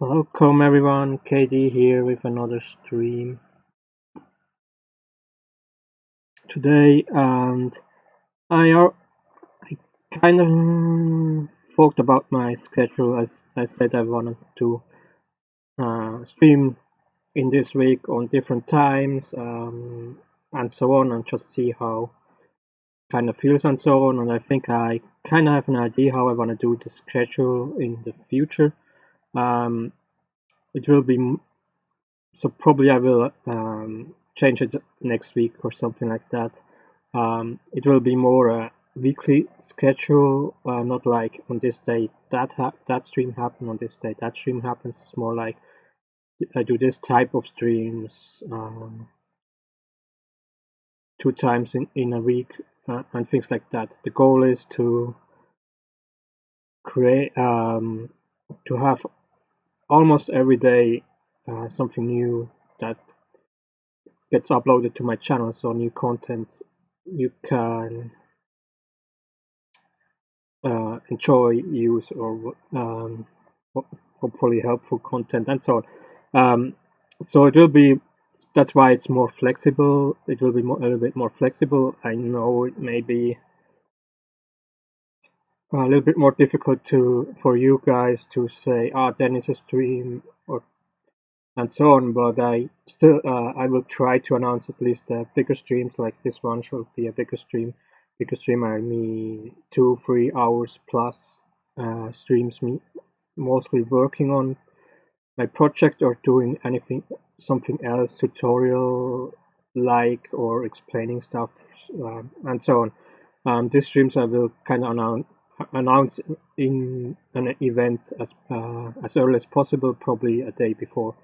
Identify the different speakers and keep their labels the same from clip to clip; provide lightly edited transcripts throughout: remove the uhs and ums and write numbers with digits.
Speaker 1: Welcome everyone, KD here with another stream today, and I kind of thought about my schedule. As I said, I wanted to stream in this week on different times and so on, and just see how kind of feels and so on. And I think I kind of have an idea how I want to do the schedule in the future. It will be so probably I will change it next week or something like that. It will be more a weekly schedule, not like on this day that stream happened, on this day that stream happens. It's more like I do this type of streams 2 times in a week and things like that. The goal is to create to have almost every day something new that gets uploaded to my channel, so new content you can enjoy, use, or hopefully helpful content and so on. So it will be, that's why it's more flexible. It will be a little bit more flexible. I know it may be a little bit more difficult for you guys to say, then it's a stream and so on, but I still I will try to announce at least bigger streams, like this one should be a bigger stream. Bigger stream, I mean 2-3 hours plus streams, me mostly working on my project or doing something else, tutorial like, or explaining stuff and so on. These streams I will kind of announce in an event as early as possible, probably a day before.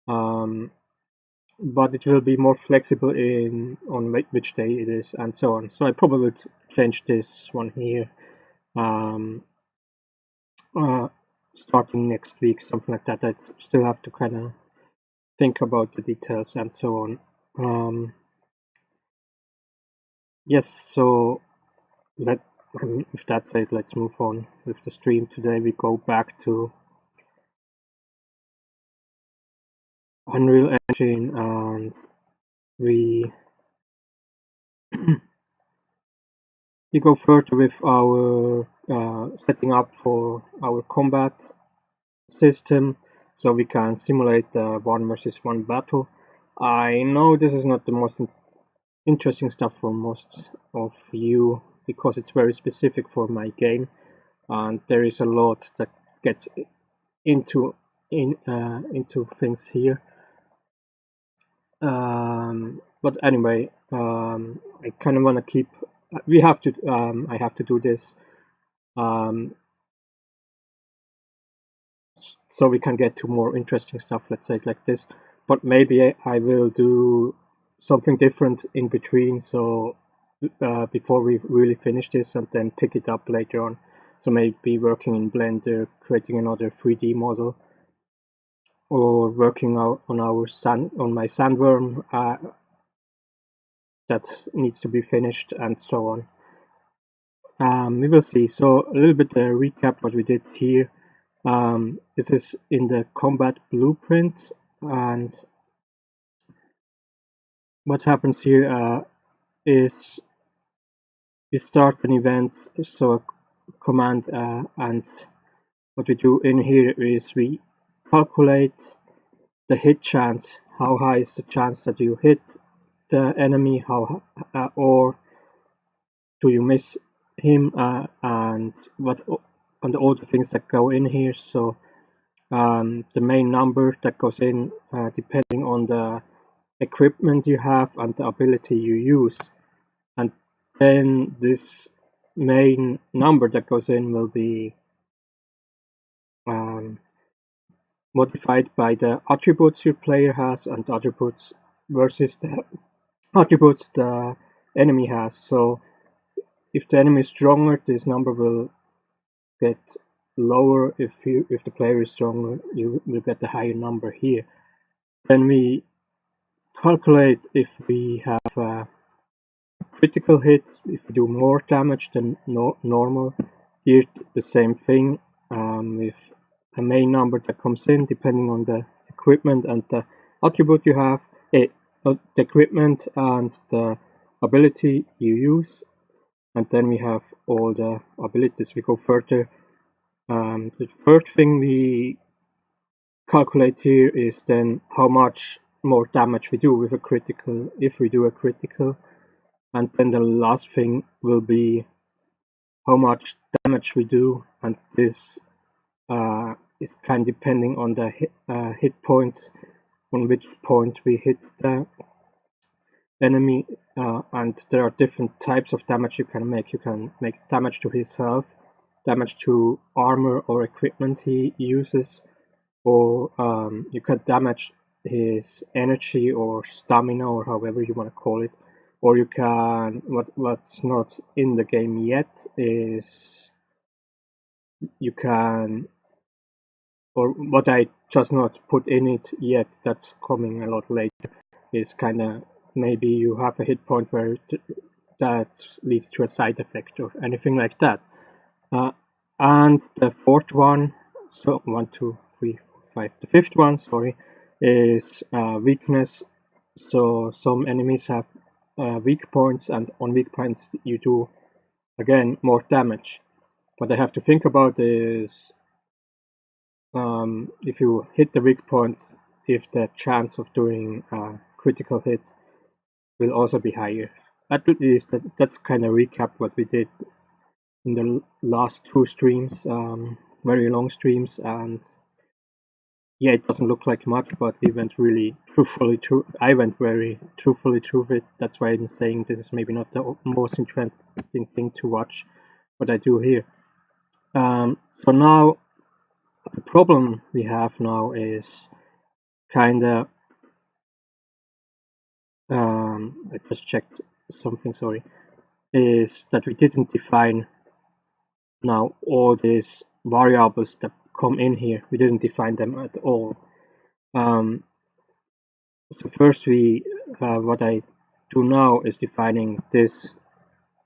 Speaker 1: But it will be more flexible on which day it is and so on. So I probably would change this one here starting next week, something like that. I still have to kind of think about the details and so on. Yes, so if that's it, let's move on with the stream. Today we go back to Unreal Engine, and we go further with our setting up for our combat system, so we can simulate the 1 versus 1 battle. I know this is not the most interesting stuff for most of you, because it's very specific for my game, and there is a lot that gets into things here. But anyway, I kind of want to keep. I have to do this, so we can get to more interesting stuff. Let's say it like this. But maybe I will do something different in between. So before we really finish this, and then pick it up later on. So maybe working in Blender, creating another 3D model, or working out on my sandworm that needs to be finished, and so on. We will see. So a little bit recap what we did here. This is in the combat blueprint, and what happens here is we start an event, so a command, and what we do in here is we calculate the hit chance. How high is the chance that you hit the enemy, or do you miss him, and what on all the things that go in here. So the main number that goes in depending on the equipment you have and the ability you use, and then this main number that goes in will be modified by the attributes your player has and the attributes versus the attributes the enemy has. So if the enemy is stronger, this number will get lower. If the player is stronger, you will get the higher number here. Then we calculate if we have a critical hit, if we do more damage than normal. Here the same thing with a main number that comes in depending on the equipment and the attribute you have, the equipment and the ability you use, and then we have all the abilities. We go further. The first thing we calculate here is then how much more damage we do with a critical, if we do a critical, and then the last thing will be how much damage we do, and this is kind of depending on the hit point, on which point we hit the enemy, and there are different types of damage you can make. You can make damage to his health, damage to armor or equipment he uses, or you can damage his energy or stamina or however you want to call it, or you can, what's not in the game yet is you can, or what I just not put in it yet, that's coming a lot later, is kind of maybe you have a hit point where that leads to a side effect or anything like that. And the fourth one, so 1, 2, 3, 4, 5, the fifth one, sorry, is weakness. So some enemies have weak points, and on weak points you do again more damage. What I have to think about is if you hit the weak point, if the chance of doing a critical hit will also be higher. At least that's kind of recap what we did in the last 2 streams, very long streams, and yeah, it doesn't look like much, but we went really truthfully through. I went very truthfully through it. That's why I'm saying this is maybe not the most interesting thing to watch, what I do here. So now the problem we have now is kind of I just checked something, sorry, is that we didn't define now all these variables that come in here. We didn't define them at all. So first we what I do now is defining this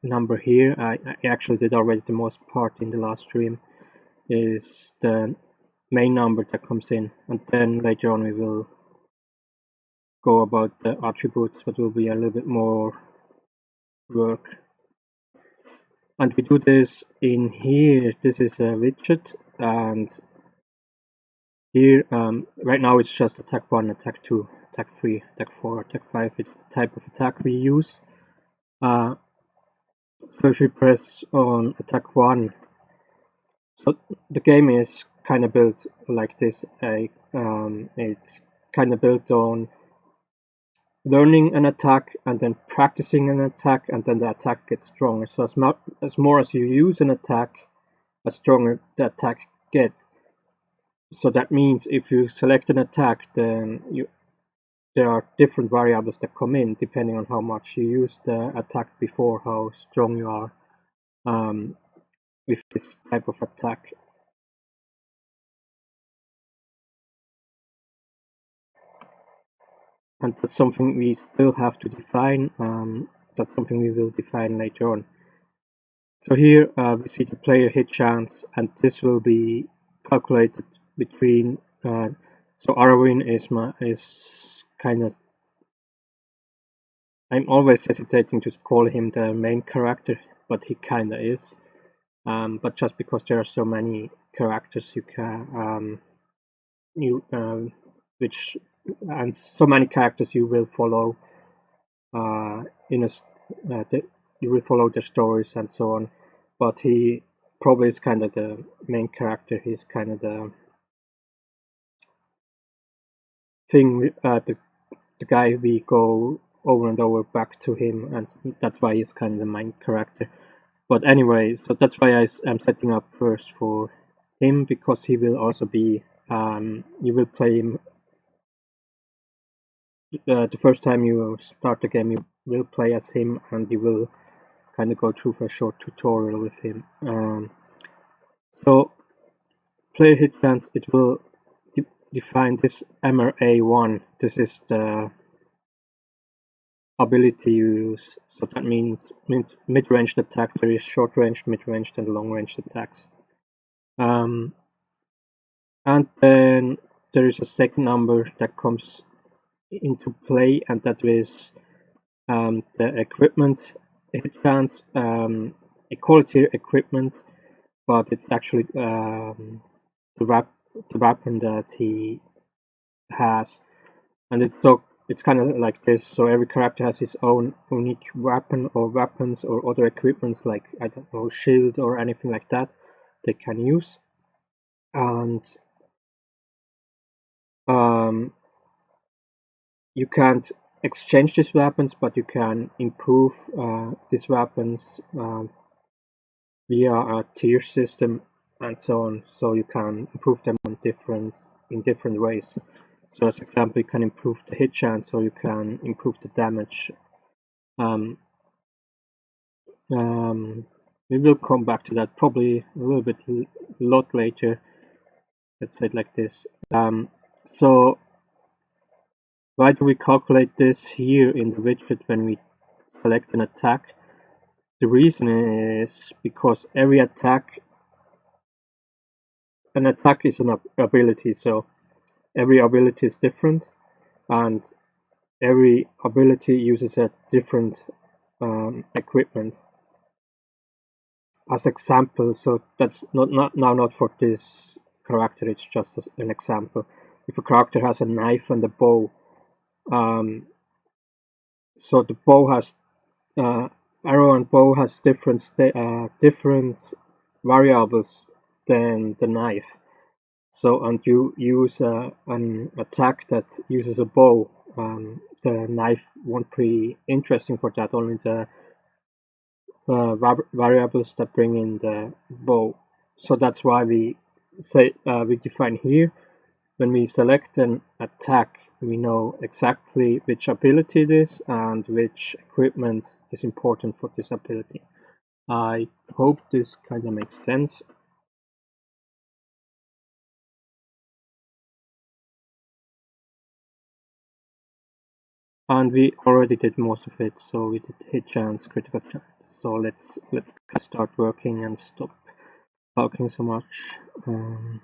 Speaker 1: number here. I actually did already the most part in the last stream, is the main number that comes in, and then later on we will go about the attributes, but will be a little bit more work. And we do this in here. This is a widget, and here right now it's just attack 1, attack 2, attack 3, attack 4, attack 5. It's the type of attack we use. So if we press on attack 1, so the game is kind of built like this. It's kind of built on learning an attack and then practicing an attack, and then the attack gets stronger. So as more as you use an attack, as stronger the attack gets. So that means if you select an attack, then there are different variables that come in depending on how much you use the attack before, how strong you are with this type of attack. And that's something we still have to define. That's something we will define later on. So here we see the player hit chance, and this will be calculated between. So Arwin is kind of. I'm always hesitating to call him the main character, but he kind of is. But just because there are so many characters you can which and so many characters you will follow you will follow their stories and so on, but he probably is kind of the main character. He's kind of the thing, the guy we go over and over back to him, and that's why he's kind of the main character. But anyway, so that's why I'm setting up first for him, because he will also be you will play him the first time you start the game. You will play as him, and you will kind of go through a short tutorial with him. So player hit chance, it will define this MRA1. This is the ability you use. So that means mid-ranged attack. There is short-ranged, mid-ranged, and long-ranged attacks. And then there is a second number that comes into play, and that is the equipment hit chance. I call it here equipment, but it's actually the weapon that he has, and it's kind of like this. So every character has his own unique weapon or weapons or other equipments, like, I don't know, shield or anything like that they can use. And you can't exchange these weapons, but you can improve these weapons via a tier system and so on. So you can improve them in different ways. So as example, you can improve the hit chance, or you can improve the damage. We will come back to that probably a little bit lot later. Let's say it like this. So why do we calculate this here in the widget when we select an attack? The reason is because every attack, an attack is an ability, so every ability is different, and every ability uses a different equipment. As example, so that's not for this character, it's just an example. If a character has a knife and a bow, so the bow has arrow and bow has different variables than the knife. So, and you use an attack that uses a bow, the knife won't be interesting for that, only the variables that bring in the bow. So that's why we say we define here, when we select an attack, we know exactly which ability it is and which equipment is important for this ability. I hope this kind of makes sense. And we already did most of it, so we did hit chance, critical chance. So let's start working and stop talking so much. I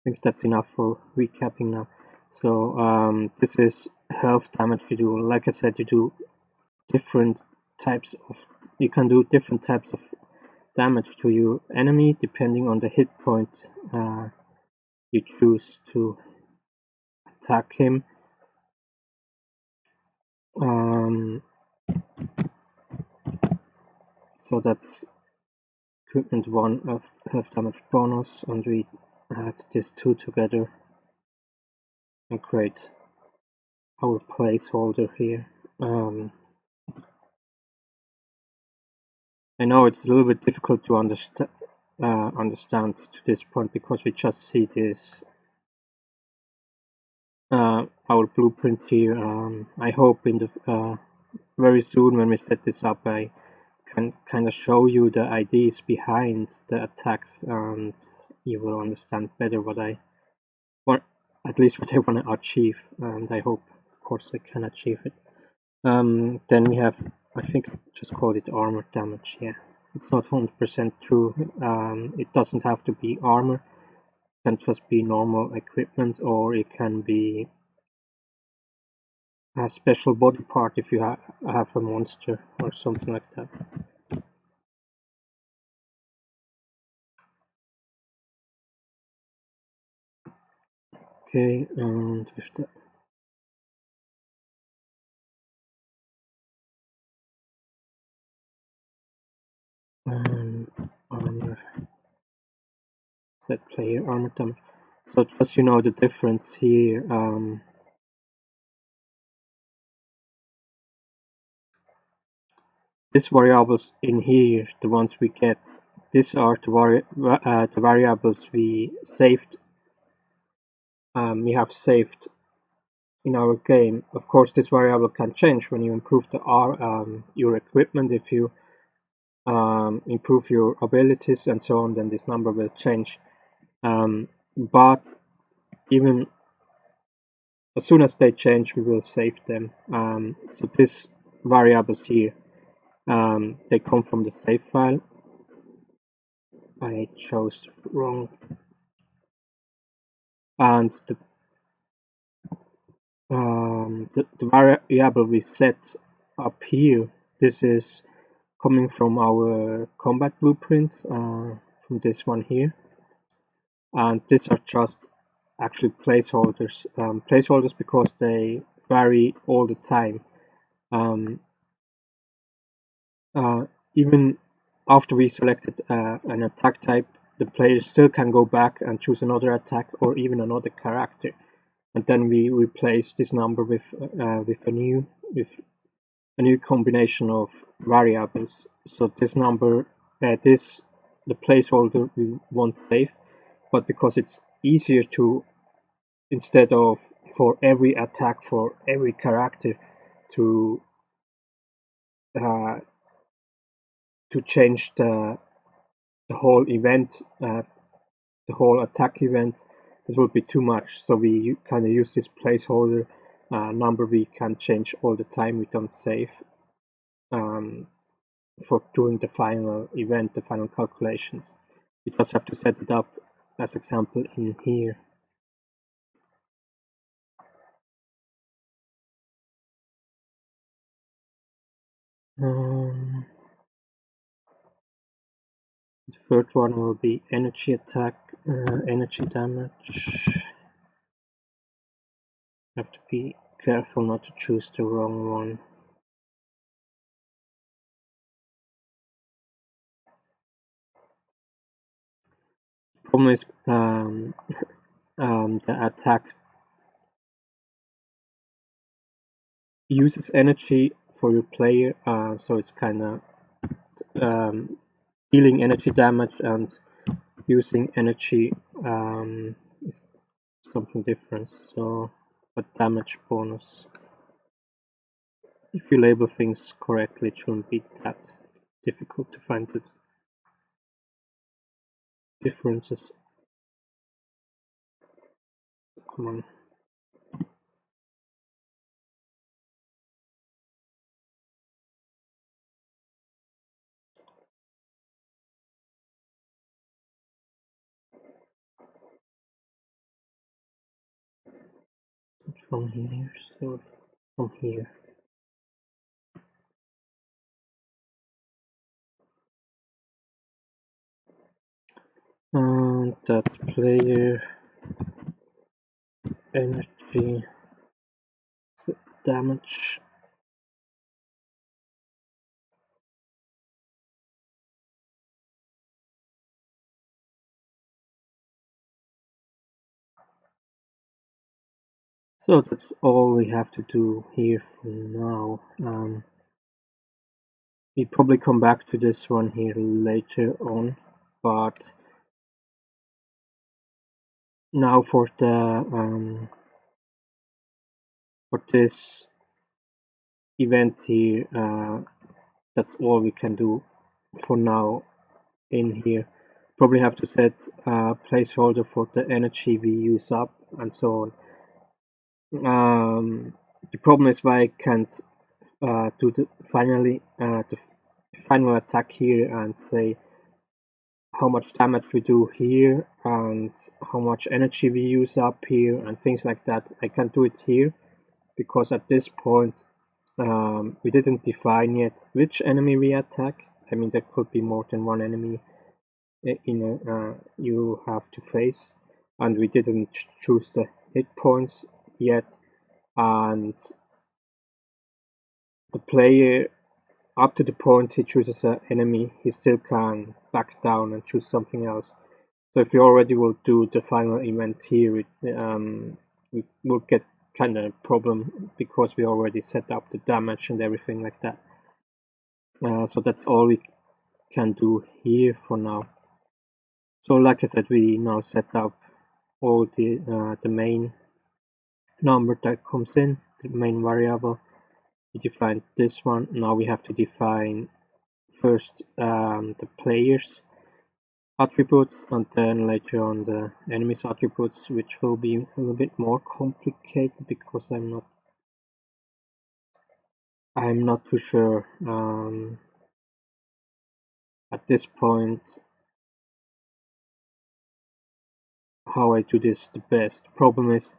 Speaker 1: think that's enough for recapping now. So this is health damage. You do, like I said, you do different types of, you can do different types of damage to your enemy depending on the hit point you choose to attack him. So that's equipment 1 of health damage bonus, and we add these two together and create our placeholder here. I know it's a little bit difficult to understand to this point, because we just see this our blueprint here. I hope in the very soon, when we set this up, I can kind of show you the ideas behind the attacks, and you will understand better what I want, at least what I want to achieve, and I hope, of course, I can achieve it. Then we have, I think I just called it armor damage. Yeah, it's not 100% true. It doesn't have to be armor. It can just be normal equipment, or it can be a special body part if you have a monster or something like that. Okay, and with that, armor, set player armor damage. So just, you know, the difference here. These variables in here, the ones we get, these are the variables we saved. We have saved in our game. Of course, this variable can change when you improve your equipment. If you improve your abilities and so on, then this number will change. But even as soon as they change, we will save them. So these variables here, they come from the save file. I chose the wrong and the variable we set up here, this is coming from our combat blueprint, from this one here, and these are just actually placeholders because they vary all the time. Even after we selected an attack type, the player still can go back and choose another attack or even another character, and then we replace this number with a new combination of variables. So this number, the placeholder we want safe, but because it's easier to, instead of for every attack for every character to uh, change the whole event, the whole attack event, that would be too much. So we kind of use this placeholder number we can change all the time. We don't save for doing the final event, the final calculations. We just have to set it up as example in here. The third one will be energy attack, energy damage. Have to be careful not to choose the wrong one. Problem is the attack uses energy for your player, so it's kind of dealing energy damage and using energy is something different. So a damage bonus. If you label things correctly, it shouldn't be that difficult to find the differences. Come on. From here, so from here. And that's player energy damage. So that's all we have to do here for now. We probably come back to this one here later on, but now for this event here, that's all we can do for now in here. Probably have to set a placeholder for the energy we use up and so on. The problem is why I can't do the final attack here and say how much damage we do here and how much energy we use up here and things like that. I can't do it here because at this point we didn't define yet which enemy we attack. I mean, there could be more than one enemy you have to face, and we didn't choose the hit points yet, and the player, up to the point he chooses an enemy, he still can back down and choose something else. So if we already will do the final event here, we will get kind of a problem because we already set up the damage and everything like that. So that's all we can do here for now. So like I said, we now set up all the main number that comes in, the main variable. We defined this one. Now we have to define first the player's attributes and then later on the enemy's attributes, which will be a little bit more complicated because I'm not too sure at this point how I do this the best. Problem is,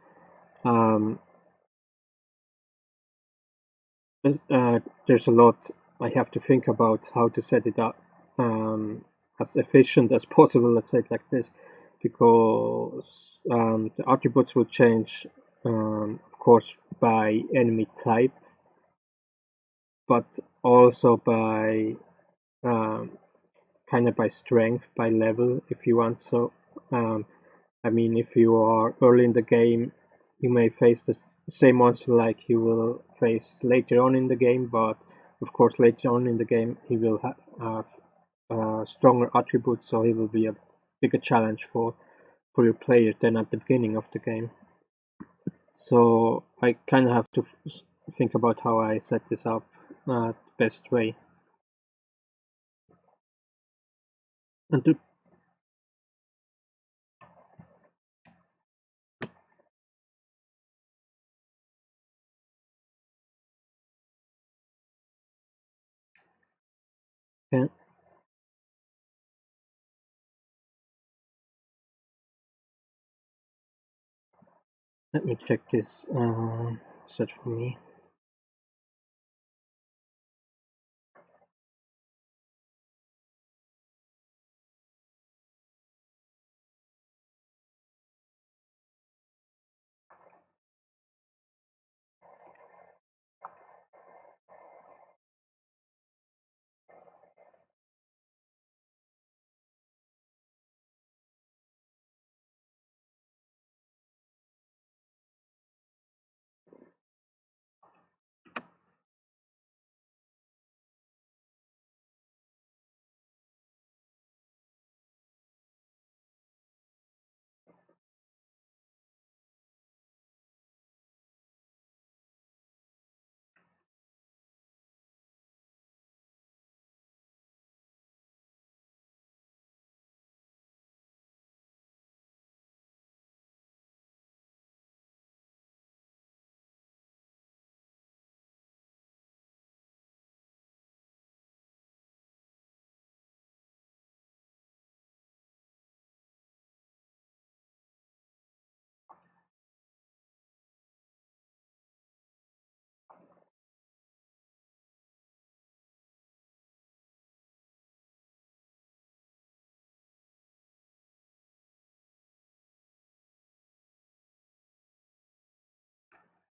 Speaker 1: there's a lot I have to think about how to set it up as efficient as possible, let's say it like this, because the attributes will change, of course, by enemy type, but also by kind of by strength, by level, if you want. So, I mean, if you are early in the game, you may face the same monster like you will face later on in the game, but of course later on in the game he will have stronger attributes, so he will be a bigger challenge for your player than at the beginning of the game. So I kind of have to think about how I set this up the best way. And to yeah, let me check this search for me.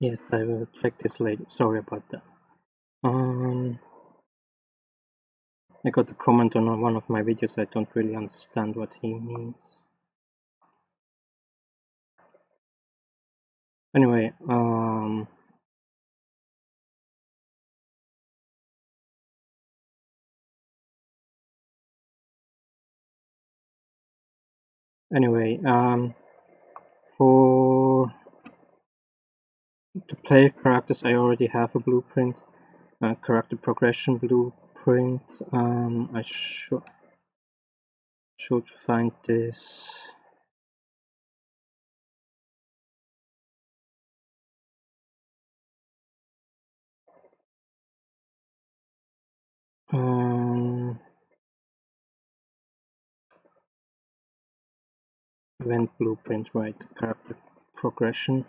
Speaker 1: Yes, I will check this later. Sorry about that. I got a comment on one of my videos. I don't really understand what he means. Anyway, for to play characters, I already have a blueprint, character progression blueprint. I should find this. Event blueprint, right? Character progression.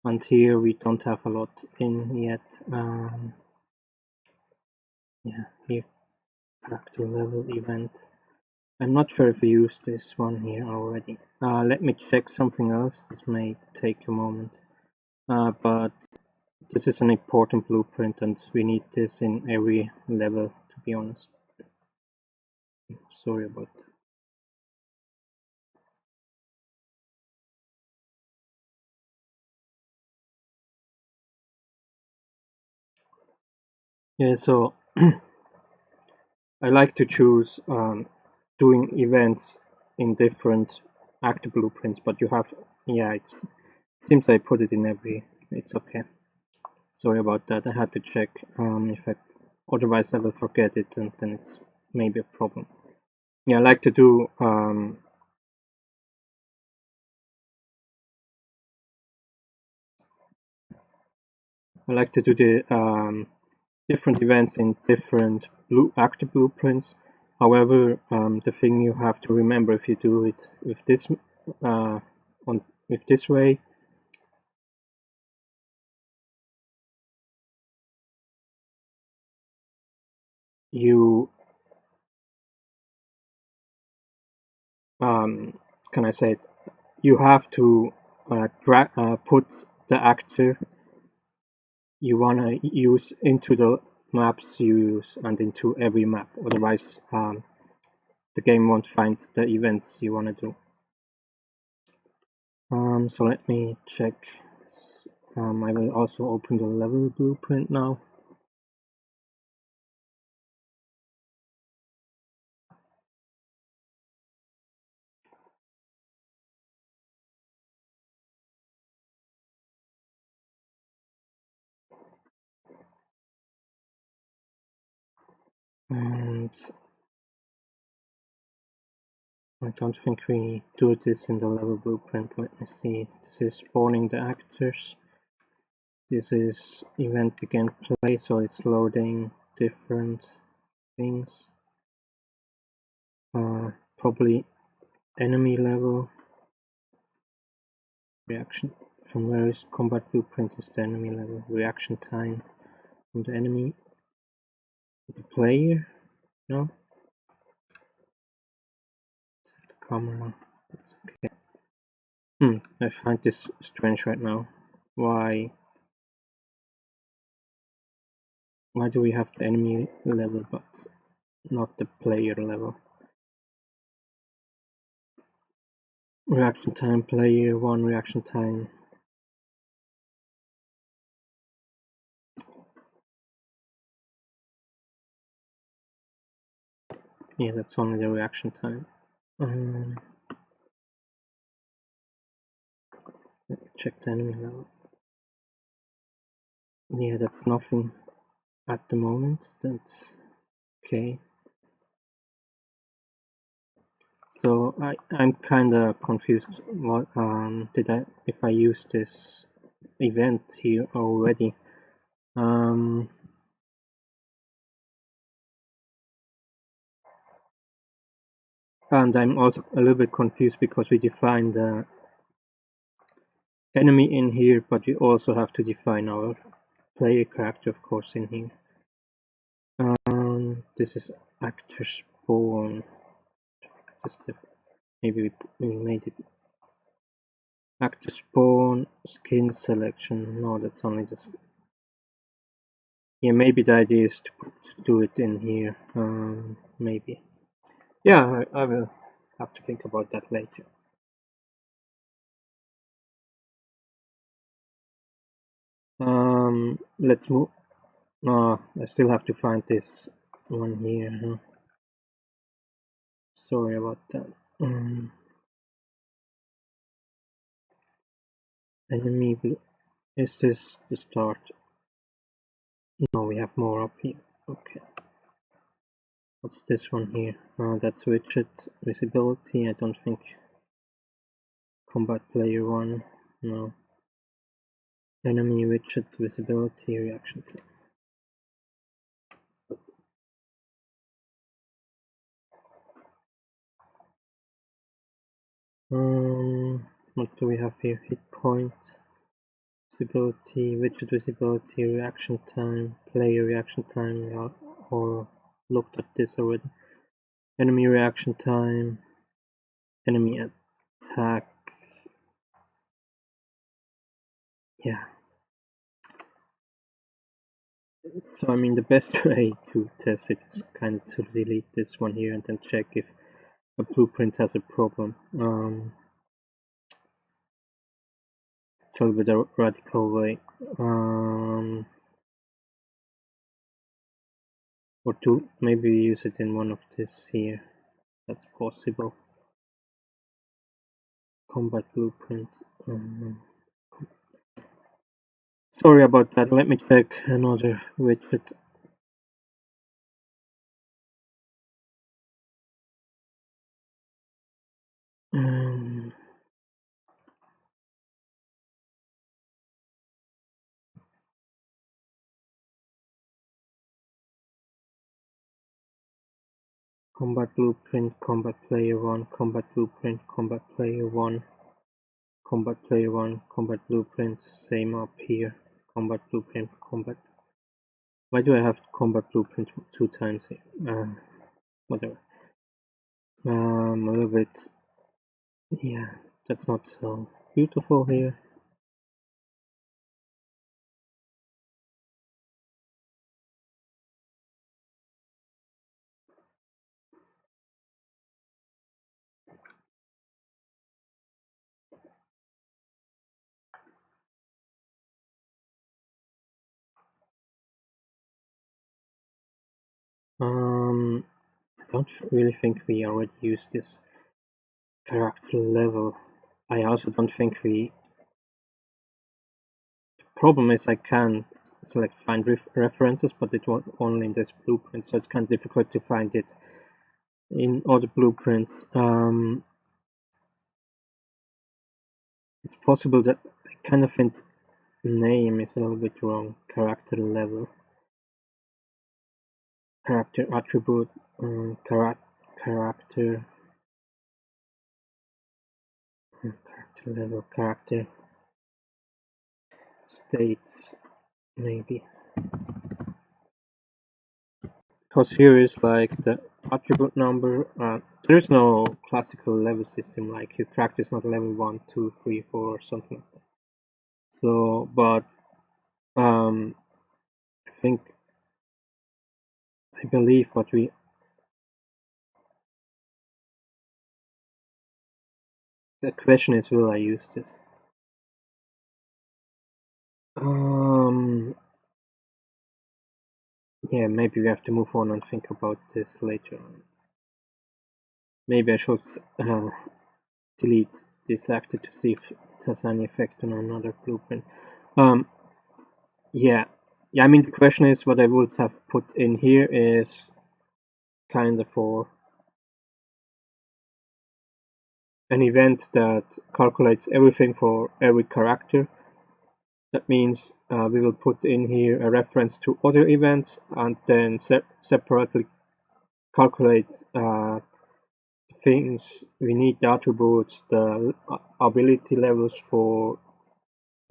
Speaker 1: And here we don't have a lot in yet. Yeah, here character level event. I'm not sure if we used this one here already. Let me check something else. This may take a moment. But this is an important blueprint and we need this in every level, to be honest. Sorry about that. Yeah, so I like to choose doing events in different active blueprints, but you have, yeah, it seems I put it in every, it's okay. Sorry about that, I had to check if I, otherwise I will forget it and then it's maybe a problem. Yeah, I like to do the different events in different active blueprints, However, the thing you have to remember if you do it with this with this way, you can I say it? You have to put the actor you wanna use into the maps you use and into every map. Otherwise, the game won't find the events you wanna do. So let me check. I will also open the level blueprint now. And I don't think we do this in the level blueprint. Let me see. This is spawning the actors. This is event begin play, so it's loading different things. Probably enemy level. Reaction from where is combat blueprint is the enemy level. Reaction time from the enemy. The player. No. Set the camera. That's okay. I find this strange right now. Why do we have the enemy level but not the player level? Reaction time player 1 reaction time. Yeah, that's only the reaction time. Let me check the enemy level. Yeah, that's nothing at the moment. That's okay. So I'm kinda confused. What if I use this event here already? And I'm also a little bit confused because we defined the enemy in here, but we also have to define our player character, of course, in here. This is actor spawn. Maybe we made it. Actor spawn, skin selection. No, that's only this. Yeah, maybe the idea is to do it in here. Maybe. Yeah, I will have to think about that later. Let's move. I still have to find this one here. Huh? Sorry about that. Enemy. Is this the start? No, we have more up here. Okay. What's this one here? That's widget visibility. I don't think combat player 1. No. Enemy widget visibility reaction time. What do we have here? Hit point, visibility, widget visibility, reaction time, player reaction time. We all looked at this already. Enemy reaction time, enemy attack. Yeah. So I mean the best way to test it is kind of to delete this one here and then check if a blueprint has a problem. It's a little bit a radical way. Or to maybe use it in one of this here. That's possible. Combat blueprint. Sorry about that. Let me check another widget. combat blueprint, combat player 1, combat blueprint, combat player 1, combat player 1, combat blueprint, same up here, combat blueprint, combat. Why do I have combat blueprint 2 times here? Whatever. A little bit, yeah, that's not so beautiful here. I don't really think we already used this character level. I also don't think we. The problem is I can select find references, but it won't only in this blueprint, so it's kind of difficult to find it in other blueprints. It's possible that I kind of think name is a little bit wrong. Character level, character attribute, character level, character states, maybe. Because here is like the attribute number. There is no classical level system like your character is not level 1, 2, 3, 4 or something like that. So, but I believe what we the question is, will I use this? Yeah, maybe we have to move on and think about this later on. Maybe I should delete this actor to see if it has any effect on another blueprint. Yeah, I mean the question is what I would have put in here is kind of for an event that calculates everything for every character. That means we will put in here a reference to other events and then separately calculate things we need, the attributes, the ability levels for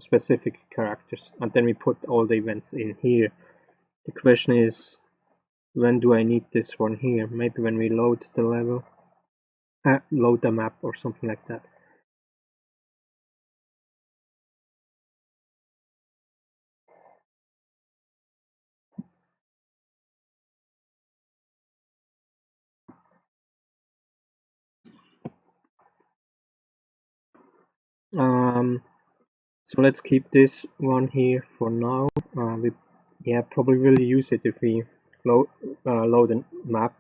Speaker 1: specific characters, and then we put all the events in here. The question is, when do I need this one here? Maybe when we load the level, load the map or something like that. So let's keep this one here for now. We probably will use it if we load a map.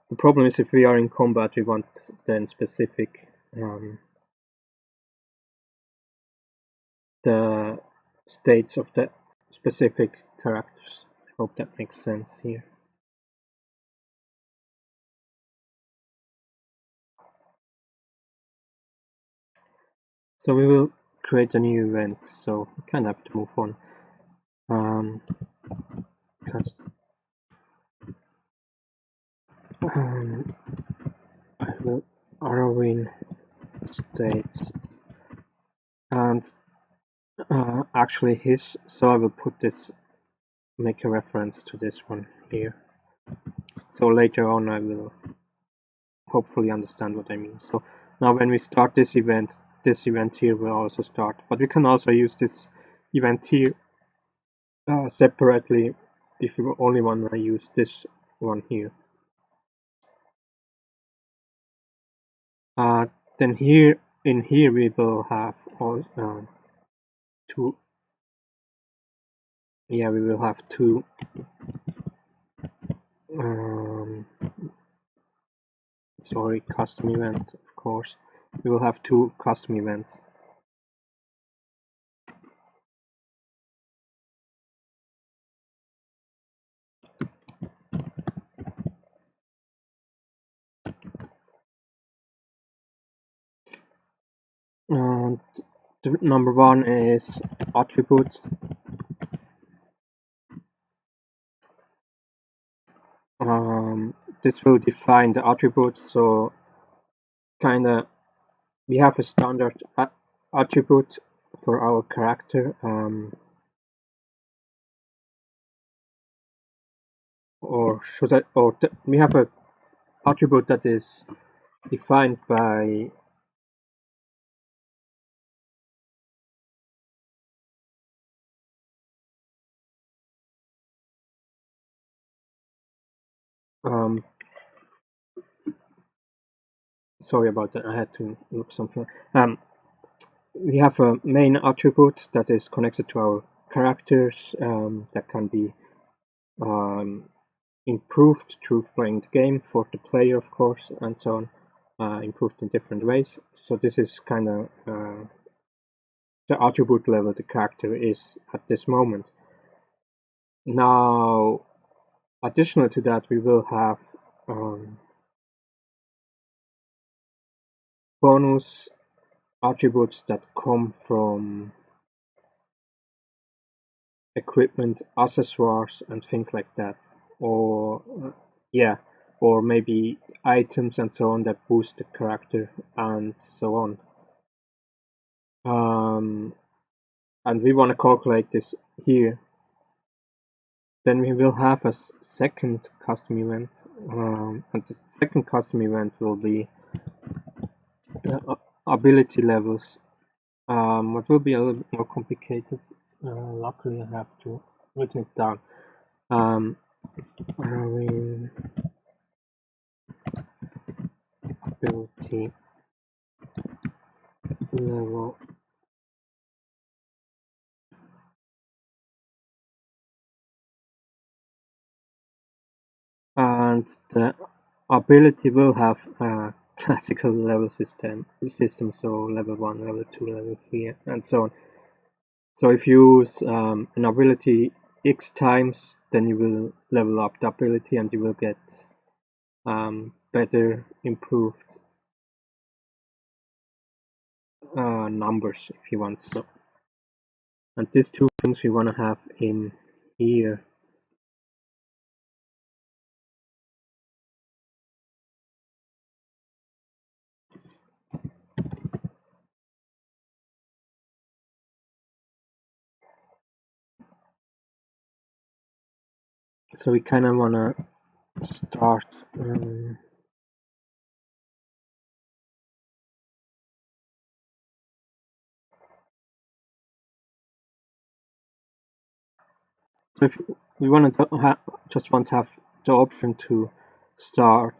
Speaker 1: The problem is if we are in combat, we want then specific the states of the specific characters. I hope that makes sense here. So we will create a new event, so we kind of have to move on. I will Arwin states and actually his, so I will put this, make a reference to this one here. So later on I will hopefully understand what I mean. So now when we start this event here will also start, but we can also use this event here separately if you only want to use this one here. Then here in here we will have all two. Yeah, we will have two. Sorry, custom event, of course. We will have two custom events. And number one is attribute. this will define the attributes. So kinda we have a standard attribute for our character, or should I? Or we have a attribute that is defined by sorry about that. I had to look something. We have a main attribute that is connected to our characters, that can be improved through playing the game for the player, of course, and so on, improved in different ways. So this is kind of the attribute level the character is at this moment. Now, additional to that, we will have bonus attributes that come from equipment, accessoires, and things like that, or or maybe items and so on that boost the character and so on. And we want to calculate this here. Then we will have a second custom event, and the second custom event will be the ability levels. What will be a little bit more complicated. Luckily, I have to written it down. Ability level. And the ability will have a classical level system, so level 1, level 2, level 3, and so on. So if you use an ability X times, then you will level up the ability and you will get better improved numbers if you want so. And these two things we want to have in here. So we kind of want to start so if we want to just want to have the option to start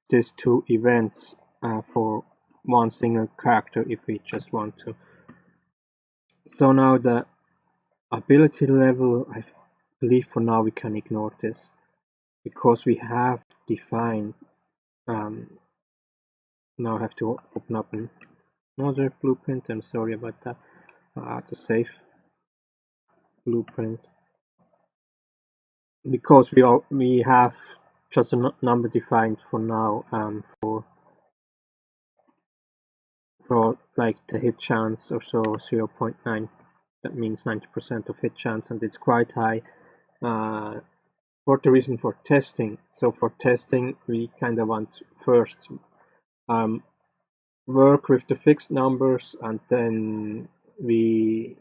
Speaker 1: these two events for one single character if we just want to. So now the ability level, I believe for now we can ignore this because we have defined. Now I have to open up another blueprint. I'm sorry about that. To save blueprint because we have just a number defined for now for like the hit chance or so 0.9. That means 90% of hit chance, and it's quite high for the reason for testing. So for testing, we kind of want first work with the fixed numbers, and then we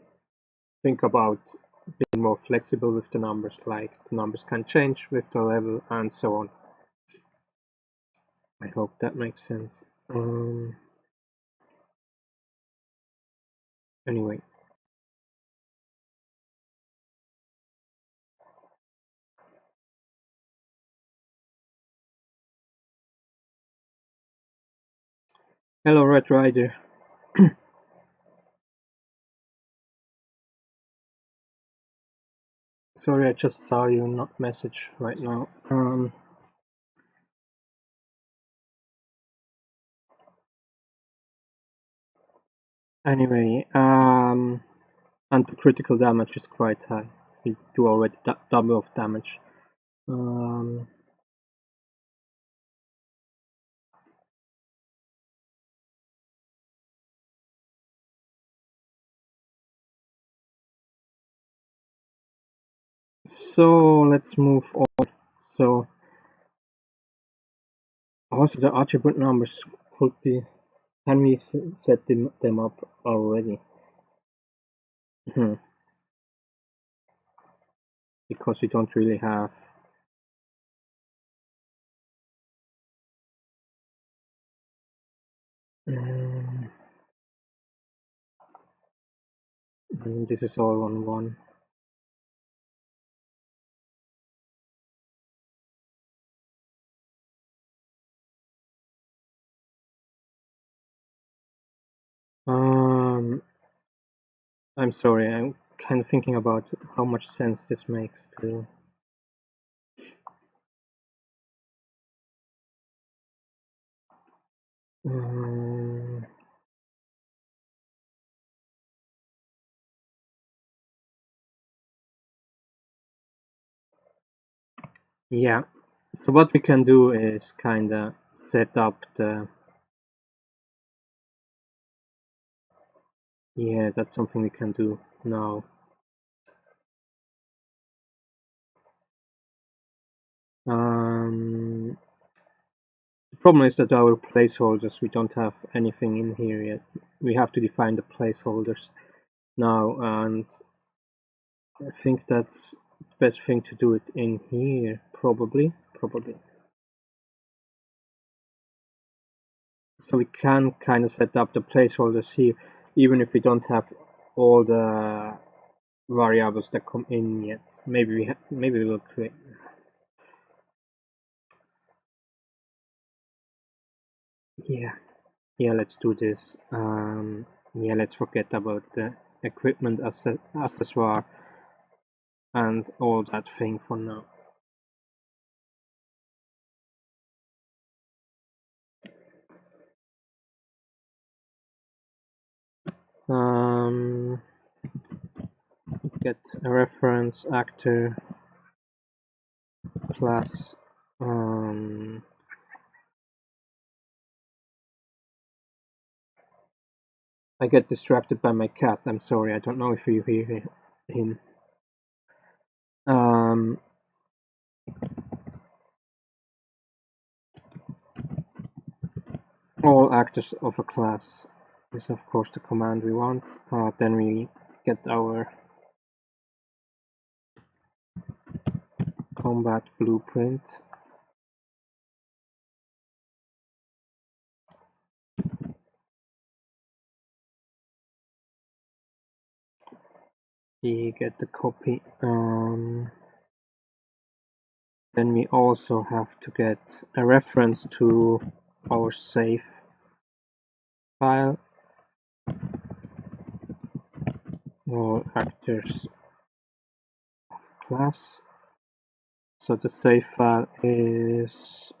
Speaker 1: think about being more flexible with the numbers, like the numbers can change with the level and so on. I hope that makes sense. Anyway. Hello, Red Rider. Sorry, I just saw your message right now. Anyway, and the critical damage is quite high. We do already double of damage. So let's move on. So also the attribute numbers could be, can we set them up already? Because we don't really have this is all on one. I'm sorry, I'm kind of thinking about how much sense this makes to. Yeah, so what we can do is kind of set up the. Yeah, that's something we can do now. The problem is that our placeholders, we don't have anything in here yet. We have to define the placeholders now, and I think that's the best thing to do it in here, probably. So we can kind of set up the placeholders here, even if we don't have all the variables that come in yet. Maybe we'll create. Yeah, let's do this. Yeah, let's forget about the equipment accessoire and all that thing for now. Get a reference actor class. I get distracted by my cat. I'm sorry. I don't know if you hear him. All actors of a class is of course the command we want. Then we get our combat blueprint. We get the copy. Then we also have to get a reference to our save file. All actors of class. So the save file is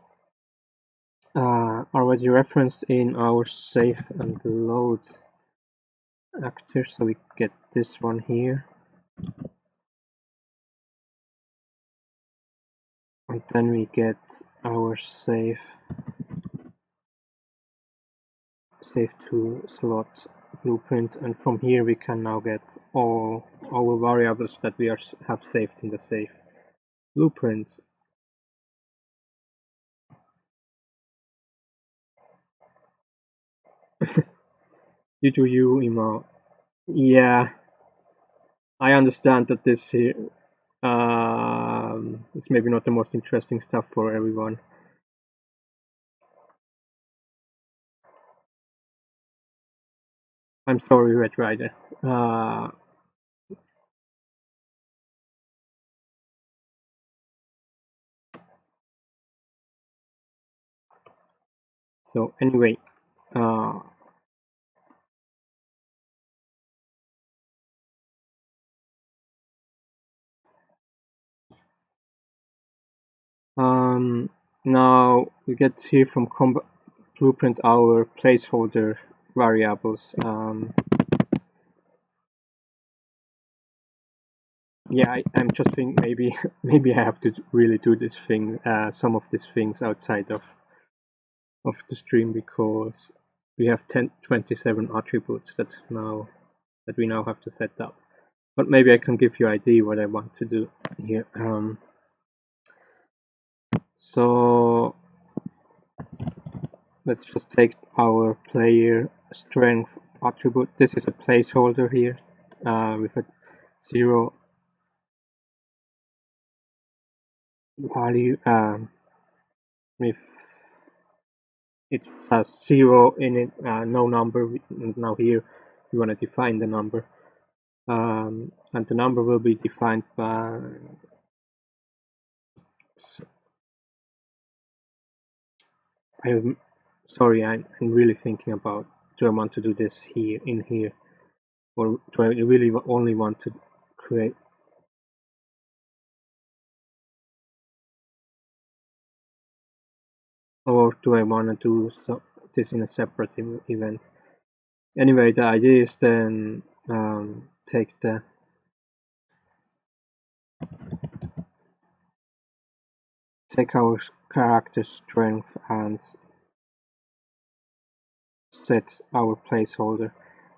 Speaker 1: already referenced in our save and load actor, so we get this one here. And then we get our save to slot blueprint, and from here we can now get all our variables that we have saved in the save blueprint. You do you, Emo. Yeah, I understand that this here is maybe not the most interesting stuff for everyone. I'm sorry, Red Rider. So anyway, now we get here from combat blueprint our placeholder variables. Yeah, I'm just thinking maybe I have to really do this thing, some of these things outside of the stream, because we have 27 attributes that we now have to set up. But maybe I can give you an idea what I want to do here. So let's just take our player strength attribute. This is a placeholder here with a 0 value. With it has 0 in it, no number. Now here we want to define the number, and the number will be defined by. I'm sorry, I'm really thinking about, do I want to do this here, in here, or do I really only want to create, or do I want to do this in a separate event? Anyway, the idea is then take our character strength and set our placeholder.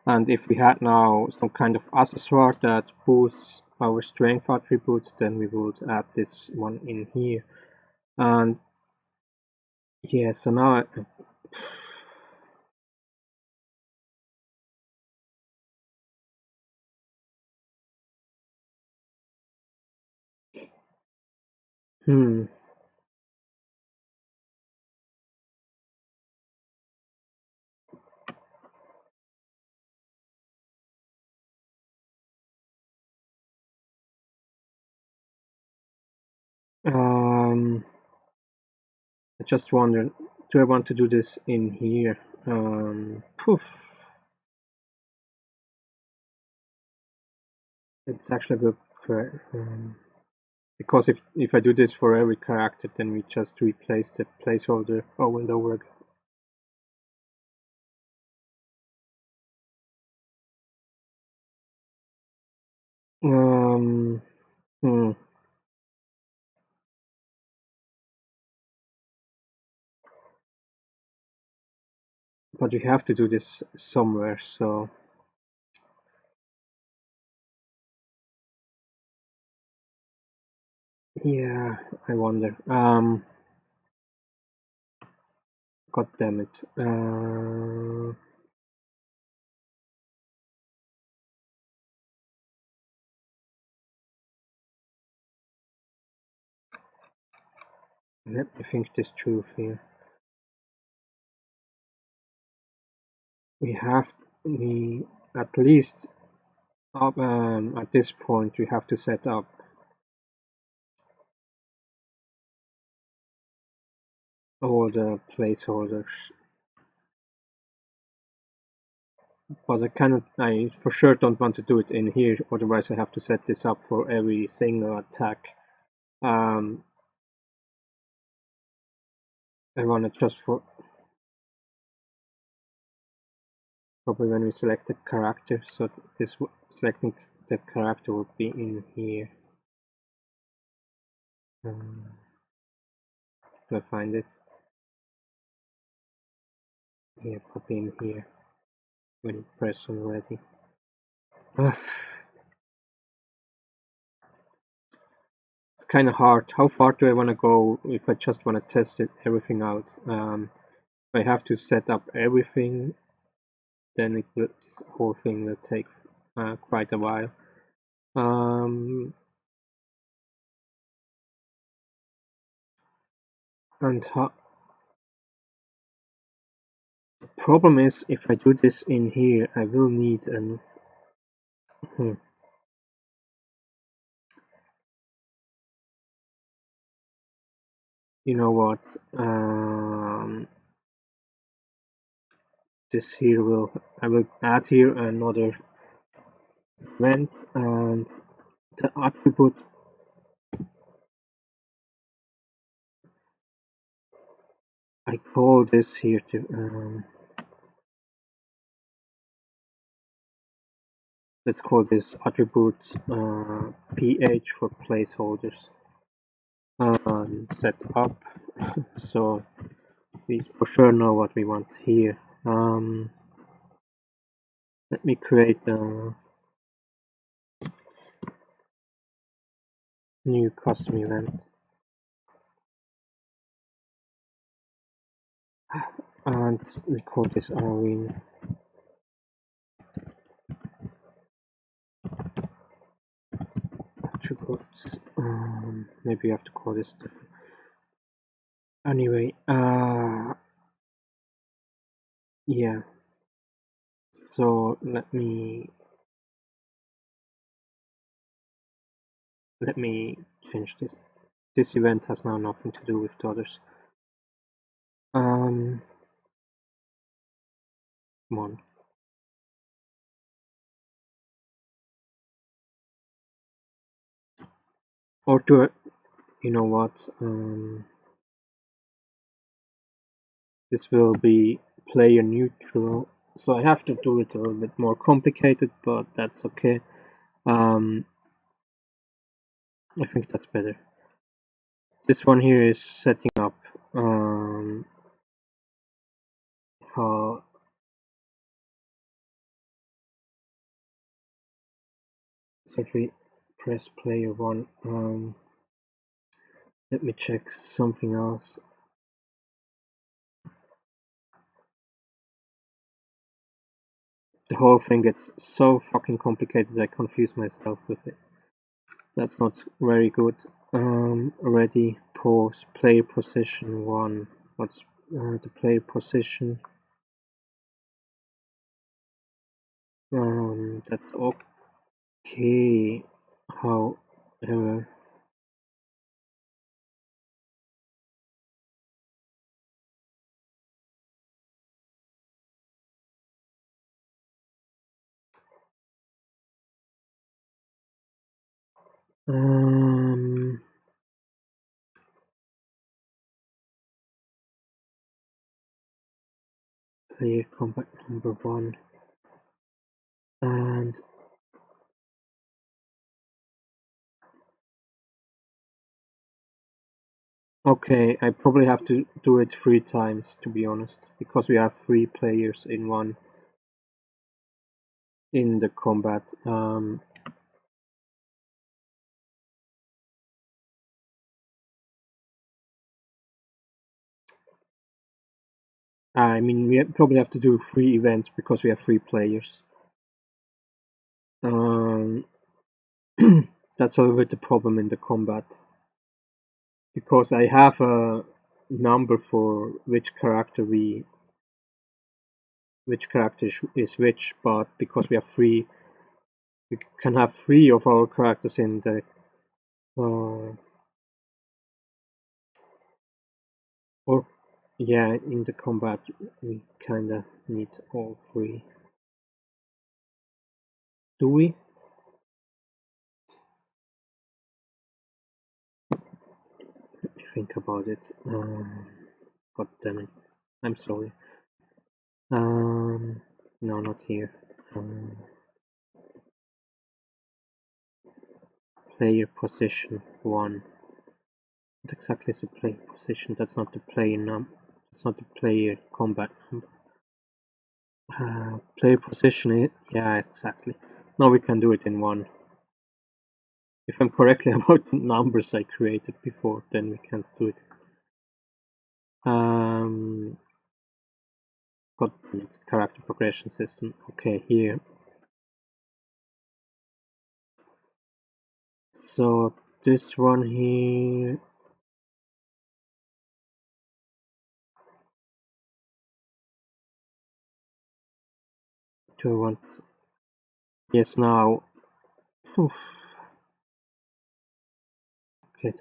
Speaker 1: And if we had now some kind of accessoire that boosts our strength attributes, then we would add this one in here. And yeah, so now hmm. I just wonder, do I want to do this in here? It's actually a good because if I do this for every character, then we just replace the placeholder over and over again. But we have to do this somewhere, so yeah, I wonder. God damn it. Let me think this through here. We at least up at this point we have to set up all the placeholders. But I for sure don't want to do it in here, otherwise I have to set this up for every single attack. I want it just for probably when we select the character, so this selecting the character will be in here. Do I find it? Yeah, probably in here when you press on ready. It's kind of hard. How far do I want to go if I just want to test everything out? I have to set up everything, then this whole thing will take quite a while. And the problem is, if I do this in here, I will need an you know what? This here I will add here another event, and the attribute I call this here to let's call this attribute ph for placeholders. Set up so we for sure know what we want here. Let me create a new custom event. and we call this Arwin attributes. Maybe you have to call this different. Anyway, yeah. So let me change this. This event has now nothing to do with the others. Come on. Or do it, you know what? This will be player neutral, so I have to do it a little bit more complicated, but that's okay. I think that's better. This one here is setting up how so if we press player 1, let me check something else. The whole thing gets so fucking complicated I confuse myself with it. That's not very good. Ready, pause, player position 1. What's the player position? That's okay. However, player combat number 1, and okay, I probably have to do it 3 times, to be honest, because we have 3 players in one in the combat. I mean, we probably have to do 3 events because we have 3 players. That's a little bit the problem in the combat, because I have a number for which character is which, but because we have 3, we can have 3 of our characters in the or yeah, in the combat we kinda need all 3. Do we? Let me think about it. God damn it. I'm sorry. No, not here. Player position 1. What exactly is a player position? That's not the player number. That's not the player combat number. Player position, yeah, exactly. Now we can do it in 1. If I'm correctly about the numbers I created before, then we can't do it. God damn it, character progression system. Okay, here. So this one here. Do I want? Yes, now. Oof. Okay,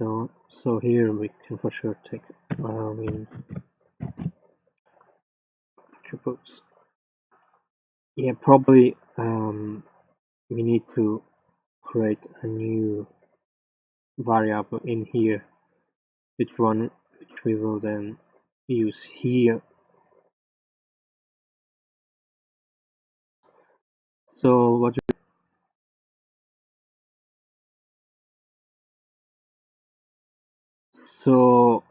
Speaker 1: so here we can for sure take attributes. Yeah, probably we need to create a new variable in here, which we will then use here. So what? So,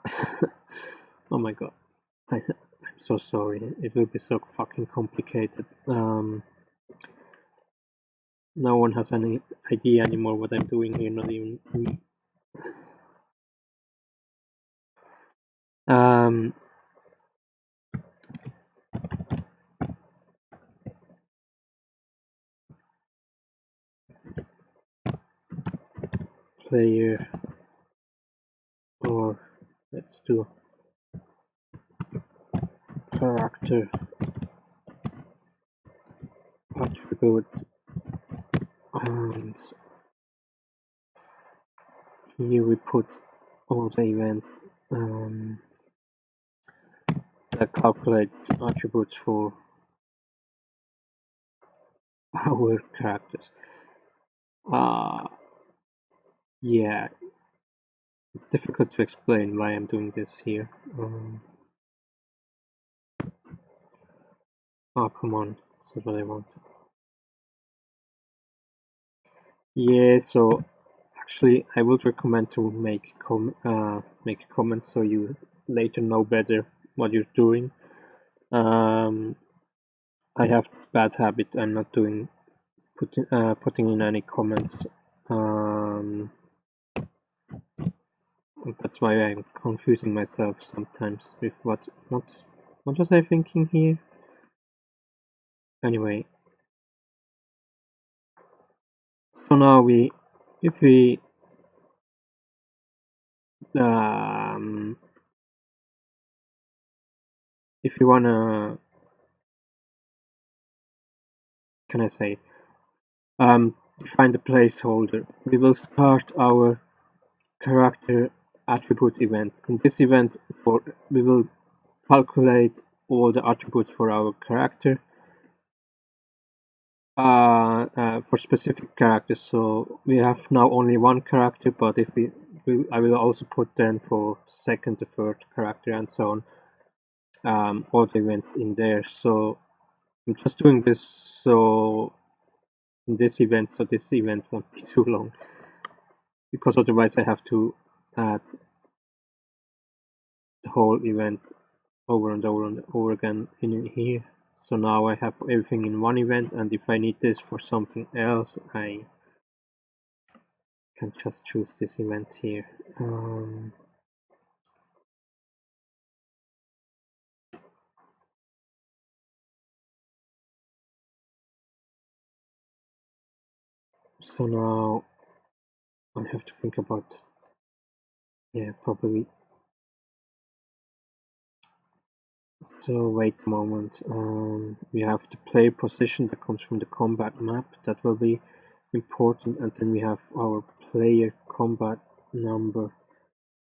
Speaker 1: oh my god, I'm so sorry. It will be so fucking complicated. No one has any idea anymore what I'm doing here, not even me. player, or let's do character attribute, and here we put all the events that calculates attributes for our characters. Yeah, it's difficult to explain why I'm doing this here. Oh, come on, that's what I want. Yeah, so actually I would recommend to make a comment so you later know better what you're doing. I have bad habit. I'm not doing putting in any comments. That's why I'm confusing myself sometimes with what was I thinking here? Anyway, so now if we wanna, can I say, define the placeholder, we will start our character attribute event. In this event, we will calculate all the attributes for our character for specific characters. So we have now only one character, but if I will also put then for second, the third character, and so on, all the events in there. So I'm just doing this so in this event, so this event won't be too long, because otherwise I have to add the whole event over and over and over again in here. So now I have everything in one event, and if I need this for something else, I can just choose this event here. So now I have to think about, yeah, probably. So wait a moment. We have the player position that comes from the combat map. That will be important, and then we have our player combat number.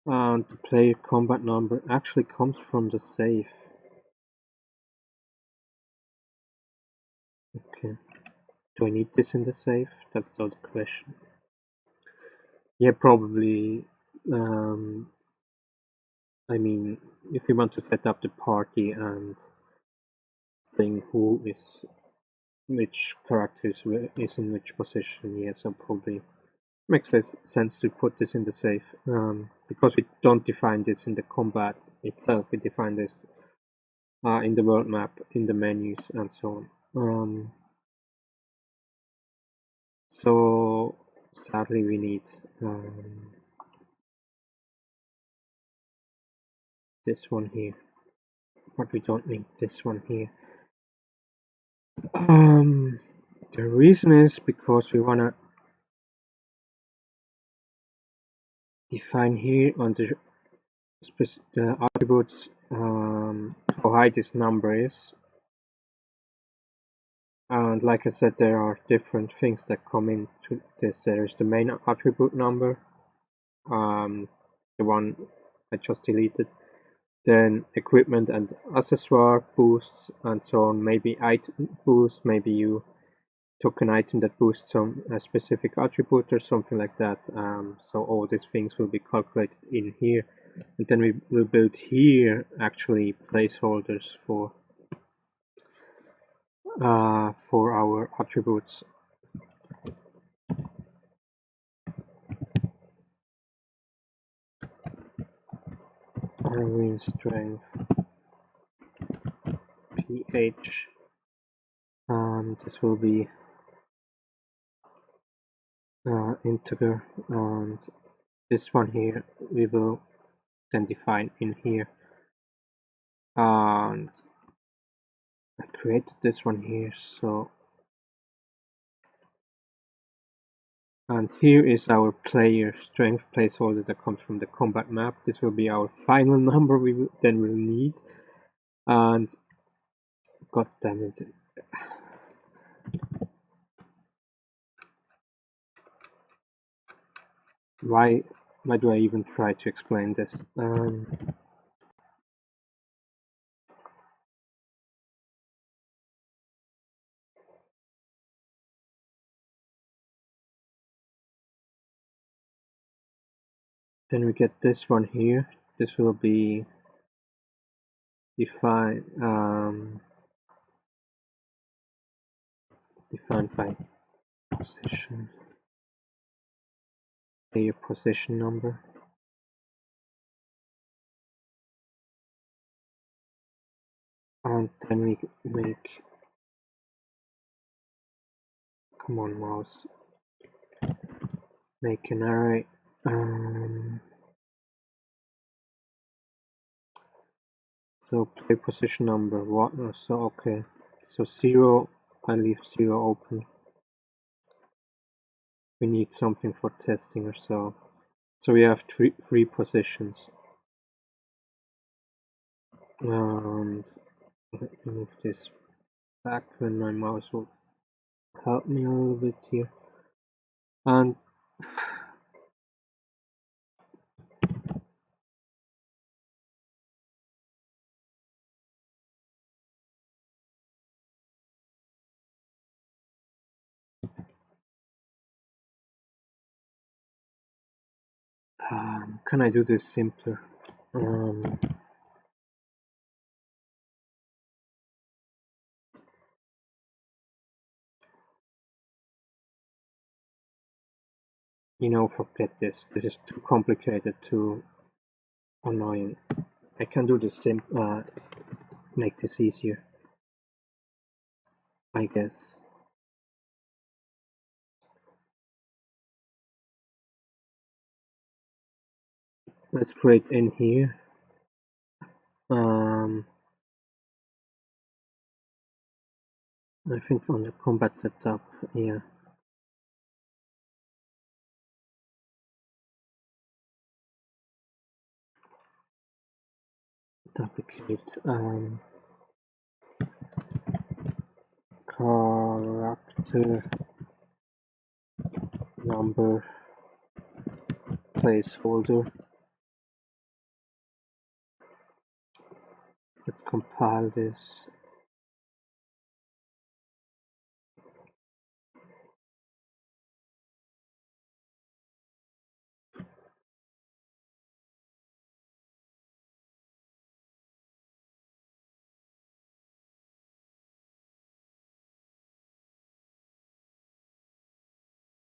Speaker 1: And the player combat number actually comes from the save. Okay. Do I need this in the save? That's the other question. Yeah, probably. I mean, if we want to set up the party and saying who is which character is in which position, yeah, so probably makes sense to put this in the save, because we don't define this in the combat itself. We define this in the world map, in the menus, and so on. So sadly we need this one here, but we don't need this one here. The reason is because we want to define here on the attributes how high this number is, and like I said, there are different things that come into this. There is the main attribute number, the one I just deleted, then equipment and accessoire boosts, and so on. Maybe item boost, maybe you took an item that boosts a specific attribute or something like that. So all these things will be calculated in here, and then we will build here actually placeholders for our attributes. Marine strength pH, and this will be integer, and this one here we will then define in here, and I created this one here, so And here is our player strength placeholder that comes from the combat map. This will be our final number we will need. And god damn it. Why do I even try to explain this? Then we get this one here. This will be defined by position, player position number. And then we make, come on mouse, make an array. So play position number 1, so okay, so 0, I leave 0 open. We need something for testing or so. So we have three positions. And let me move this back when my mouse will help me a little bit here. And can I do this simpler? You know, forget this. This is too complicated, too annoying. I can do this make this easier, I guess. Let's create in here. I think on the combat setup, yeah. Duplicate character number placeholder. Let's compile this.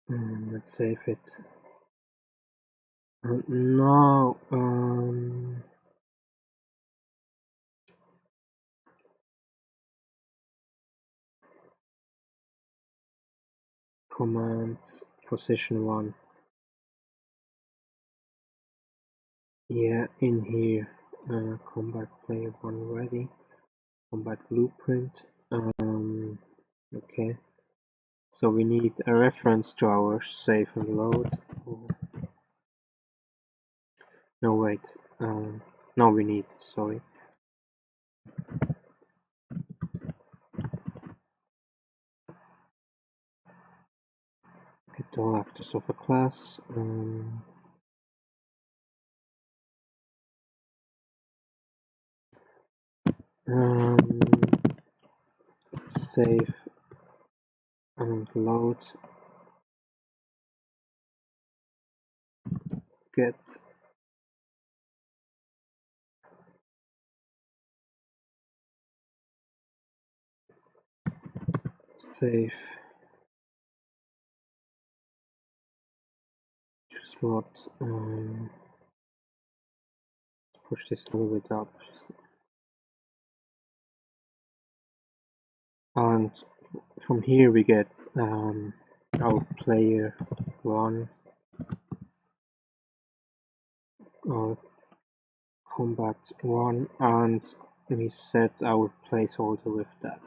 Speaker 1: Let's save it. Now commands position 1. Yeah, in here, combat player 1 ready, combat blueprint. Okay, so we need a reference to our save and load. No, wait, no, we need, sorry. Get all actors of a class. Save and load. Get save slot. Push this a little bit up. And from here we get our player 1 or combat 1, and we set our placeholder with that.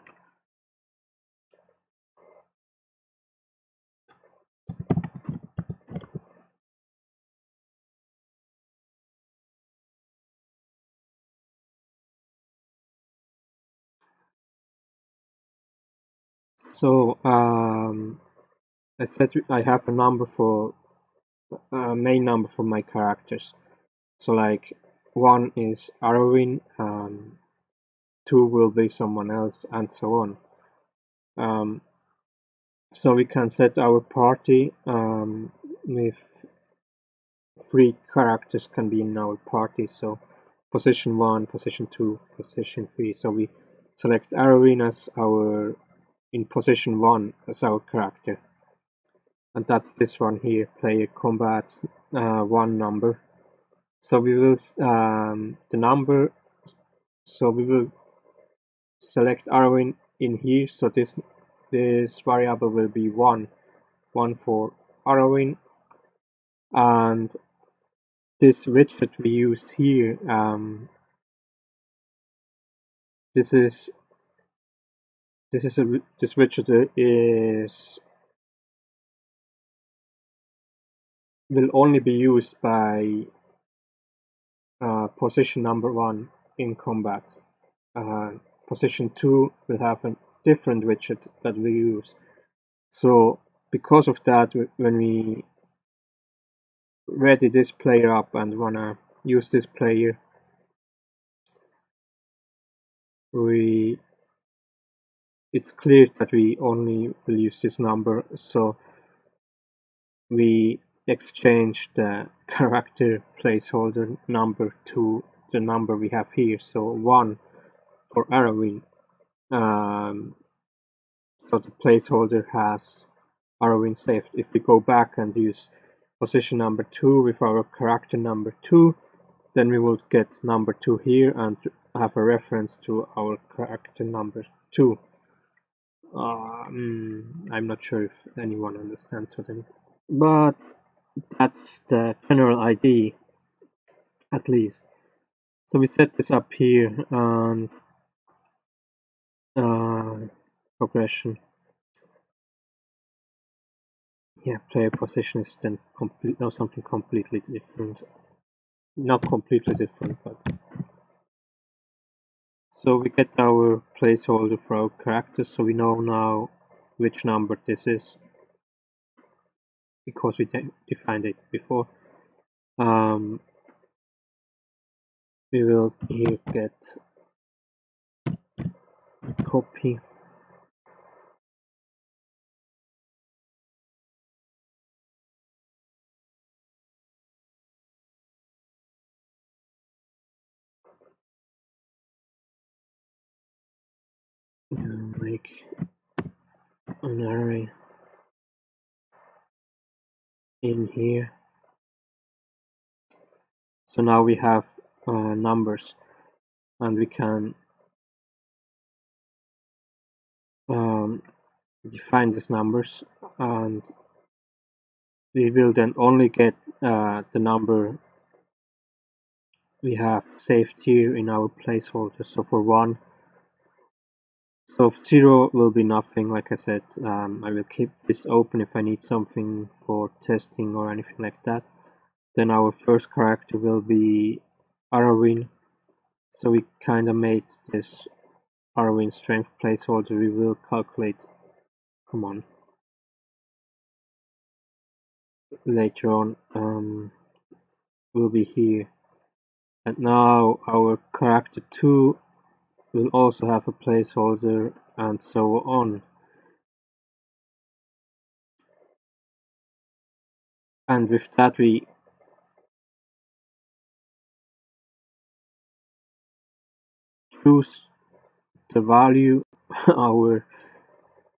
Speaker 1: So I said I have a number for main number for my characters. So like 1 is Arwin, 2 will be someone else, and so on. So we can set our party with 3 characters can be in our party. So position 1, position 2, position 3. So we select Arwin as our in position 1 as our character, and that's this one here, player combat 1 number. So we will the number. So we will select Arwin in here. So this variable will be 1 for Arwin, and this widget we use here. This widget will only be used by position number 1 in combat. Position 2 will have a different widget that we use. So because of that, when we ready this player up and wanna use this player, it's clear that we only will use this number. So we exchange the character placeholder number to the number we have here. So 1 for Arwin. So the placeholder has Arwin saved. If we go back and use position number 2 with our character number 2, then we will get number 2 here and have a reference to our character number 2. I'm not sure if anyone understands what I mean, but that's the general idea, at least. So we set this up here, and progression. Yeah, player position is then something completely different. Not completely different, but so we get our placeholder for our character, so we know now which number this is because we defined it before. We will here get copy. Make an array in here. So now we have numbers, and we can define these numbers, and we will then only get the number we have saved here in our placeholder. So for 1, so 0 will be nothing. Like I said, I will keep this open if I need something for testing or anything like that. Then our first character will be Arwin. So we kind of made this Arwin strength placeholder. We will calculate, come on, later on, will be here. And now our character 2 will also have a placeholder, and so on. And with that we choose the value our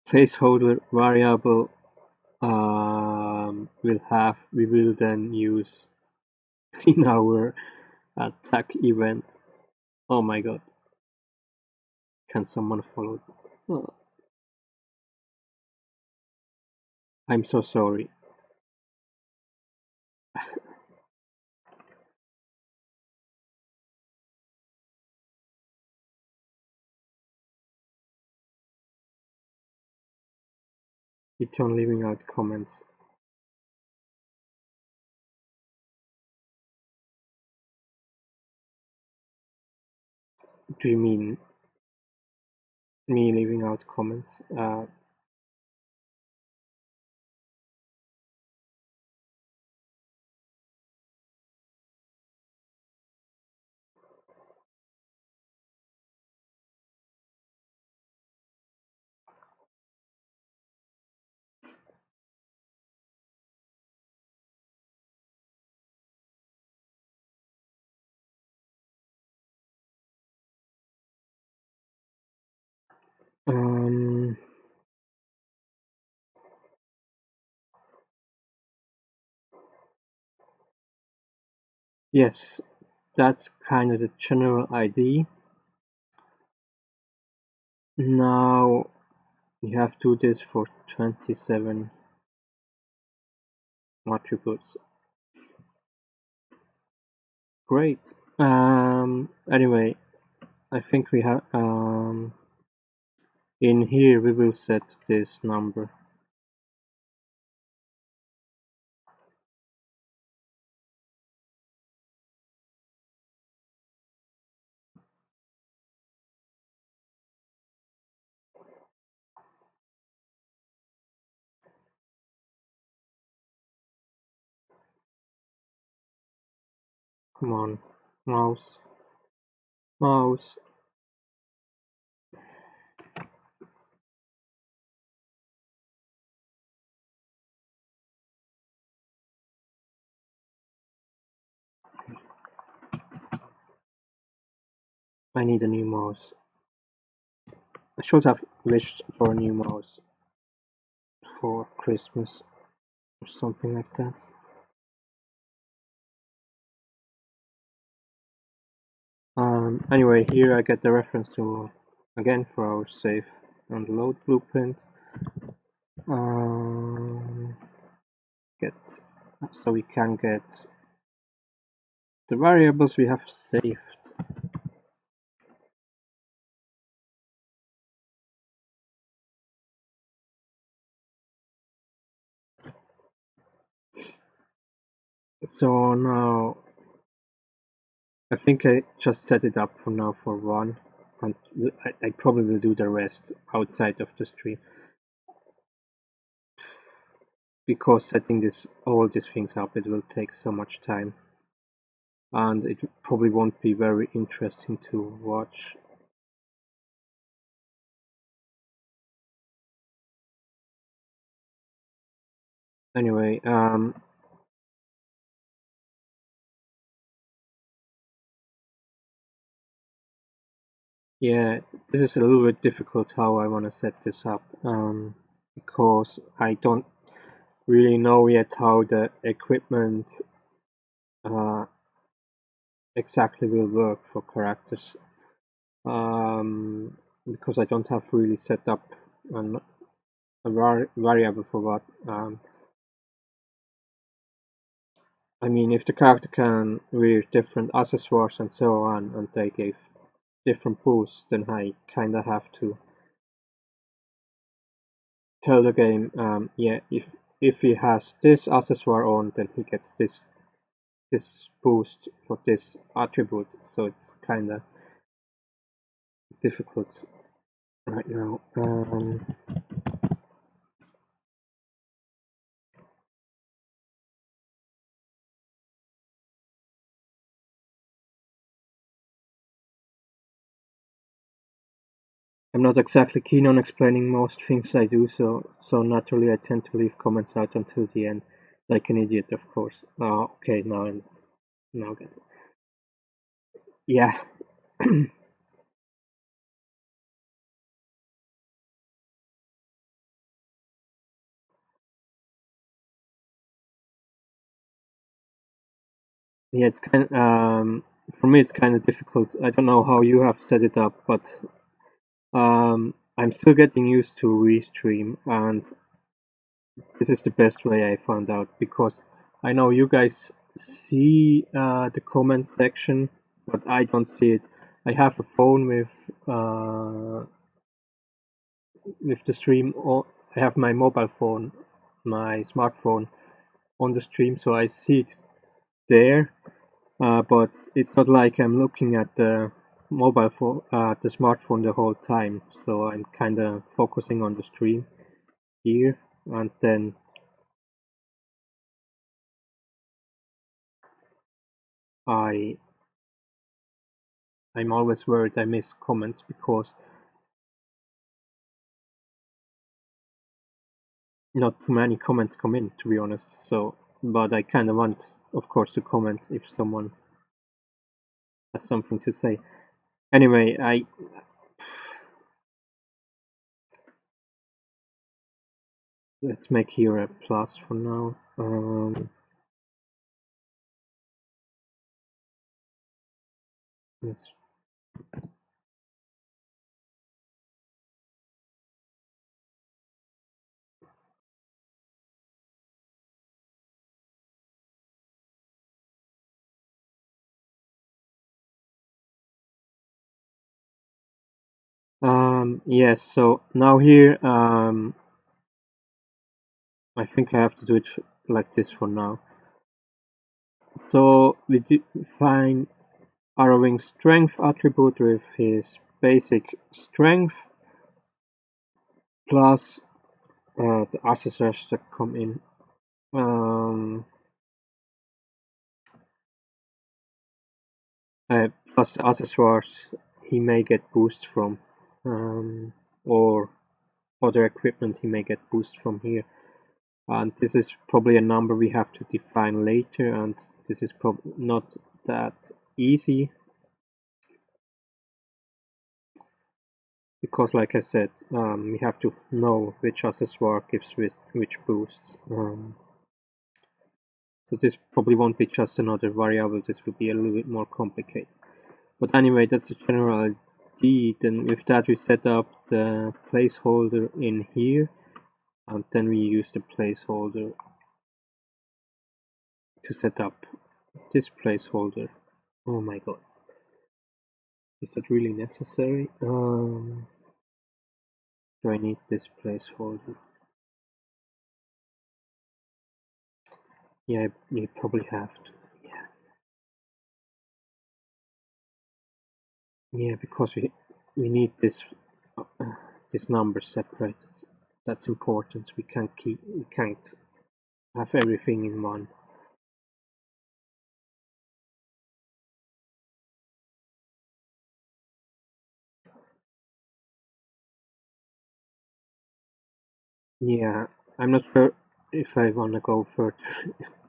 Speaker 1: placeholder variable we will then use in our attack event. Oh my god, can someone follow this? Oh, I'm so sorry. It's on leaving out comments. Do you mean me leaving out comments? Yes, that's kind of the general idea. Now you have to do this for 27 attributes. Great. Anyway, I think we have in here we will set this number. Come on, mouse, mouse. I need a new mouse. I should have wished for a new mouse for Christmas or something like that. Anyway, here I get the reference to again for our save and load blueprint. Get so we can get the variables we have saved. So now I think I just set it up for now for 1, and I probably will do the rest outside of the stream, because setting all these things up, it will take so much time, and it probably won't be very interesting to watch. Anyway, yeah, this is a little bit difficult how I want to set this up, because I don't really know yet how the equipment exactly will work for characters, because I don't have really set up a variable for what. I mean, if the character can wear different accessories and so on, and they give different boosts, then I kinda have to tell the game, yeah, if he has this accessoire on, then he gets this boost for this attribute. So it's kinda difficult right now. I'm not exactly keen on explaining most things I do, so naturally I tend to leave comments out until the end, like an idiot, of course. Okay, now get it. Yeah. Yeah, it's for me it's kind of difficult. I don't know how you have set it up, but I'm still getting used to restream, and this is the best way I found out, because I know you guys see the comment section, but I don't see it. I have a phone with the stream, or I have my mobile phone, my smartphone on the stream, so I see it there. But it's not like I'm looking at the mobile phone, the smartphone the whole time. So I'm kind of focusing on the stream here, and then I'm always worried I miss comments, because not too many comments come in, to be honest. So, but I kind of want, of course, to comment if someone has something to say. Anyway, let's make here a plus for now. Let's yes, so now here I think I have to do it like this for now. So we define our strength attribute with his basic strength plus the accessories that come in. Plus the accessories he may get boost from, or other equipment he may get boost from here. And this is probably a number we have to define later, and this is probably not that easy because, like I said, we have to know which accessoire gives which boosts. So this probably won't be just another variable, this will be a little bit more complicated. But anyway, that's the general idea. Then with that we set up the placeholder in here, and then we use the placeholder to set up this placeholder. Oh my god. Is that really necessary? Do I need this placeholder? Yeah, you probably have to. Yeah, because we need this this number separated. That's important. We can't have everything in one. Yeah, I'm not sure if I wanna go further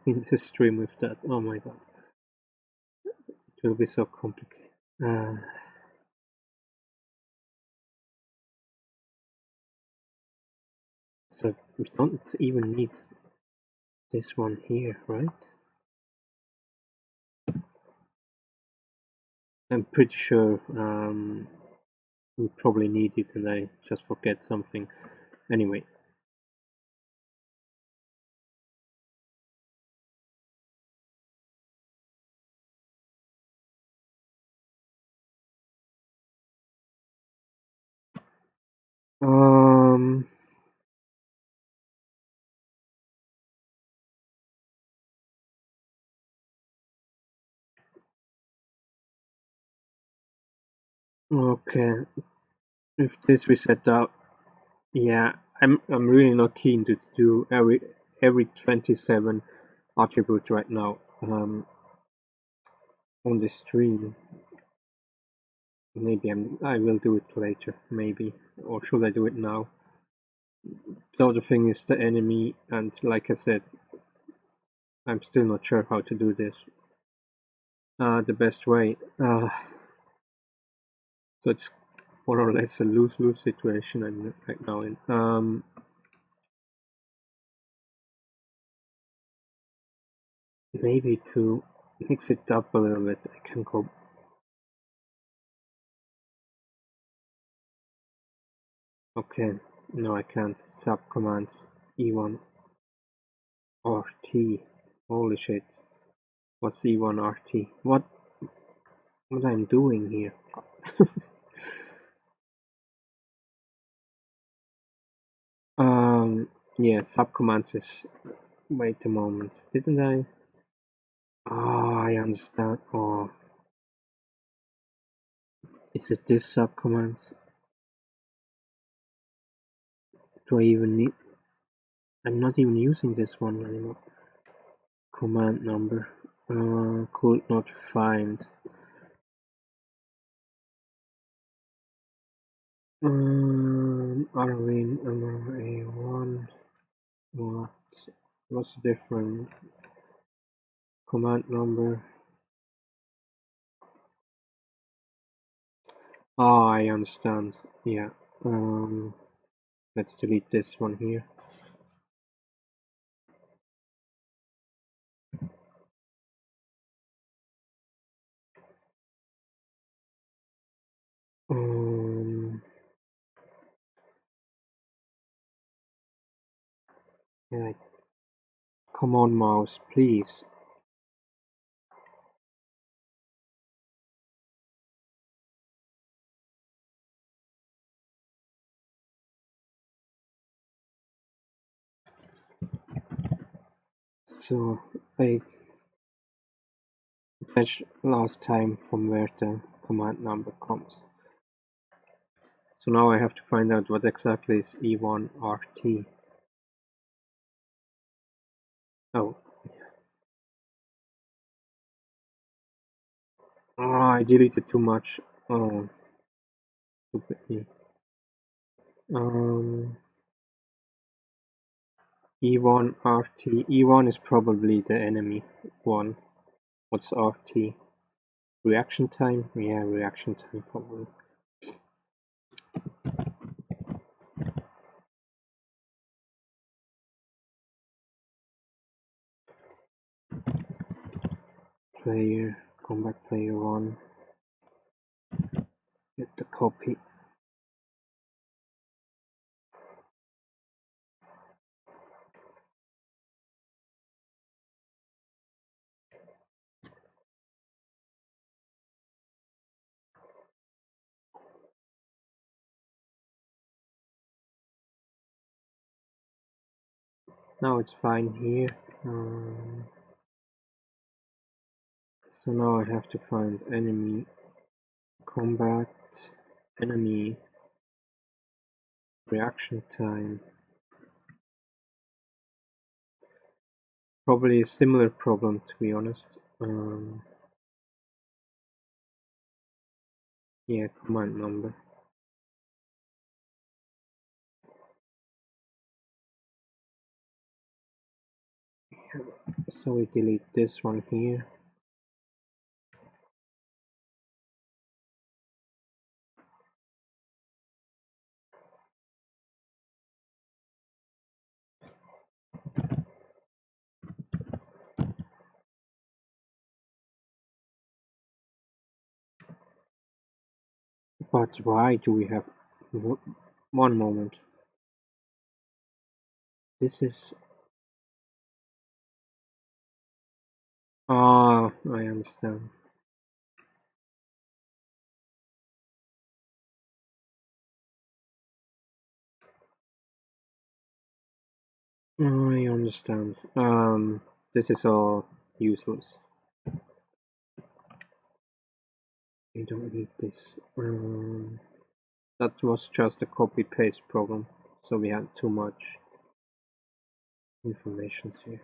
Speaker 1: in the stream with that. Oh my god, it will be so complicated. So we don't even need this one here, right? I'm pretty sure we probably need it and I just forget something. Anyway. Okay. If this we set up, yeah, I'm really not keen to do every 27 attributes right now on the stream. Maybe I will do it later, maybe, or should I do it now? The other thing is the enemy, and like I said, I'm still not sure how to do this the best way. So it's more or less a lose-lose situation I'm right now in. Maybe to mix it up a little bit, I can go. Okay, no, I can't. Subcommands E1 RT. Holy shit! What's E1 RT? What I'm doing here? Yeah, subcommands is. Wait a moment, didn't I? Oh, I understand. Oh, is it this subcommands? Do I even need? I'm not even using this one anymore. Command number. Could not find. Arwin A1. What's the different command number? Oh, I understand. Yeah. Let's delete this one here. Yeah, come on, mouse, please. So I fetched last time from where the command number comes. So now I have to find out what exactly is ue4 RT. Oh. I deleted too much. Oh, stupid me. ue4 RT. ue4 is probably the enemy one. What's RT? Reaction time? Yeah, reaction time probably. Player, combat player 1. Get the copy. Now it's fine here. So now I have to find enemy combat, enemy reaction time. Probably a similar problem, to be honest. Yeah, command number. So we delete this one here. But why do we have one moment? This is I understand. I understand. This is all useless. We don't need this. That was just a copy-paste problem, so we had too much information here.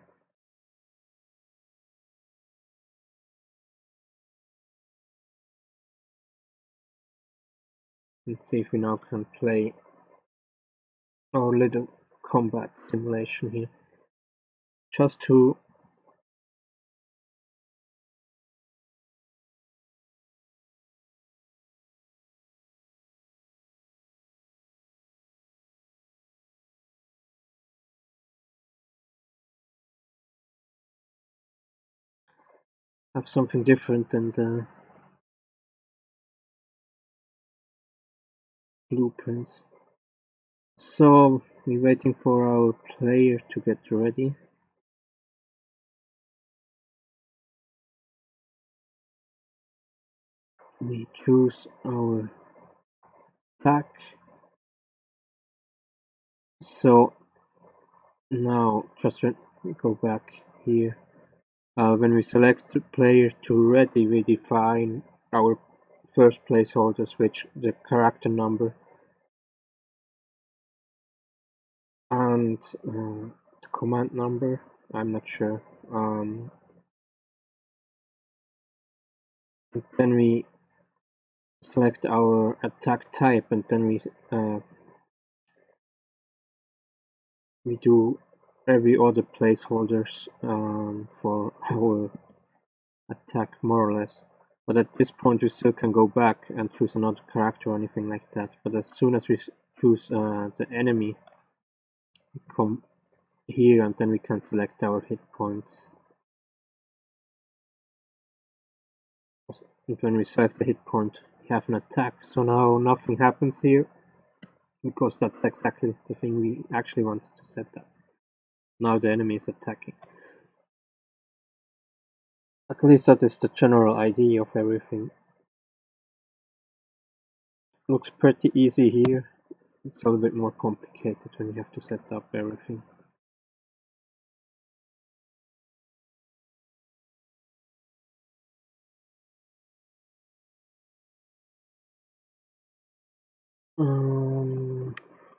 Speaker 1: Let's see if we now can play our little combat simulation here. Just to have something different than the blueprints. So we're waiting for our player to get ready. We choose our attack. So now just go back here. When we select the player to ready, we define our first placeholder, which the character number and the command number. I'm not sure. Then we select our attack type, and then we do every other placeholders for our attack, more or less. But at this point we still can go back and choose another character or anything like that. But as soon as we choose the enemy, we come here and then we can select our hit points. And when we select the hit point have an attack. So now nothing happens here, because that's exactly the thing we actually wanted to set up. Now the enemy is attacking. At least that is the general idea of everything. Looks pretty easy here. It's a little bit more complicated when you have to set up everything.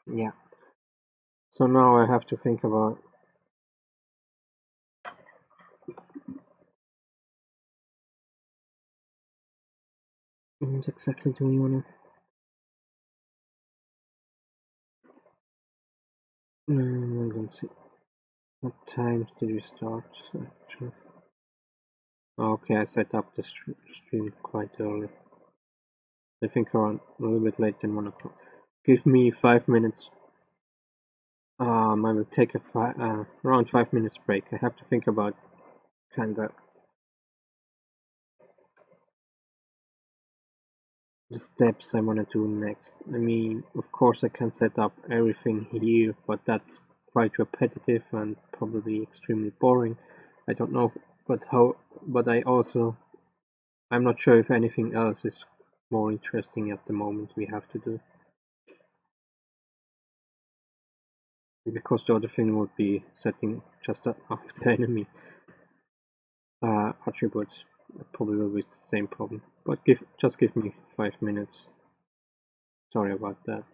Speaker 1: Yeah. So now I have to think about what exactly do we want to... I don't see. What times did we start? Actually? Okay, I set up the stream quite early. I think around a little bit later than 1 o'clock. Give me 5 minutes. I will take a around 5 minutes break. I have to think about kinda the steps I want to do next. I mean, of course I can set up everything here, but that's quite repetitive and probably extremely boring. I don't know, but I'm not sure if anything else is more interesting at the moment we have to do. Because the other thing would be setting just up the enemy attributes. Probably will be the same problem. But just give me 5 minutes. Sorry about that.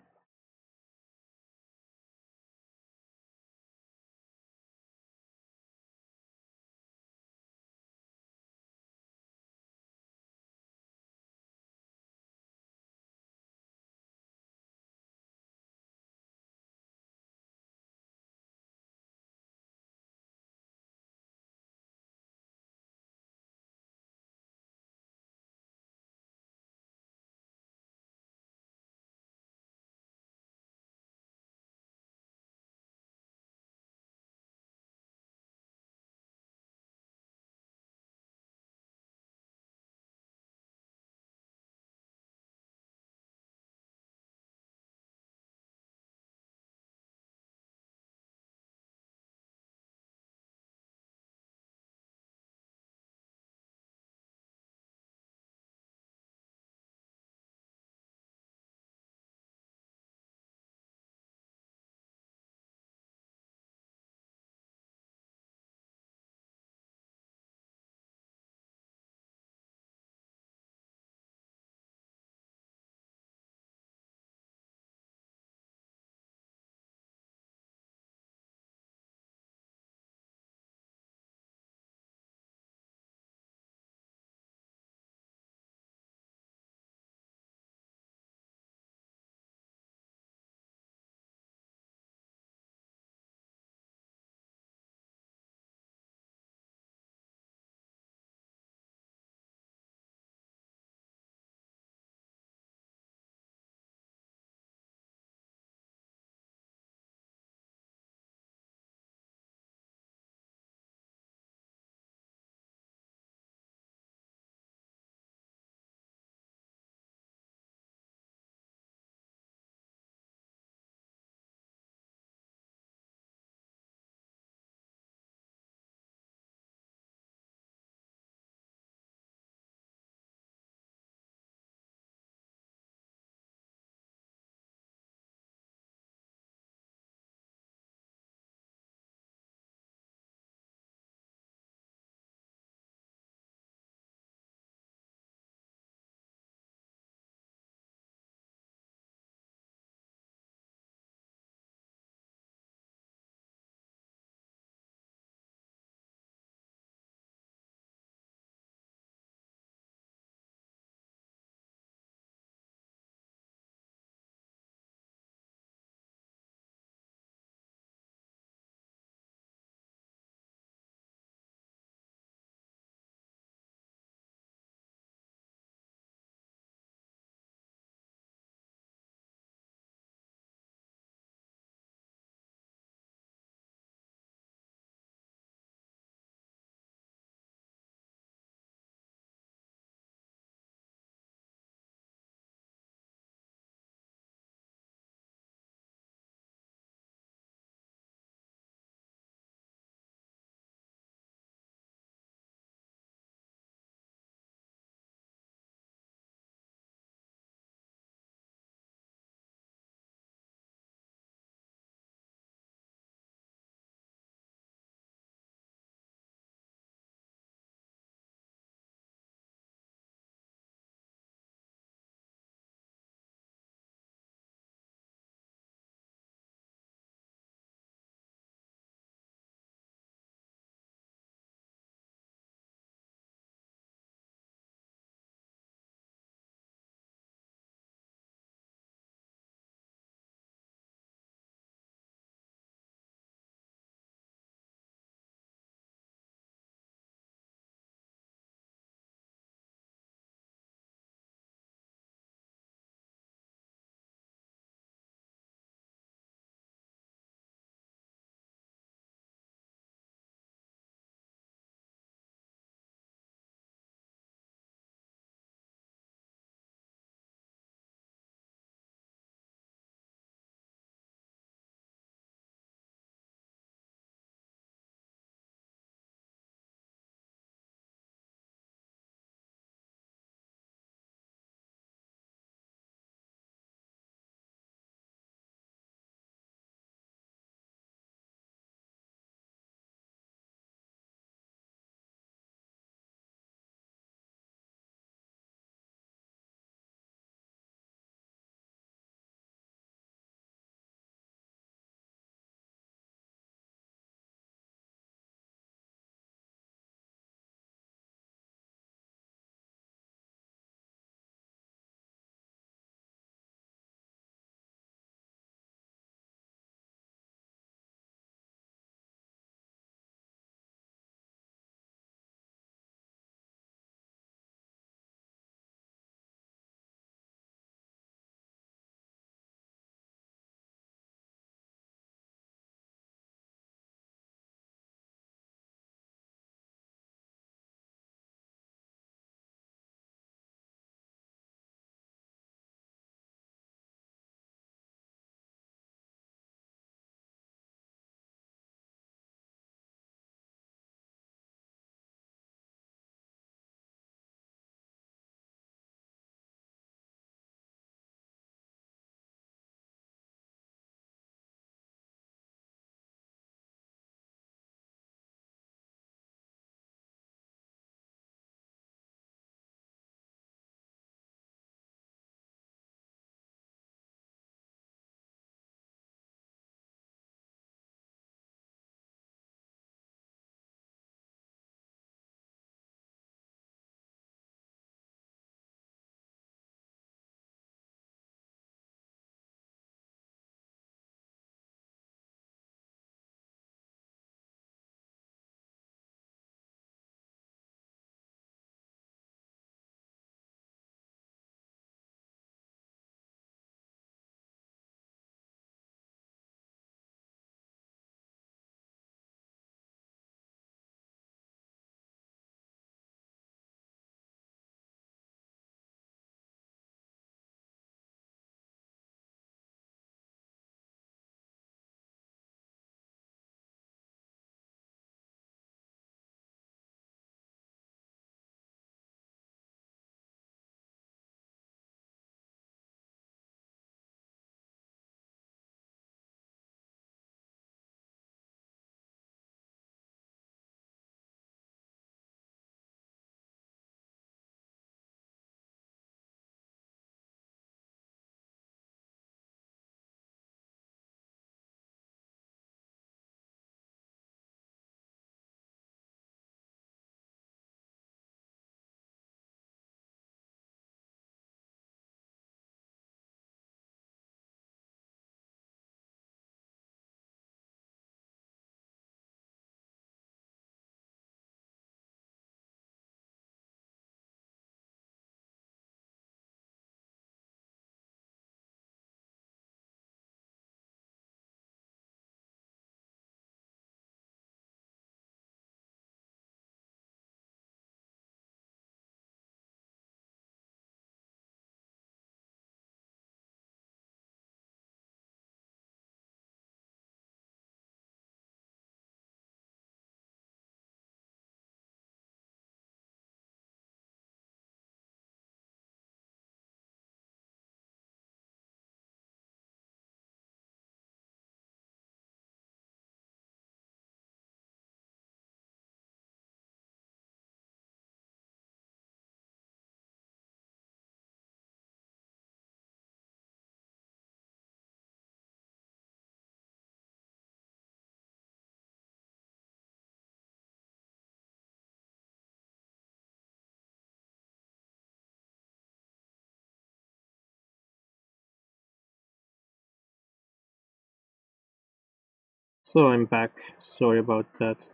Speaker 1: So I'm back. Sorry about that.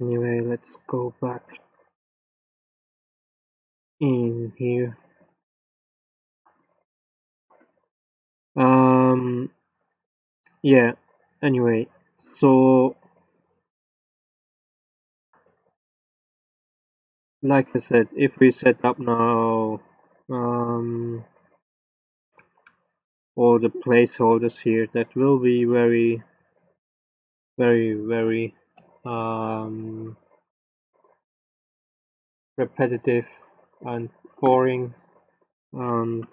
Speaker 1: Anyway, let's go back in here. Yeah. Anyway, so like I said, if we set up now, all the placeholders here, that will be very, repetitive and boring, and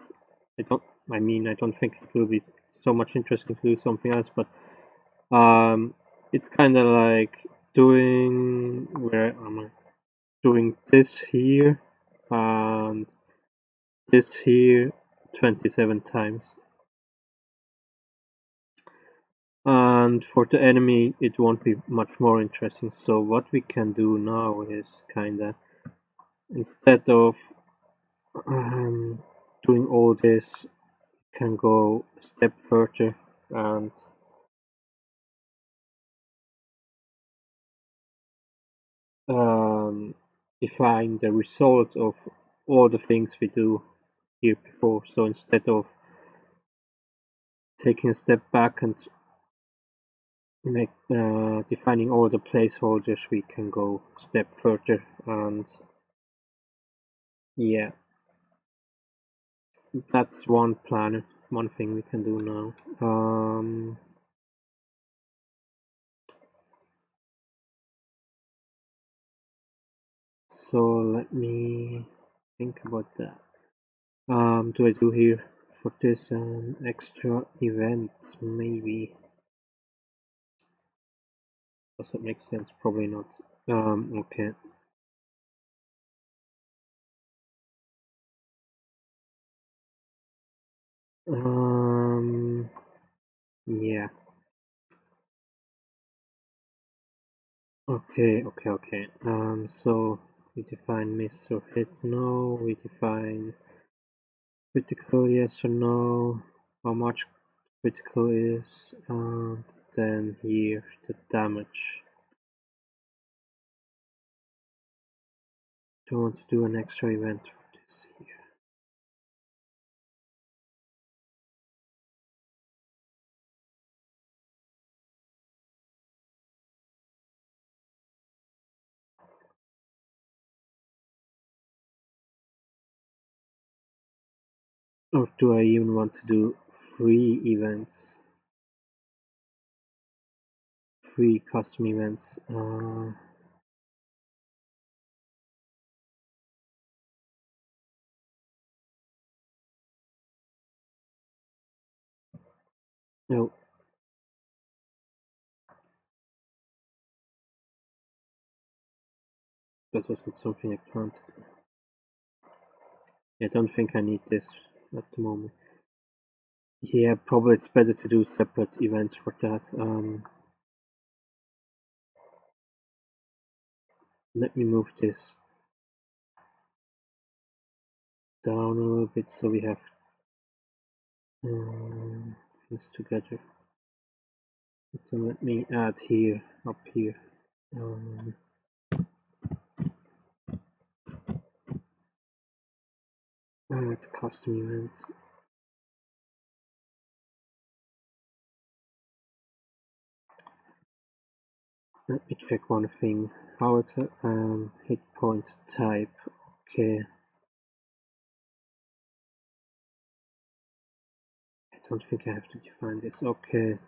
Speaker 1: I don't think it will be so much interesting to do something else, but it's kind of like doing this here and this here 27 times, and for the enemy it won't be much more interesting. So what we can do now is kinda, instead of doing all this, can go a step further and define the result of all the things we do here before. So instead of taking a step back and defining all the placeholders, we can go a step further, and yeah, that's one thing we can do now. So let me think about that. Do I do here for this extra event? Maybe. Does that make sense? Probably not. Okay. Yeah. Okay. So we define miss or hit, no. We define critical, yes or no. How much critical is, and then here the damage. Do you want to do an extra event for this here? Or do I even want to do 3 events? 3 custom events. No. That was not something I planned. I don't think I need this at the moment. Yeah, probably it's better to do separate events for that. Let me move this down a little bit so we have things together. So let me add here, up here. Add custom events. Let me check one thing. How it's hit point type. Okay. I don't think I have to define this. Okay.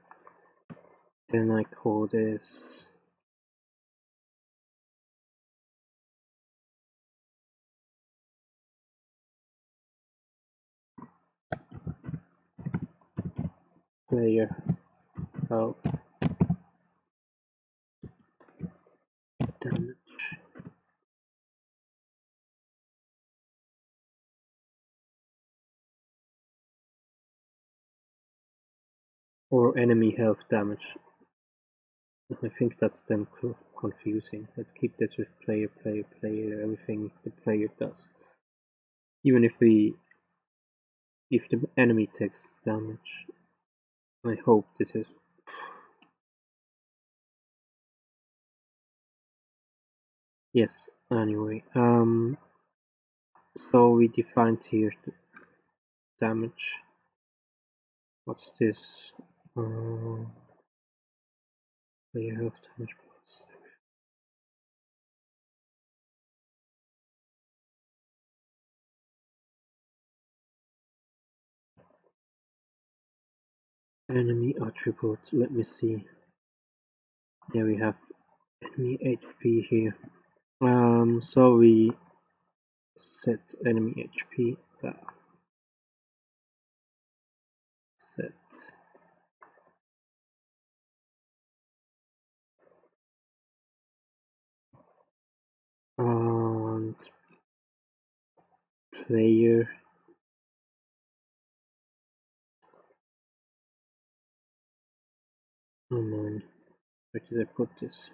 Speaker 1: Then I call this player health damage. Or enemy health damage. I think that's then confusing. Let's keep this with player, everything the player does. Even if the enemy takes damage. I hope this is. Yes, anyway, so we defined here the damage. What's this? Player health damage plus. Enemy attribute, let me see. Yeah, we have enemy HP here. So we set enemy HP, set and player where did I put this?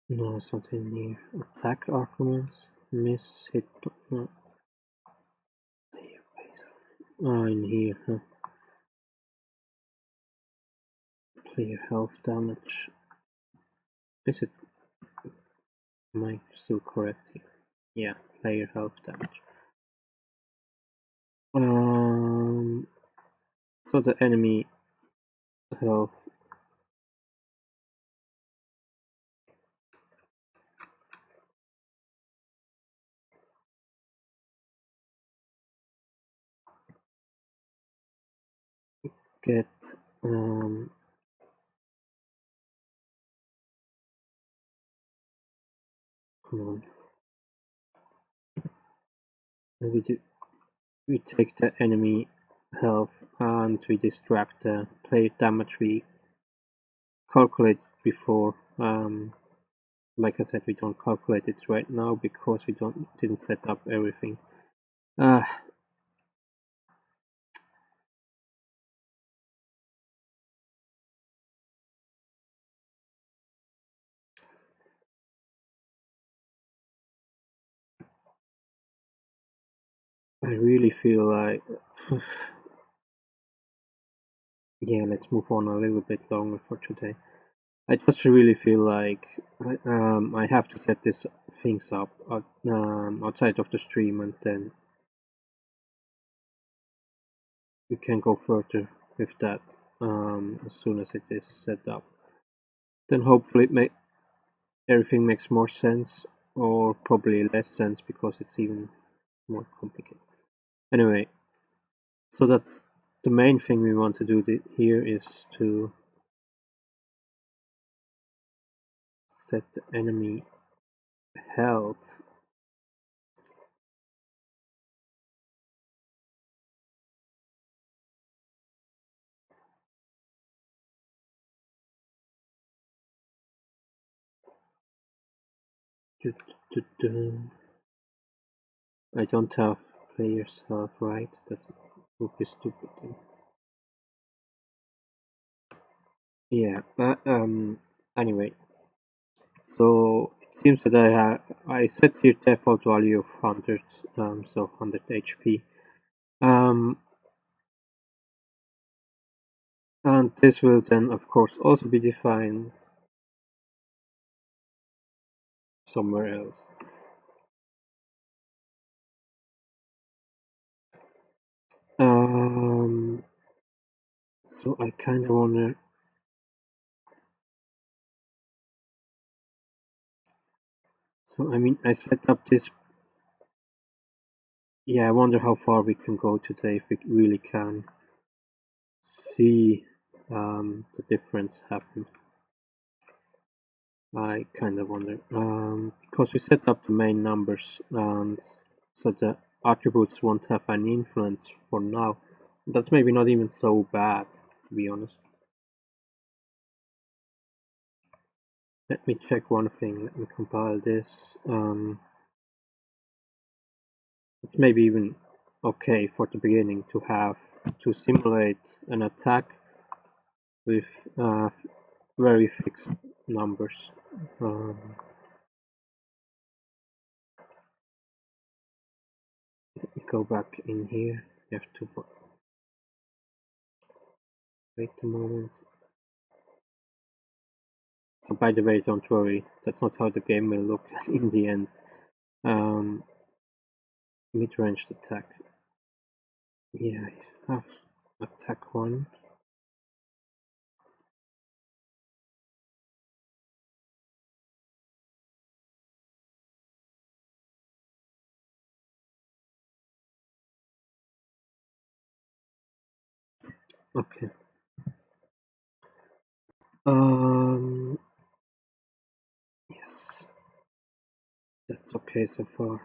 Speaker 1: No, it's not in here. Attack arguments, miss, hit, no. In here, huh? Player health damage. Is it? Am I still correct here? Yeah, player health damage. So the enemy health get come on. We take the enemy health and we distract the player damage we calculated before. Like I said, we don't calculate it right now because we didn't set up everything. I really feel like yeah, let's move on a little bit longer for today. I just really feel like I have to set these things up outside of the stream, and then we can go further with that as soon as it is set up. Then hopefully everything makes more sense, or probably less sense because it's even more complicated. Anyway, so that's the main thing we want to do here is to set the enemy health I don't have players health, right? That would be stupid. Yeah. Anyway, so it seems that I set here default value of 100, so 100 HP. And this will then, of course, also be defined somewhere else. So I kind of wanna. So I mean, I set up this. Yeah, I wonder how far we can go today if we really can see the difference happen. I kind of wonder because we set up the main numbers, and so the attributes won't have any influence for now. That's maybe not even so bad, to be honest. Let me check one thing. Let me compile this. It's maybe even okay for the beginning to simulate an attack with very fixed numbers. Let me go back in here. You have to wait a moment. So by the way, don't worry, that's not how the game will look in the end. Mid-range attack. Yeah, I have attack 1. Okay. Yes. That's okay so far.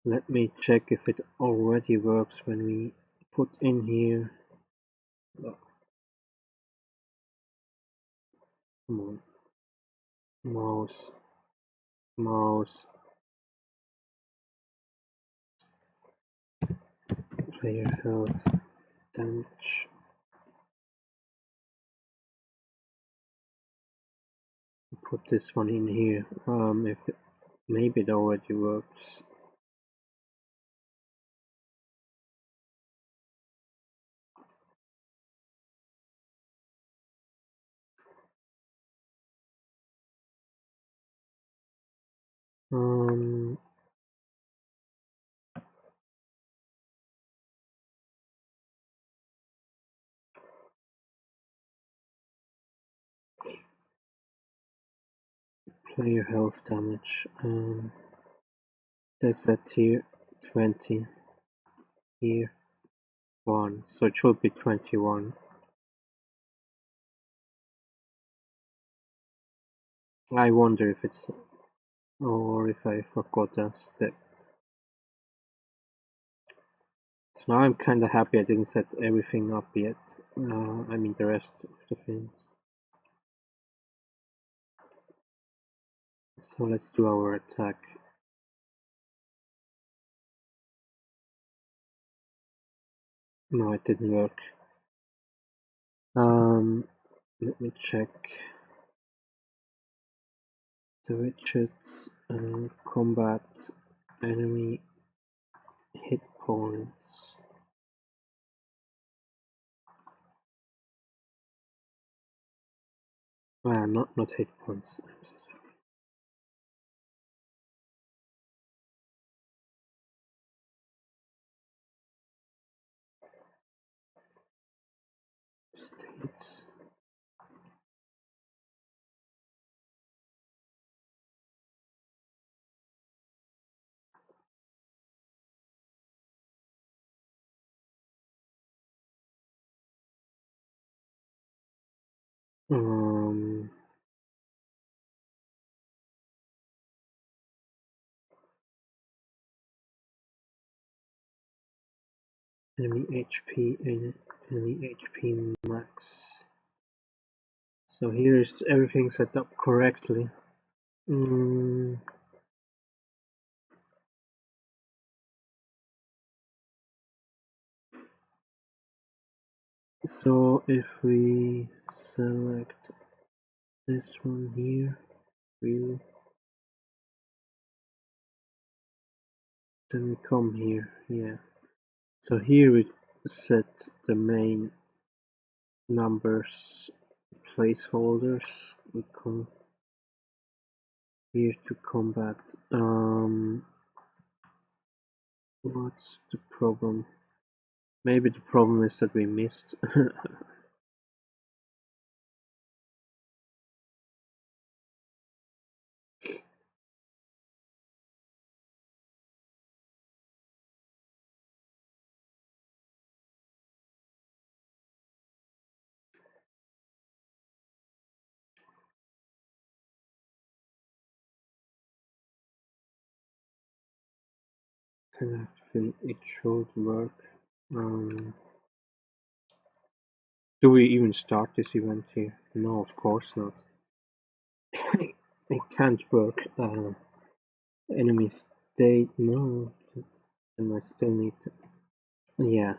Speaker 1: Let me check if it already works when we put in here. Oh, come on. Mouse. Player health, damage. Put this one in here. If maybe it already works. Player health damage. They set here 20. Here 1. So it should be 21. I wonder if it's or if I forgot that step. So now I'm kinda happy I didn't set everything up yet. I mean the rest of the things. So let's do our attack. No, it didn't work. Let me check the widgets. Combat, enemy, hit points. Not hit points. I'm so sorry. States. Enemy HP and enemy HP max. So here is everything set up correctly. So if we select this one here, then we come here, yeah. So here we set the main numbers placeholders. We come here to combat. What's the problem? Maybe the problem is that we missed. And I think it should work. Do we even start this event here? No, of course not. It can't work. Enemy state, no. And I still need to Yeah,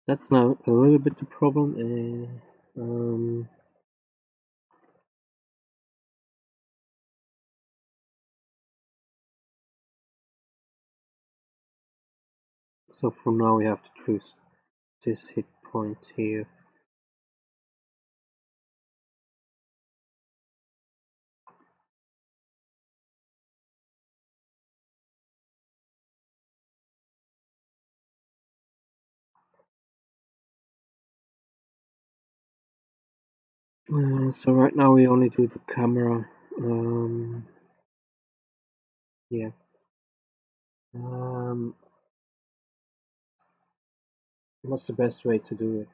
Speaker 1: that's now a little bit the problem. So for now we have to choose this hit point here. So right now we only do the camera. Yeah. What's the best way to do it?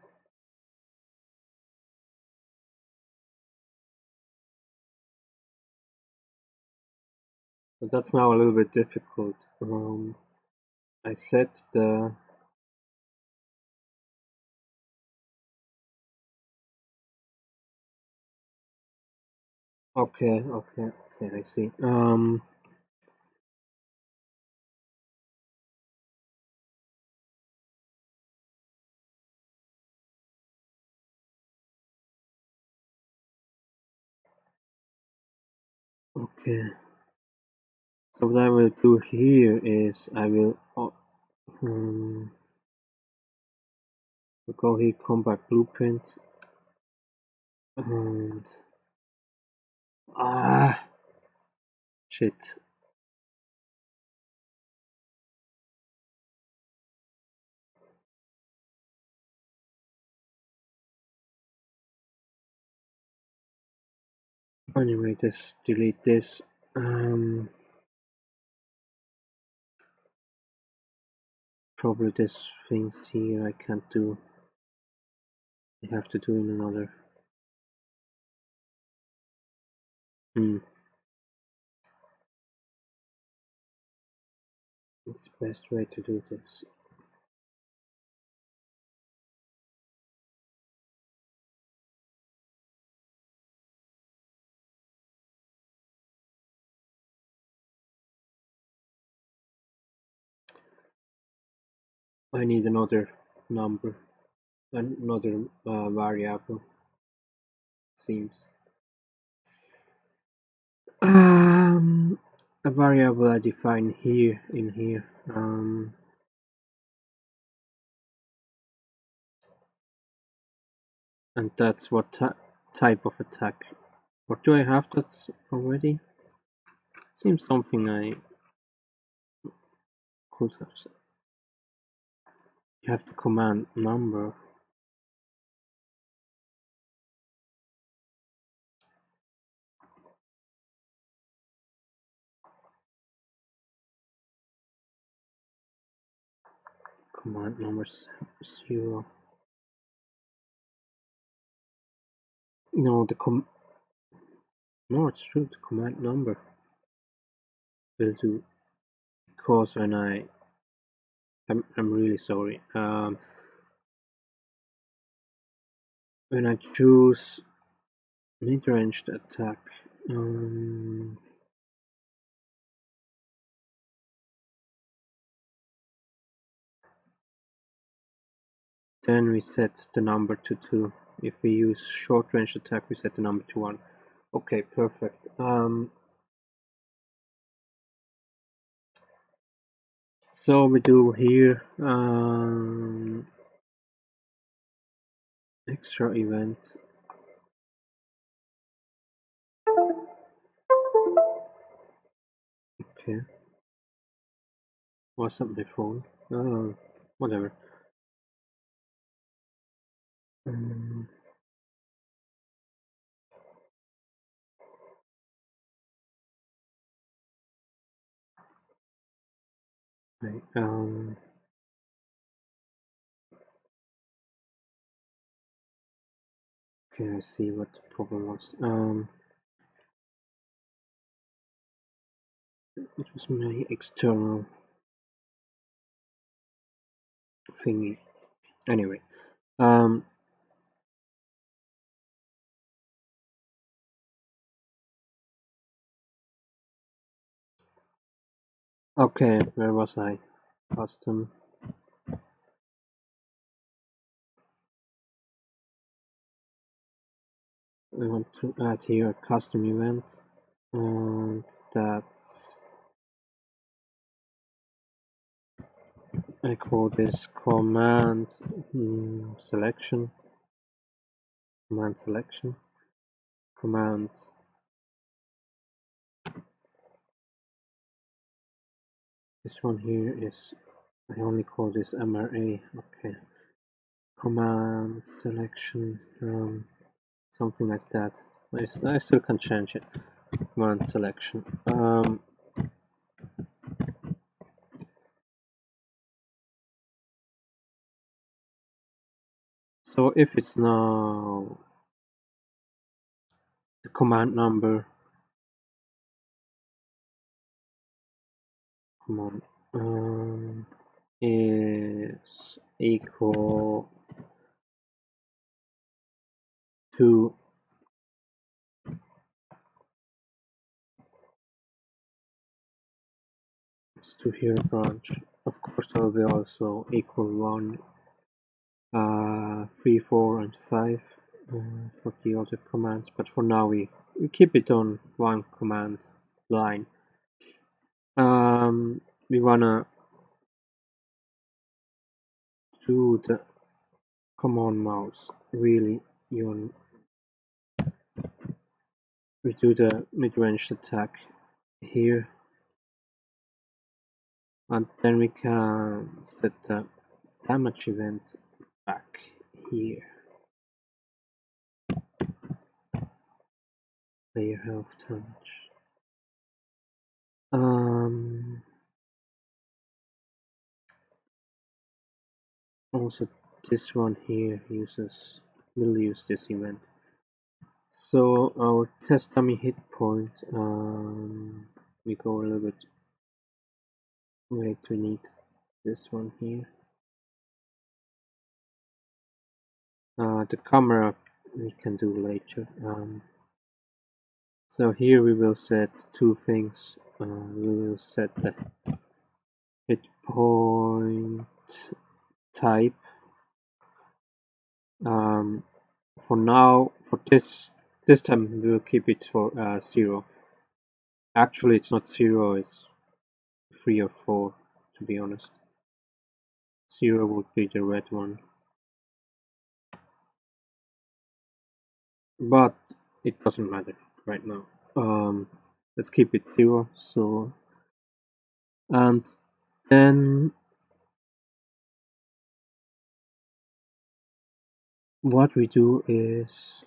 Speaker 1: But that's now a little bit difficult. I set the okay, I see. Okay. So what I will do here is I will go here, combat blueprint, and shit. Anyway, just delete this. Probably this things here I can't do. I have to do in another. It's the best way to do this. I need another number, another variable. Seems. A variable I define here in here. And that's what type of attack. Or do I have that already? Seems something I could have said. You have the command number. Command number 0. No, no, it's true. The command number will do, because when I'm really sorry. When I choose mid-ranged attack, then we set the number to 2. If we use short-range attack, we set the number to 1. Okay, perfect. So we do here extra event. Okay. What's up my phone? Whatever. Right, okay, I see what the problem was. It was my external thingy. Anyway, okay, where was I? Custom. I want to add here a custom event, and that's, I call this command selection, command. This one here is, I only call this MRA, okay. Command selection, something like that. I still can change it. Command selection. So if it's now the command number, is equal to here branch. Of course, there will be also equal 1, 3, 4, and 5 for the other commands. But for now, we keep it on one command line. We wanna do the command mouse. Really, we do the mid-range attack here, and then we can set the damage event back here. Player health damage. Also, this one here will use this event. So our test dummy hit point, we go a little bit. Wait, we need this one here. The camera we can do later. So here we will set two things. We will set the hit point type. For now, for this time, we will keep it for 0. Actually, it's not 0, it's 3 or 4, to be honest. 0 would be the red one. But it doesn't matter right now. Let's keep it 0. So, and then what we do is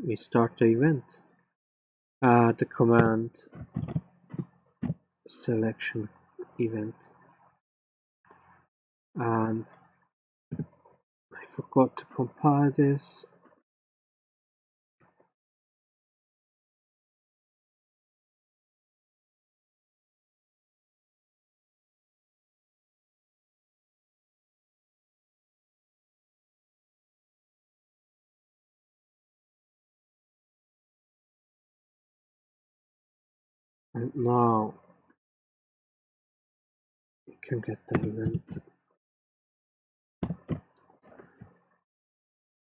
Speaker 1: we start the event. The command selection event, and I forgot to compile this. And now we can get the event.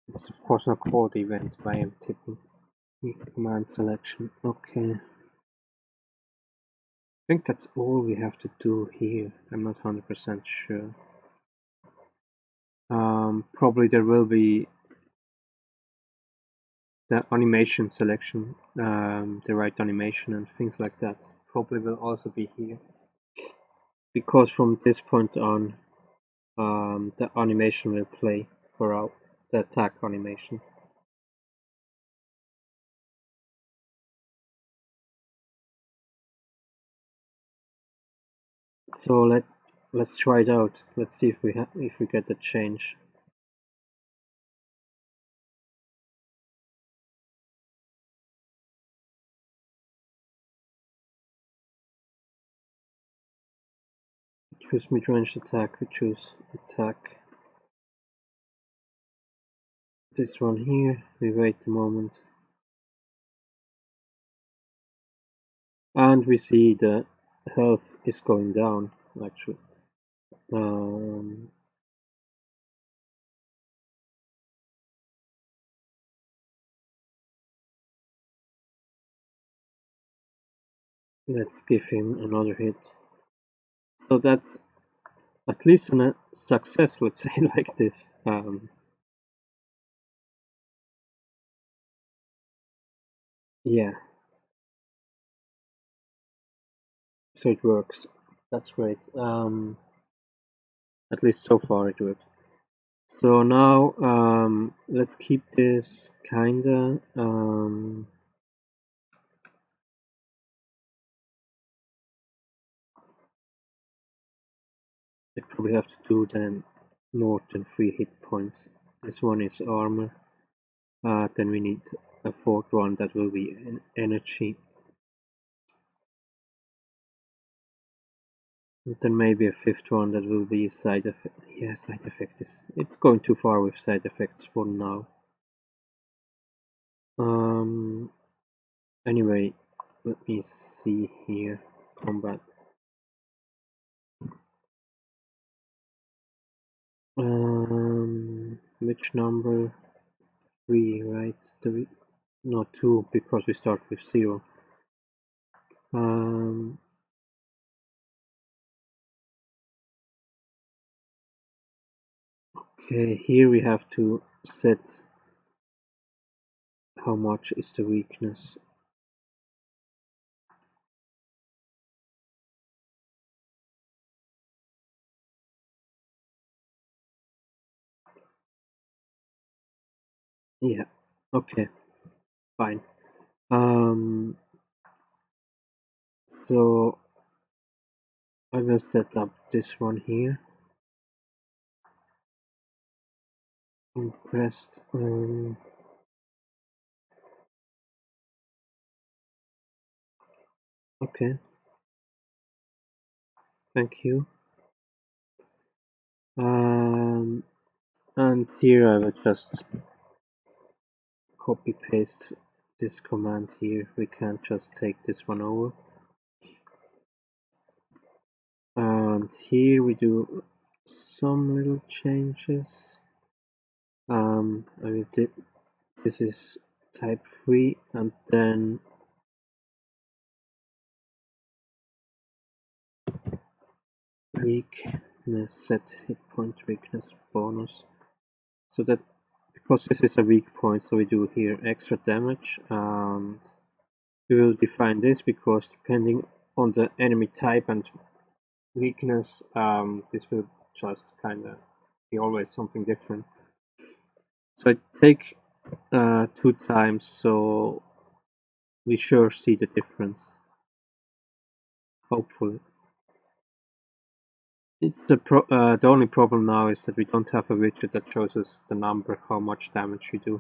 Speaker 1: It's of course not called event by I'm typing command selection. Okay. I think that's all we have to do here. I'm not 100% sure. Probably there will be the animation selection, the right animation and things like that. Probably will also be here. Because from this point on, the animation will play for the attack animation. So let's try it out. Let's see if we get the change. Choose mid-range attack. We choose attack. This one here. We wait a moment, and we see the health is going down. Actually, Let's give him another hit. So that's at least a success, let's say, like this. Yeah, so it works. That's great. At least so far it works. So now let's keep this kinda I probably have to do then more than 3 hit points. This one is armor. Then we need a fourth one that will be an energy. And then maybe a fifth one that will be a side effect. Yeah, side effect is it's going too far with side effects for now. Anyway, let me see here. Combat. Which number? 3, right? 3, no 2 because we start with 0. Okay, here we have to set how much is the weakness. Yeah, okay, fine. So I will set up this one here. Impressed. Okay, thank you. And here I will just copy paste this command here. We can just take this one over. And here we do some little changes. I will do this is type 3 and then weakness set hit point weakness bonus. So that because this is a weak point, so we do here extra damage, and we will define this because depending on the enemy type and weakness, this will just kind of be always something different. So I take 2 times, so we sure see the difference. Hopefully. It's the only problem now is that we don't have a widget that shows us the number, how much damage we do,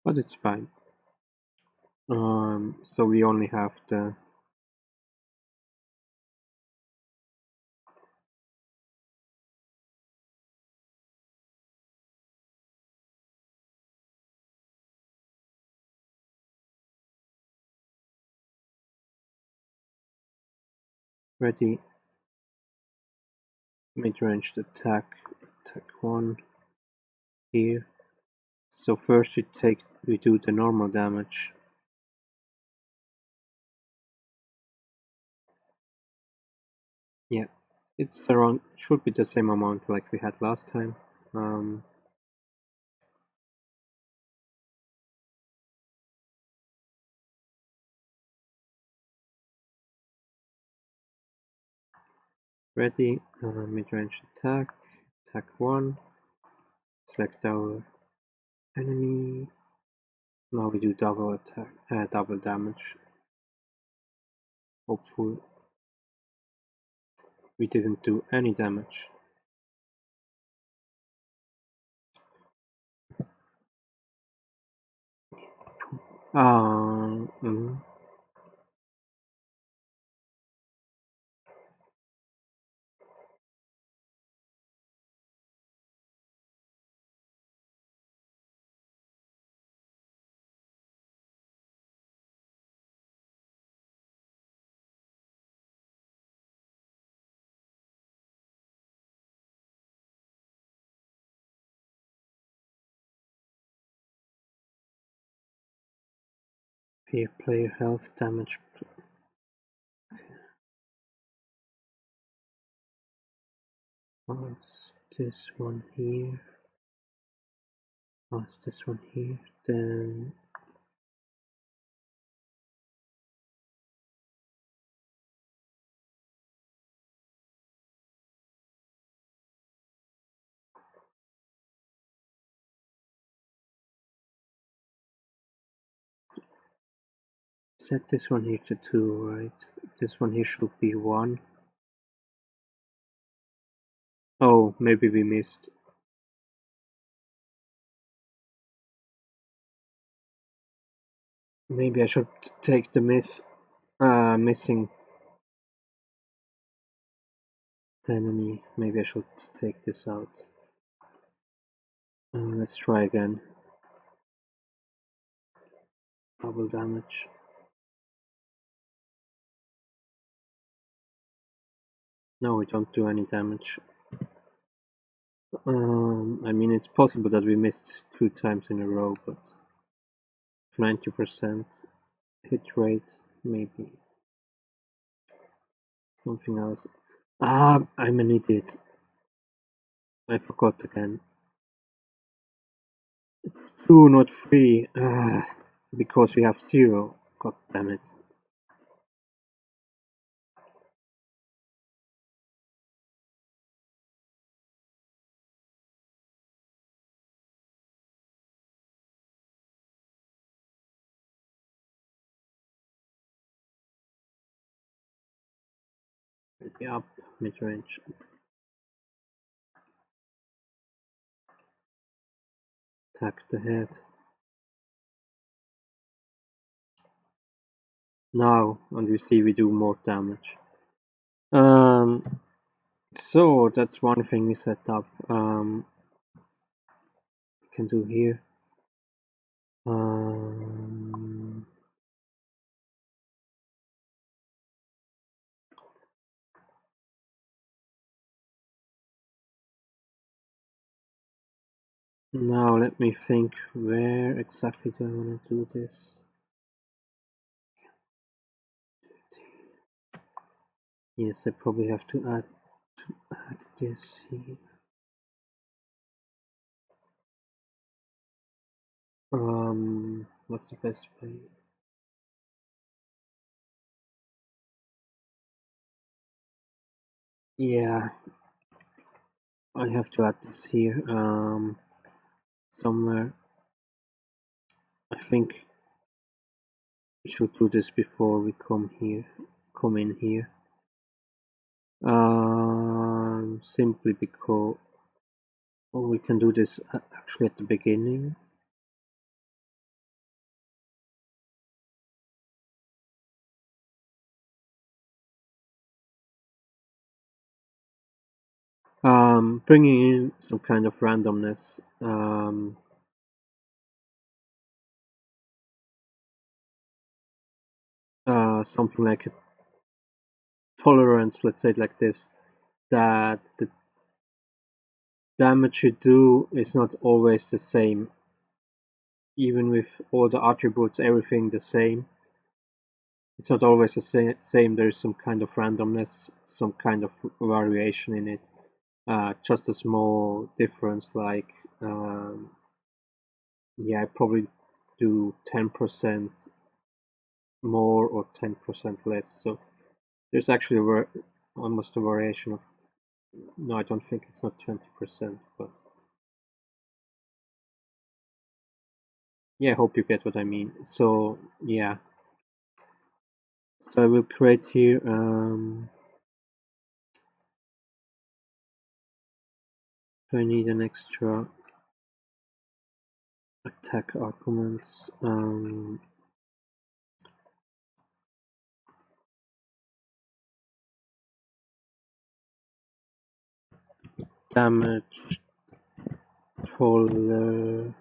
Speaker 1: but it's fine. So we only have the ready mid-range attack 1 here. So first we do the normal damage. Yeah, it's around, should be the same amount like we had last time. Ready, mid-range attack 1. Select our enemy. Now we do double attack, double damage. Hopefully, we didn't do any damage. Here, player health damage. Pass this one here. Pass this one here. Then set this one here to 2, right? This one here should be 1. Oh, maybe we missed. Maybe I should take the missing the enemy. Maybe I should take this out. Let's try again. Double damage. No, we don't do any damage. I mean, it's possible that we missed 2 times in a row, but 90% hit rate, maybe something else. I'm an idiot. I forgot again. It's 2, not 3. Because we have 0. God damn it. Maybe up, mid-range. Attack the head. Now, and you see we do more damage. So that's one thing we set up. We can do here. Now let me think, where exactly do I want to do this? Yes, I probably have to add this here. What's the best way? Yeah, I have to add this here somewhere. I think we should do this before we come in here. Simply because we can do this actually at the beginning. Bringing in some kind of randomness. Something like a tolerance, let's say it like this, that the damage you do is not always the same. Even with all the attributes, everything the same, it's not always the same. There is some kind of randomness, some kind of variation in it. Just a small difference, like yeah, I probably do 10% more or 10% less. So there's actually almost a variation of. No, I don't think it's not 20%, but yeah, I hope you get what I mean. So yeah, so I will create here. I need an extra attack arguments. Damage tolerance.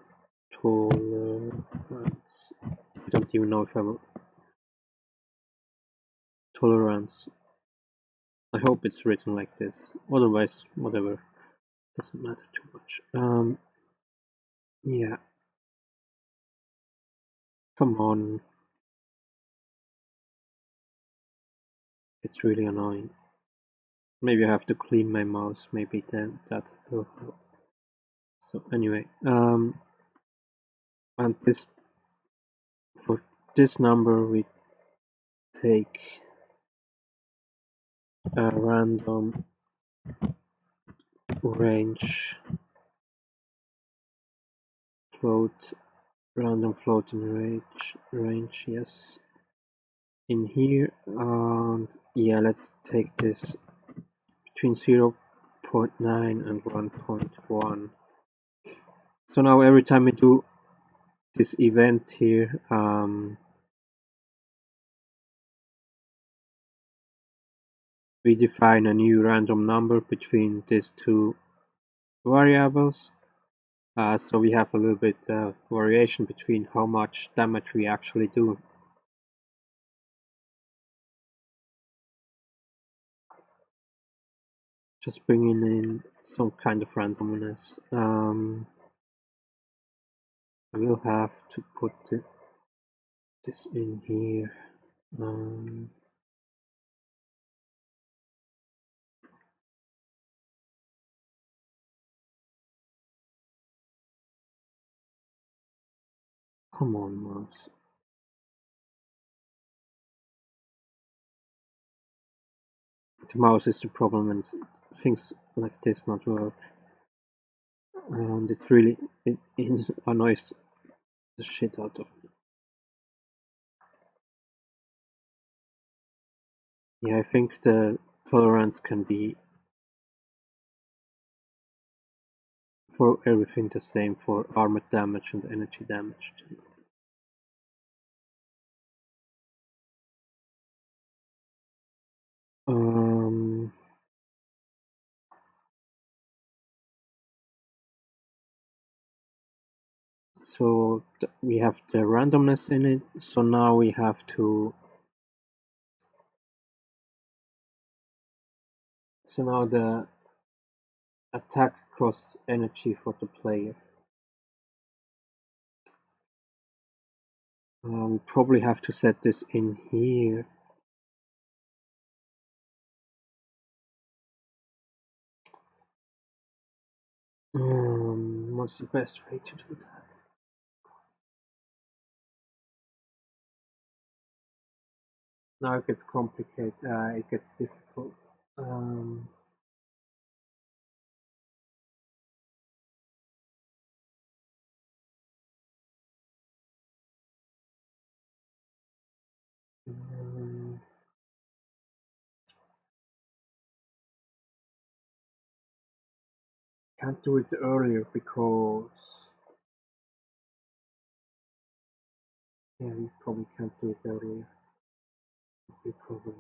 Speaker 1: I don't even know if I will. Tolerance. I hope it's written like this. Otherwise, whatever. Doesn't matter too much. Yeah. Come on. It's really annoying. Maybe I have to clean my mouse, maybe then that will help. So anyway, and this, for this number we take a random range float, random floating range, yes, in here, and yeah, let's take this between 0.9 and 1.1. So now every time we do this event here, we define a new random number between these two variables. So we have a little bit of variation between how much damage we actually do. Just bringing in some kind of randomness. I will have to put this in here. Come on, mouse. The mouse is the problem and things like this not work. And it really it annoys the shit out of me. Yeah, I think the tolerance can be for everything the same for armor damage and energy damage too. So we have the randomness in it, so now we have to, so now the attack costs energy for the player. We probably have to set this in here. What's the best way to do that? Now it gets complicated, it gets difficult. Can't do it earlier because, yeah, we probably can't do it earlier. We probably,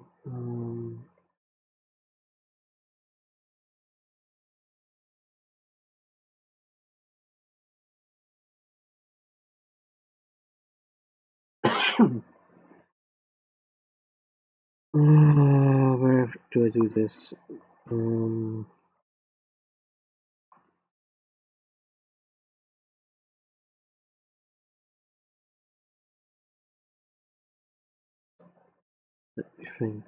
Speaker 1: where do I do this? Let me think.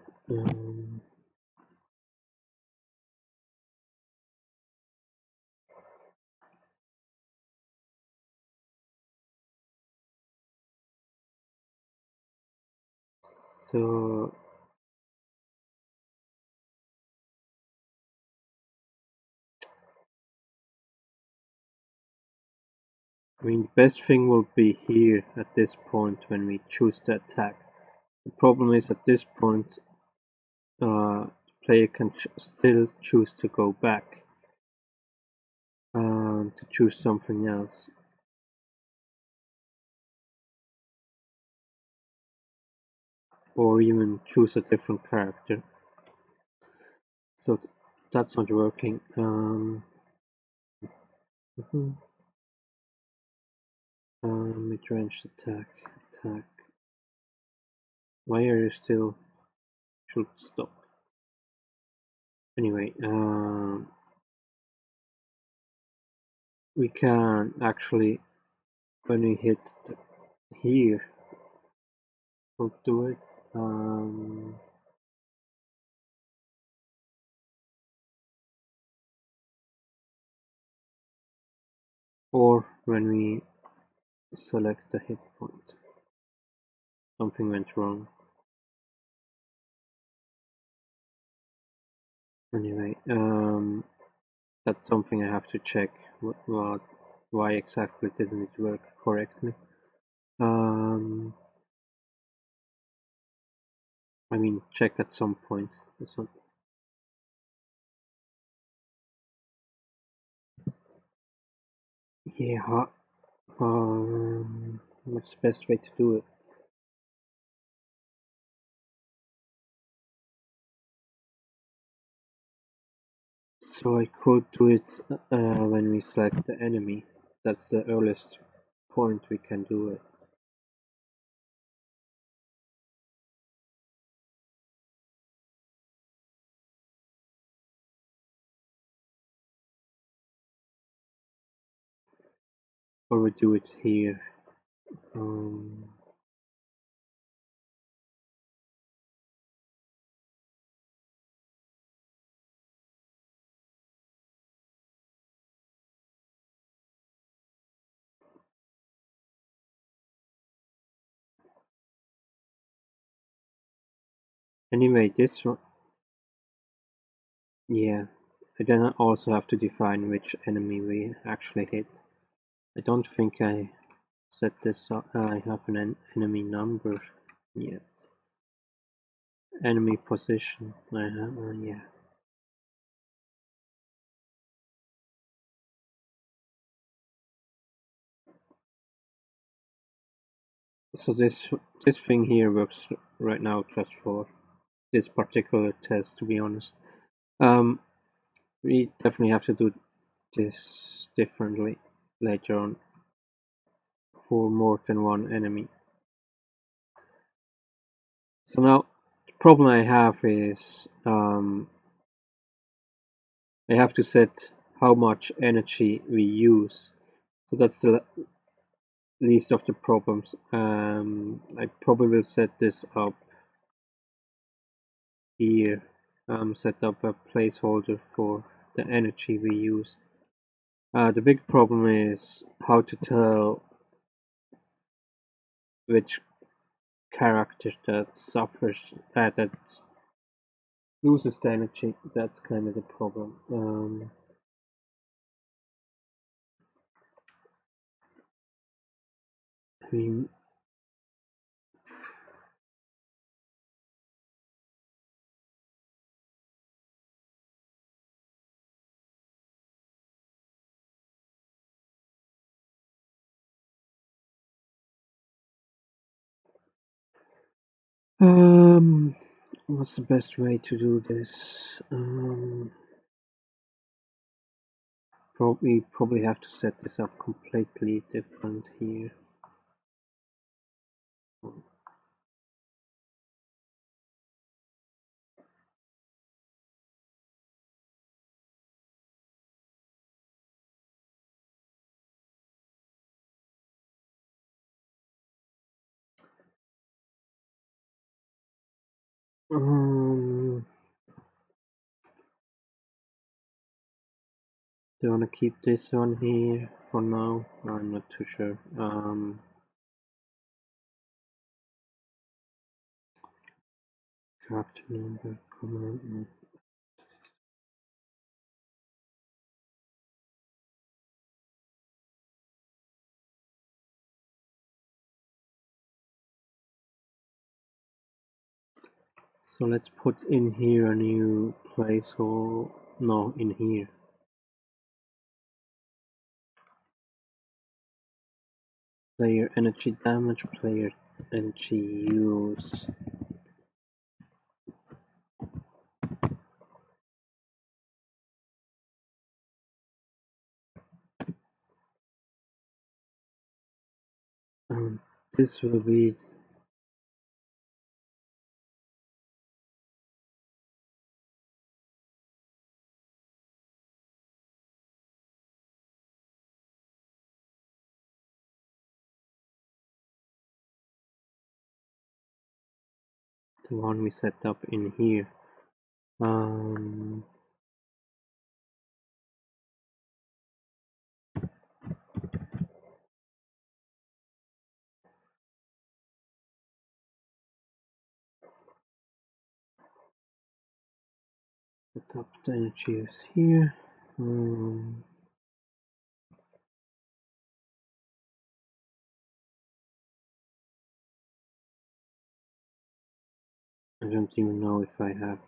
Speaker 1: So I mean, the best thing will be here at this point when we choose the attack. The problem is at this point, the player can still choose to go back and to choose something else. Or even choose a different character. So that's not working. Mid-range attack. Why are you still? Should stop. Anyway, we can actually, when we hit here, we'll do it. or when we select the hit point. Something went wrong. Anyway, that's something I have to check. Why exactly doesn't it work correctly? I mean, check at some point. It's not. Yeah. What's the best way to do it? So I could do it when we select the enemy. That's the earliest point we can do it. Or we do it here. Anyway, this one. Yeah. I then also have to define which enemy we actually hit. I don't think I set this up. I have an enemy number yet. Enemy position. I have. Yeah. So this thing here works right now just for this particular test, to be honest. We definitely have to do this differently later on for more than one enemy. So now the problem I have is I have to set how much energy we use. So that's the least of the problems. I probably will set this up here. Set up a placeholder for the energy we use. The big problem is how to tell which character that suffers, that loses the energy. That's kind of the problem. I mean, what's the best way to do this? Probably have to set this up completely different here. Do you want to keep this one here for now? I'm not too sure. Character number, command. So let's put in here a new place, or no, in here. Player energy damage, player energy use. And this will be the one we set up in here. set up the energy use here. I don't even know if I have.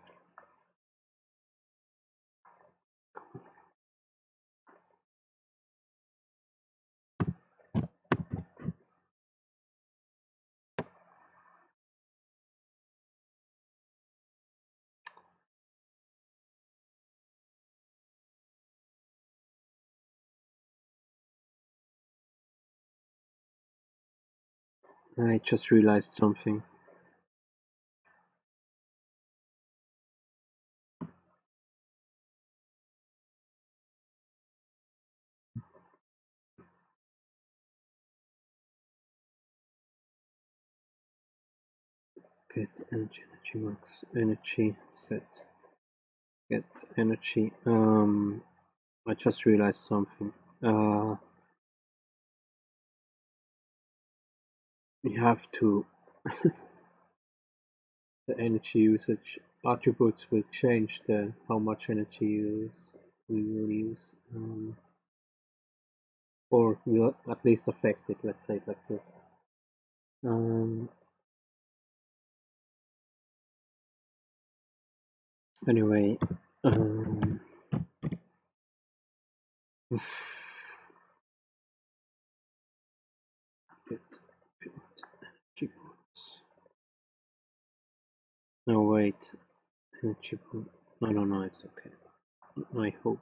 Speaker 1: I just realized something. Get energy max energy set. Get energy. I just realized something. We have to. The energy usage attributes will change the how much energy we will use, or will at least affect it. Let's say it like this. Anyway, no wait, energy pool. No, it's okay. I hope.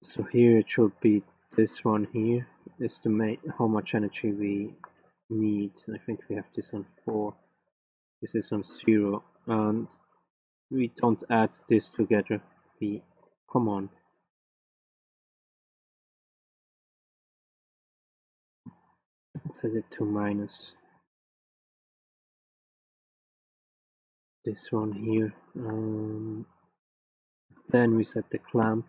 Speaker 1: So here it should be this one here. Estimate how much energy we need. I think we have this on 4. This is on 0, and we don't add this together. We come on. Set it to minus this one here. Then we set the clamp.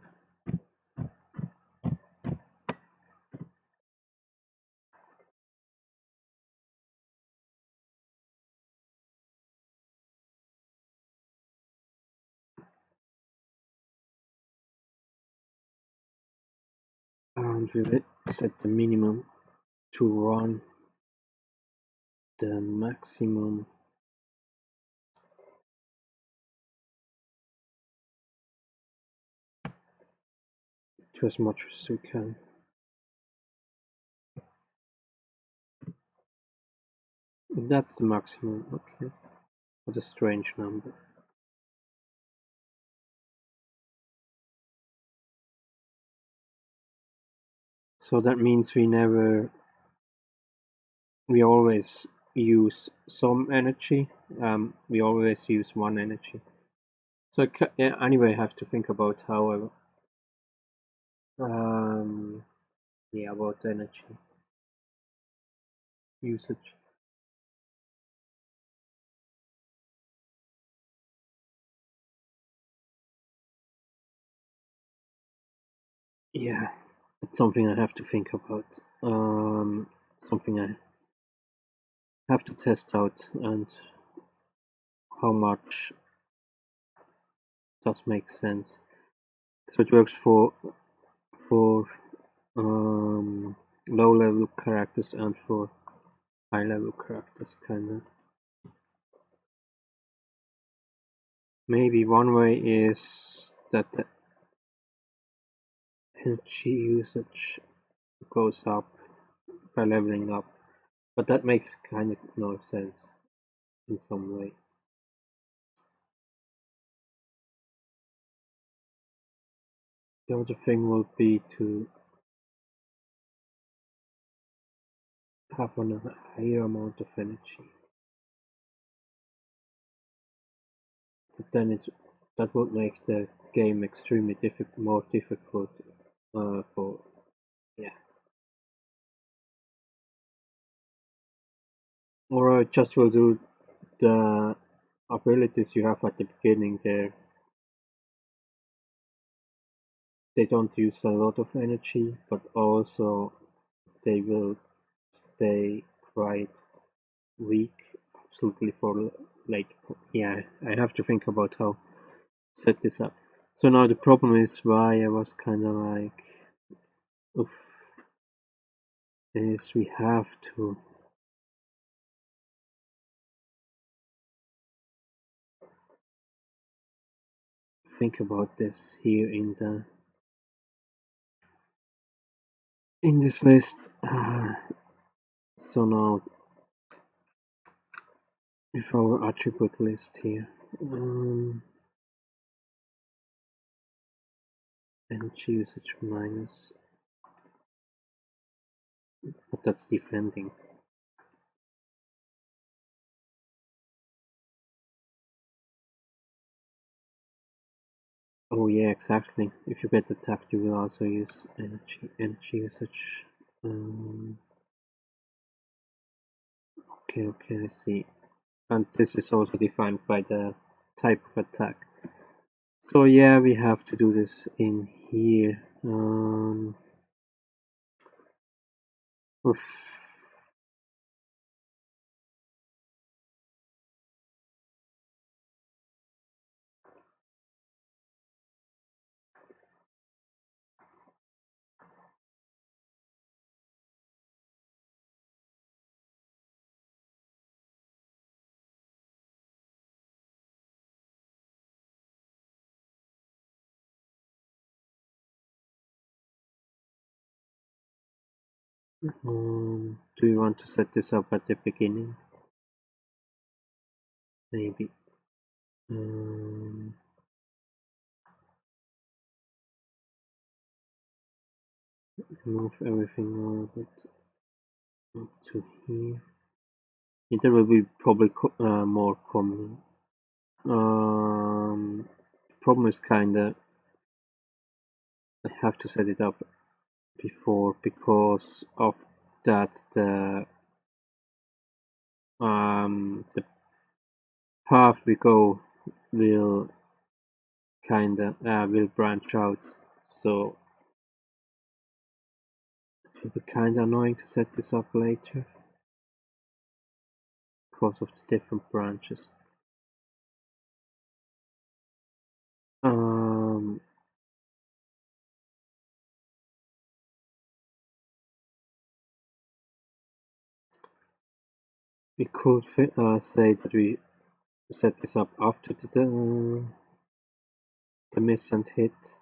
Speaker 1: And we set the minimum to 1, the maximum to as much as we can. That's the maximum, okay. What a strange number. So that means we always use some energy. We always use 1 energy. So anyway, I have to think about how about energy usage. Yeah, it's something I have to think about. Something I have to test out, and how much does make sense. So it works for low-level characters and for high-level characters, kinda. Maybe one way is that the energy usage goes up by leveling up, but that makes kind of no sense in some way. The other thing will be to have a higher amount of energy, but then that would make the game extremely more difficult for or I just will do the abilities you have at the beginning there. They don't use a lot of energy, but also they will stay quite weak, absolutely for like, yeah, I have to think about how to set this up. So now the problem is why I was kind of like, oof, is we have to think about this here in this list. So now with our attribute list here, energy usage minus, but that's defending. Oh yeah, exactly. If you get attacked, you will also use energy usage. Okay, I see. And this is also defined by the type of attack. So yeah, we have to do this in here. Oof. Do you want to set this up at the beginning? Maybe. Move everything a little bit up to here. There will be probably more common. Problem is kinda I have to set it up before because of that the path we go will kinda will branch out, so it will be kinda annoying to set this up later because of the different branches. We could say that we set this up after the miss and hit,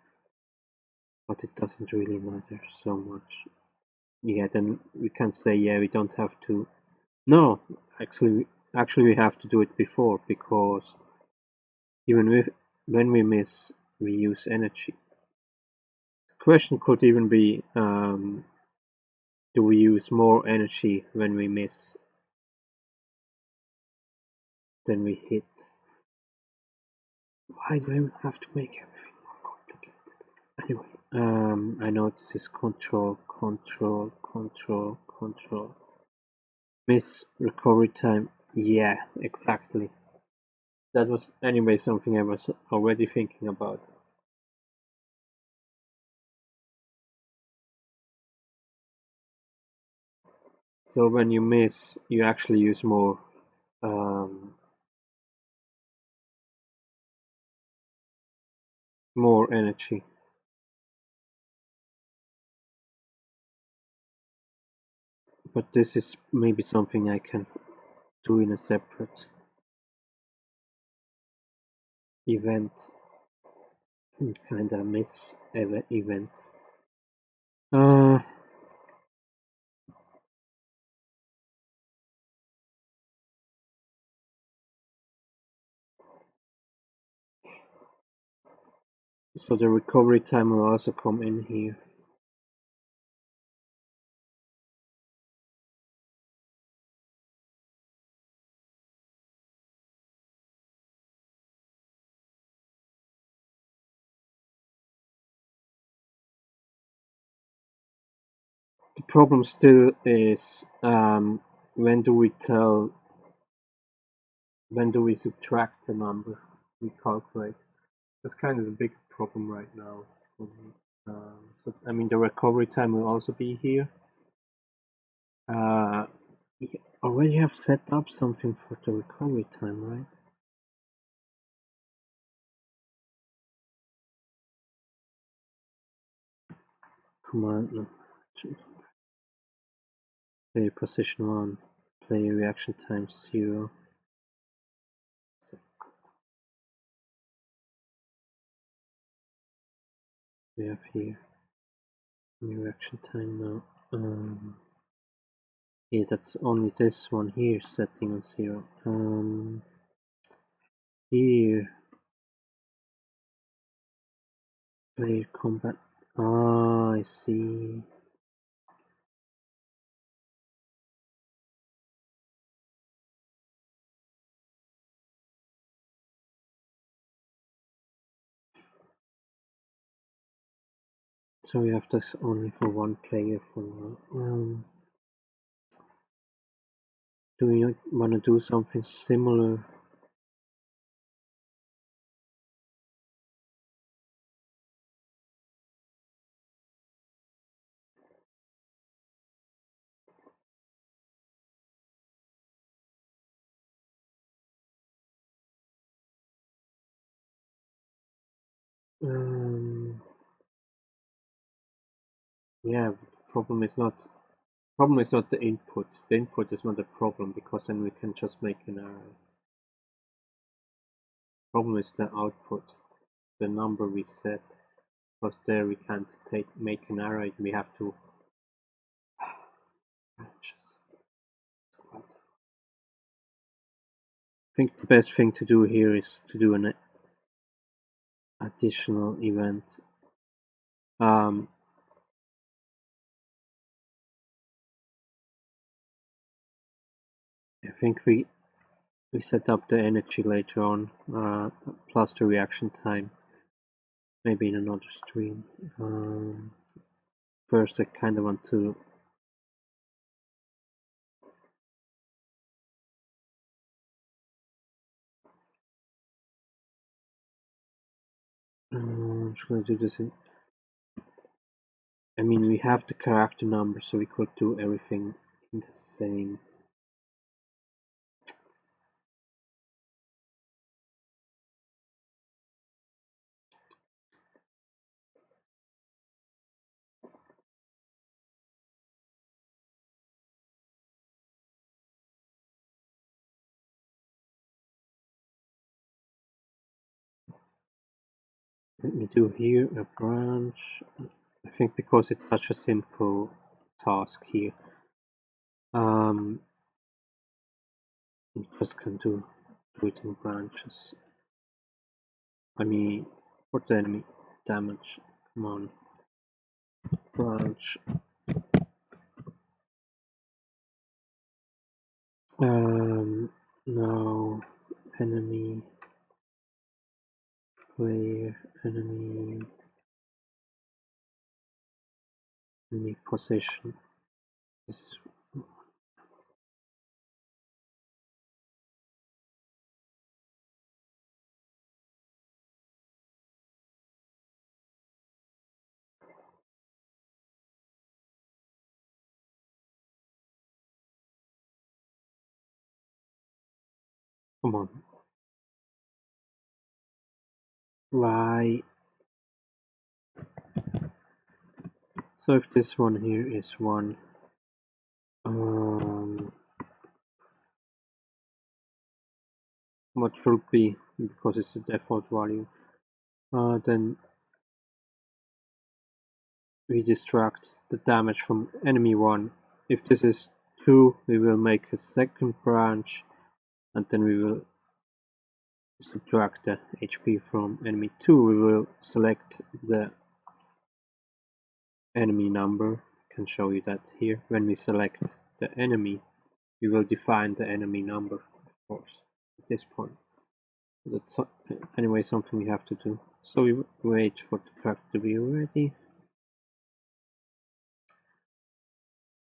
Speaker 1: but it doesn't really matter so much. Yeah, then we can say, yeah, we don't have to. No, actually we have to do it before, because even when we miss, we use energy. The question could even be, do we use more energy when we miss than we hit? Why do I have to make everything more complicated? Anyway, I know this is control. Miss recovery time. Yeah, exactly. That was anyway something I was already thinking about. So when you miss, you actually use more more energy. But this is maybe something I can do in a separate event. Kinda miss event. So the recovery time will also come in here. The problem still is when do we subtract the number we calculate? That's kind of the big problem right now. So I mean the recovery time will also be here. We already have set up something for the recovery time, right? Command no. Player position 1. Player reaction time 0. So we have here reaction time now. Yeah, that's only this one here setting on 0. Here player combat. Ah, I see. So we have this only for one player for now. Do we want to do something similar? Yeah, problem is not the input. The input is not a problem because then we can just make an array. Problem is the output, the number we set. Because there we can't make an array. We have to. I think the best thing to do here is to do an additional event. I think we set up the energy later on, plus the reaction time, maybe in another stream. First I kind of want to should I do this in, I mean we have the character number so we could do everything in the same. Let me do here a branch. I think because it's such a simple task here, we just can do it in branches. I mean, for the enemy damage. Come on, branch. Now enemy player enemy position. This is come on. Why? So if this one here is 1, what should be, because it's the default value, then we distract the damage from enemy 1. If this is 2, we will make a second branch, and then we will subtract the HP from enemy 2. We will select the enemy number. I can show you that here. When we select the enemy, we will define the enemy number, of course, at this point. That's anyway something we have to do. So we wait for the character to be ready.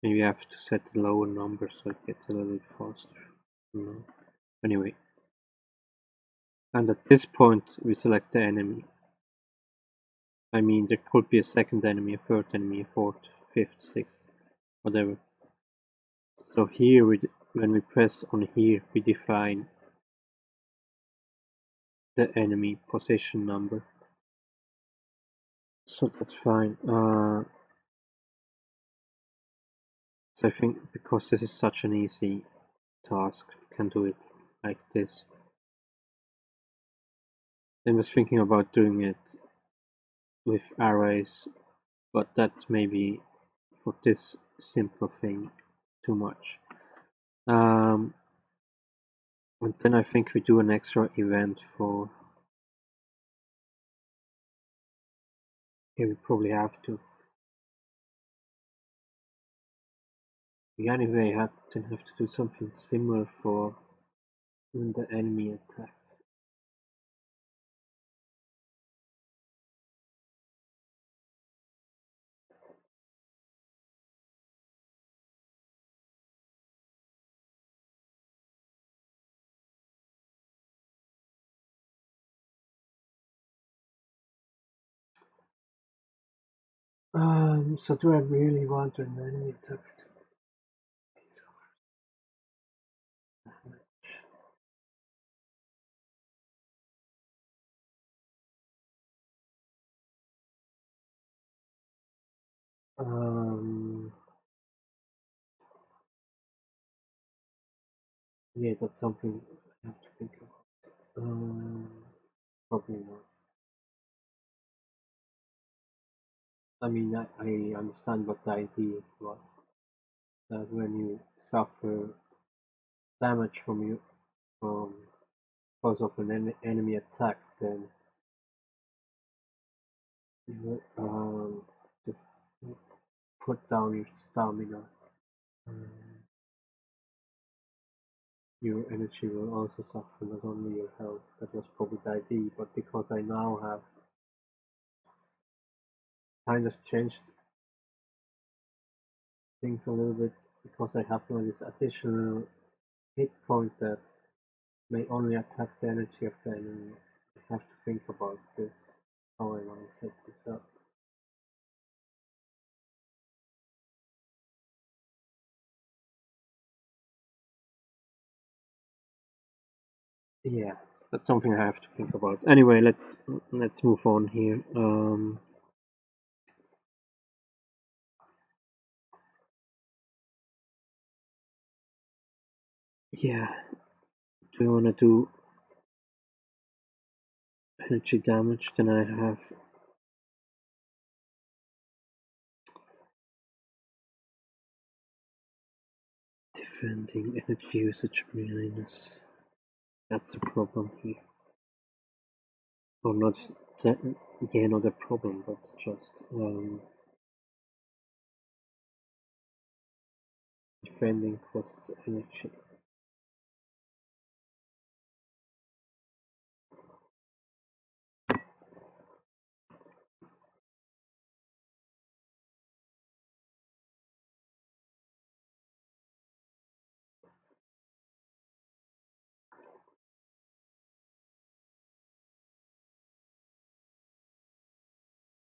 Speaker 1: Maybe I have to set a lower number so it gets a little bit faster. Anyway. And at this point we select the enemy. I mean there could be a second enemy, a third enemy, a fourth, fifth, sixth, whatever. So here, when we press on here, we define the enemy position number. So that's fine. So I think because this is such an easy task, we can do it like this. I was thinking about doing it with arrays, but that's maybe for this simple thing too much. And then I think we do an extra event for. Here we probably have to. We anyway have to do something similar for when the enemy attacks. So do I really want an enemy attacks? Yeah, that's something I have to think about. Probably not. I mean, I understand what the idea was. That when you suffer damage from because of an enemy attack, then you just put down your stamina. Your energy will also suffer, not only your health. That was probably the idea, but because I now have kind of changed things a little bit, because I have now this additional hit point that may only attack the energy of the enemy. I have to think about this, how I want to set this up. Yeah, that's something I have to think about. Anyway, let's move on here. Yeah, do I want to do energy damage? Then I have defending energy usage minus. That's the problem here. Or not that, yeah, not a problem, but just defending costs energy.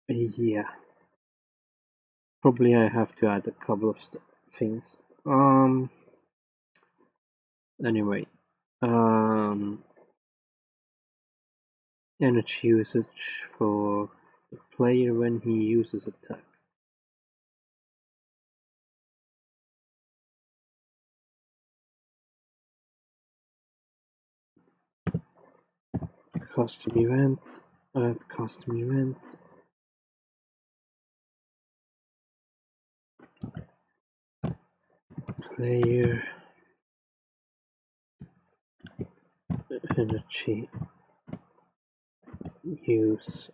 Speaker 1: Yeah, probably I have to add a couple of things. Anyway, energy usage for the player when he uses attack. Custom event, add custom event. Player energy use.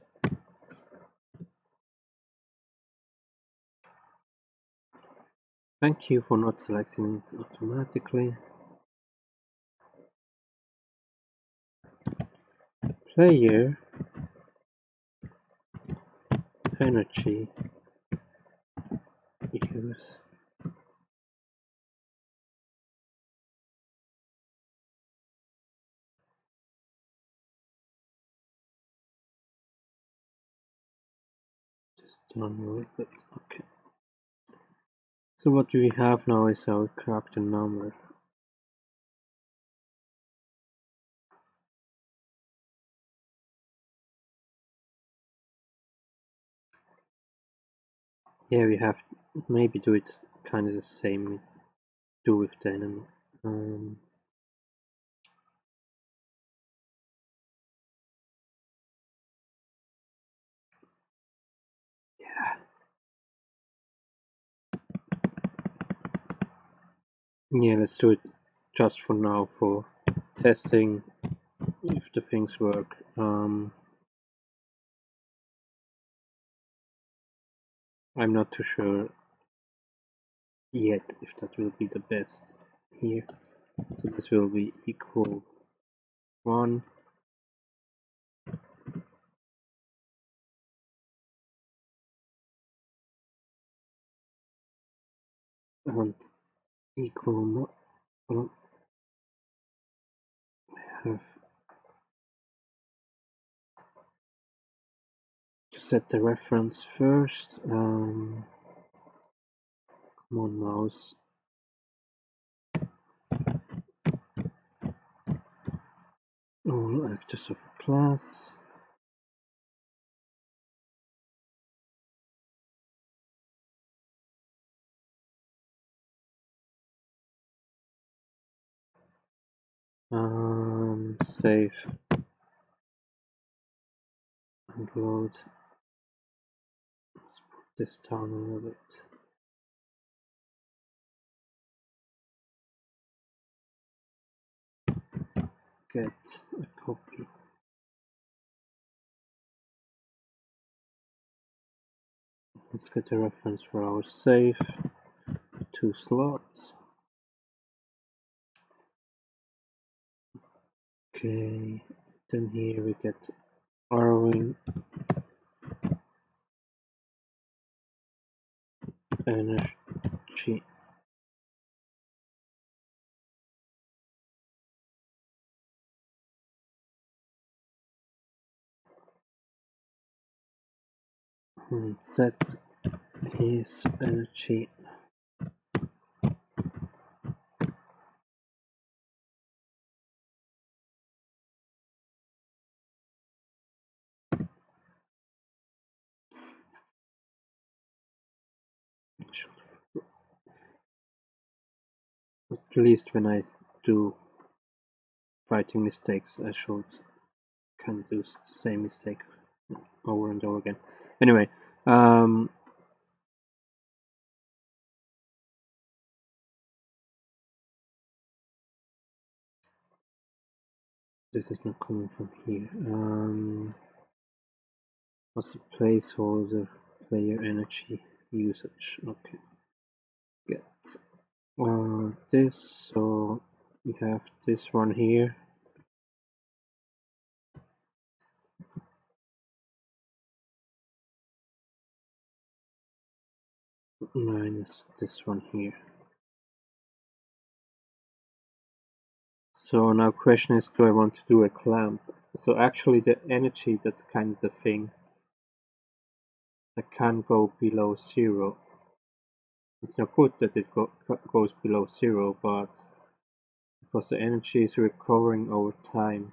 Speaker 1: Thank you for not selecting it automatically. Player energy use. Just done with it. Okay. So what we have now is our character number. Yeah, we have maybe do it kind of the same we do with the enemy. Yeah, let's do it just for now for testing if the things work. I'm not too sure yet if that will be the best here. So this will be equal 1. And equal well, have to set the reference first. Come on, mouse. All actors of a class. Save and load. Let's put this down a little bit. Get a copy. Let's get a reference for our save. 2 slots. Okay, then here we get borrowing energy. And set his energy. At least when I do writing mistakes, I should kind of do the same mistake over and over again. Anyway, this is not coming from here. What's the placeholder? Player energy usage. Okay. Get this. So we have this one here. Minus this one here. So now question is, do I want to do a clamp? So actually the energy, that's kind of the thing that can go below 0. It's not good that it goes below 0, but because the energy is recovering over time,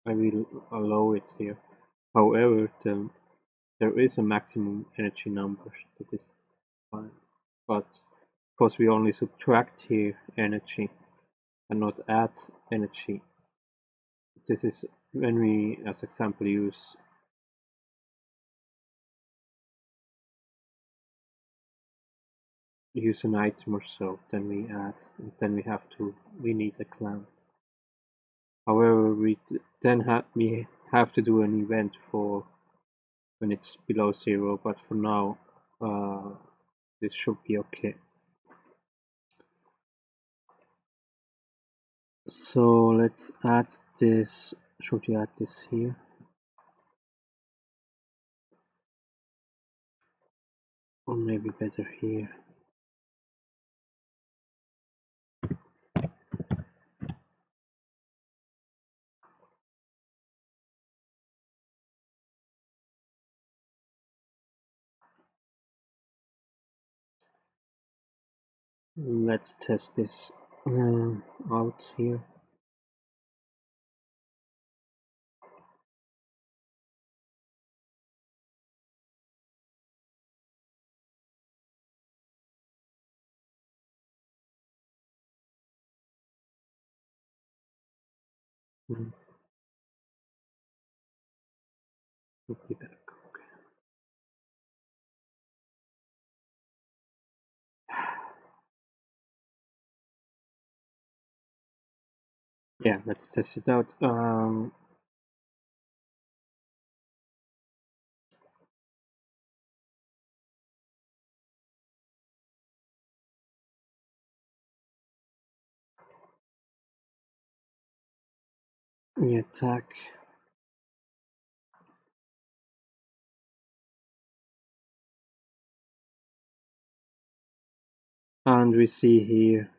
Speaker 1: I will allow it here. However, there is a maximum energy number that is fine, but because we only subtract here energy and not add energy, this is when we, as example, use an item or so, then we add, and then we need a clamp. However, we have to do an event for when it's below 0, but for now this should be okay. So let's add this. Should we add this here? Or maybe better here. Let's test this out here. Mm, we'll be back. Yeah, let's test it out. We attack. And we see here,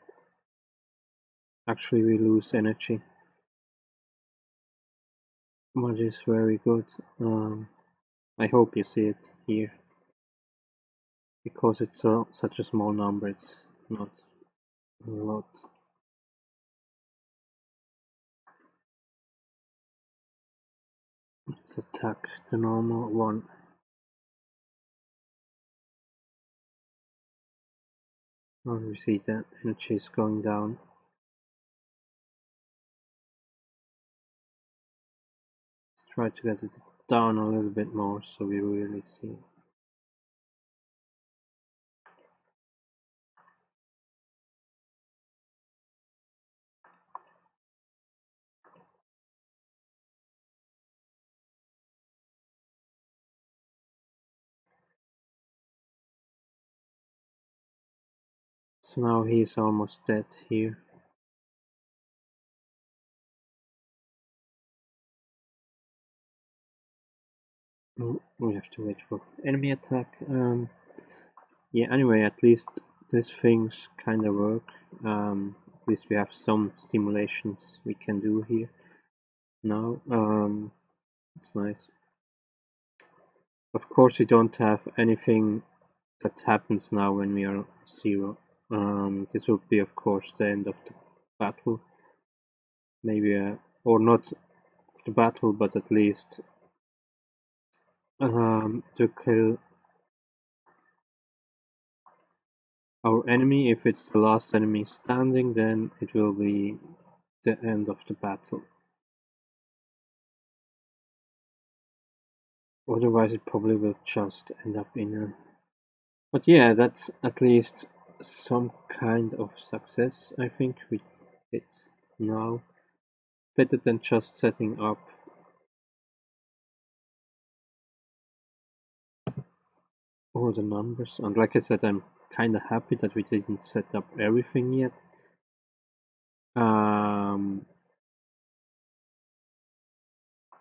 Speaker 1: actually we lose energy. But is very good. I hope you see it here. Because it's such a small number, it's not a lot. Let's attack the normal one. And we see that energy is going down. Let's try to get it down a little bit more so we really see. So now he's almost dead here. We have to wait for enemy attack. Yeah, anyway, at least these things kind of work. At least we have some simulations we can do here now. It's nice. Of course, we don't have anything that happens now when we are 0. This would be, of course, the end of the battle. Maybe, or not the battle, but at least to kill our enemy. If it's the last enemy standing, then it will be the end of the battle. Otherwise, it probably will just end up in a... But yeah, that's at least some kind of success, I think we did now. Better than just setting up all the numbers. And like I said, I'm kind of happy that we didn't set up everything yet.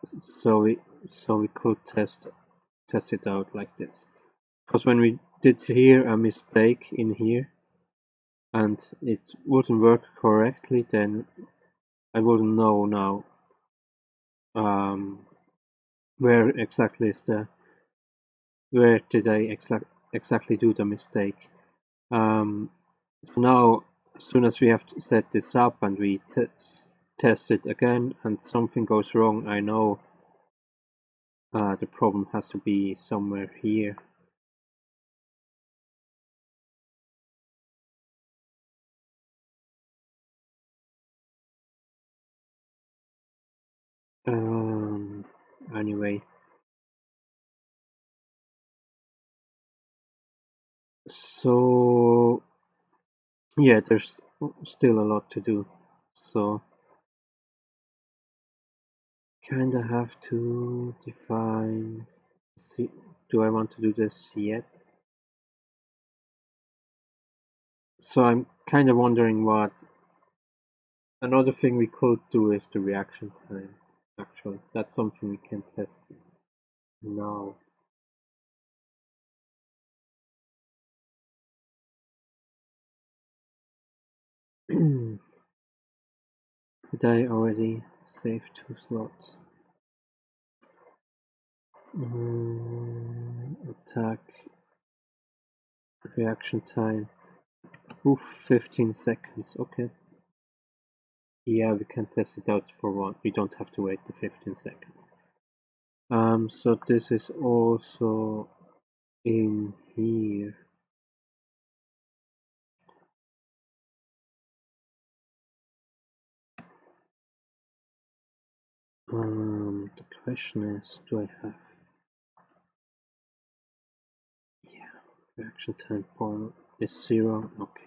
Speaker 1: So we could test it out like this. Because when we did here a mistake in here and it wouldn't work correctly, then I wouldn't know now where exactly is the... where did I exactly do the mistake. So now, as soon as we have set this up and we test it again and something goes wrong, I know the problem has to be somewhere here. Anyway, so yeah, there's still a lot to do, so kinda have to define... see, do I want to do this yet? So I'm kind of wondering what... Another thing we could do is the reaction time. Actually, that's something we can test now. Did I already save 2 slots? Attack, reaction time. Oof, 15 seconds, okay. Yeah, we can test it out for one. We don't have to wait the 15 seconds. So this is also in here. The question is, do I have? Yeah, reaction time point is 0. Okay.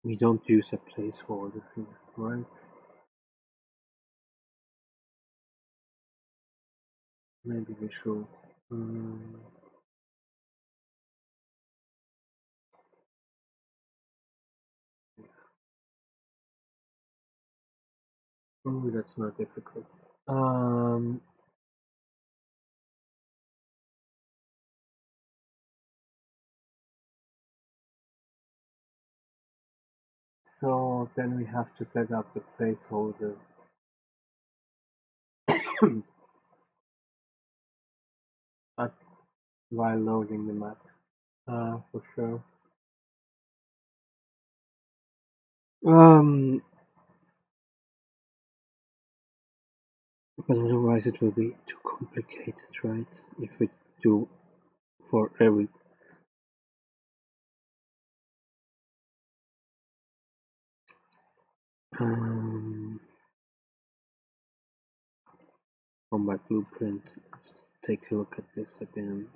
Speaker 1: We don't use a placeholder here, right? Maybe we should. Oh, that's not difficult. So then we have to set up the placeholder while loading the map, for sure. But otherwise it will be too complicated, right? If we do for every combat blueprint. Let's take a look at this again.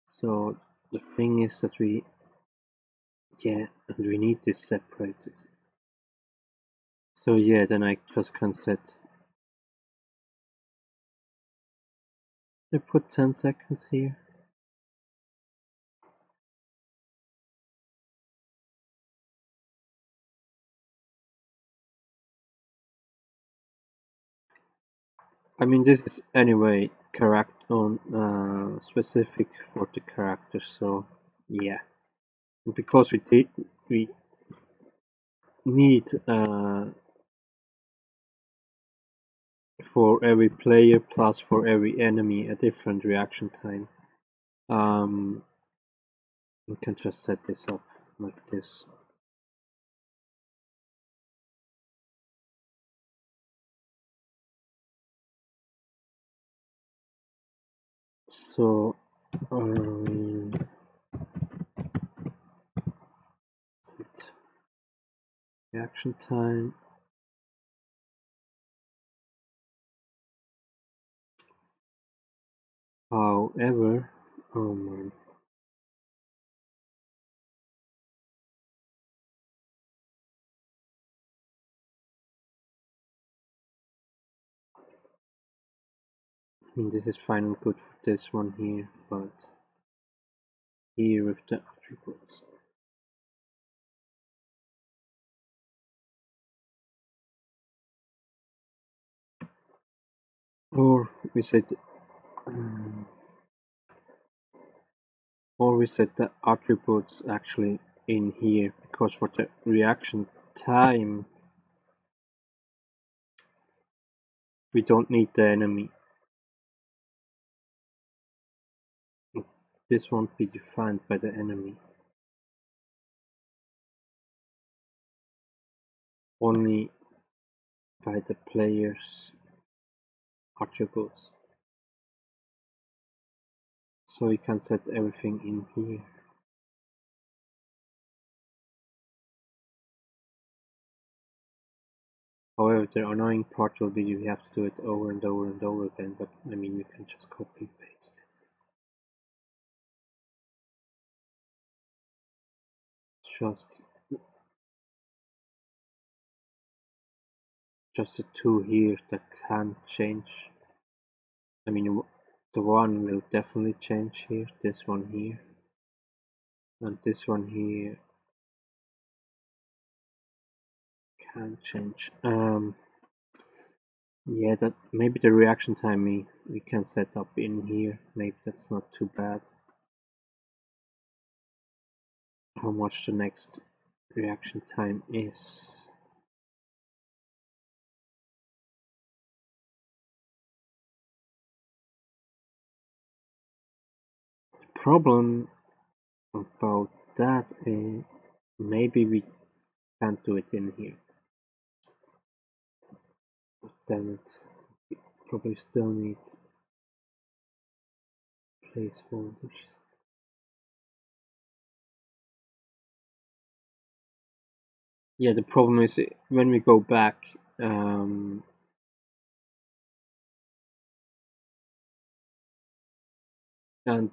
Speaker 1: So the thing is that we need this separated. So yeah, then I just can set. I put 10 seconds here. I mean, this is anyway specific for the character, so yeah. And because we need for every player plus for every enemy a different reaction time. We can just set this up like this. So set reaction time. However, oh man. I mean, this is fine and good for this one here, but here with the attributes. Or we set the attributes actually in here, because for the reaction time we don't need the enemy. This won't be defined by the enemy, only by the player's attributes. So we can set everything in here. However, the annoying part will be we have to do it over and over and over again, but I mean we can just copy and paste it. Just the two here that can change. I mean, the one will definitely change here, this one here, and this one here can change. Yeah, that maybe the reaction time we can set up in here. Maybe that's not too bad. how much the next reaction time is. The problem about that is maybe we can't do it in here. Damn it. We probably still need placeholders. Yeah, the problem is when we go back, and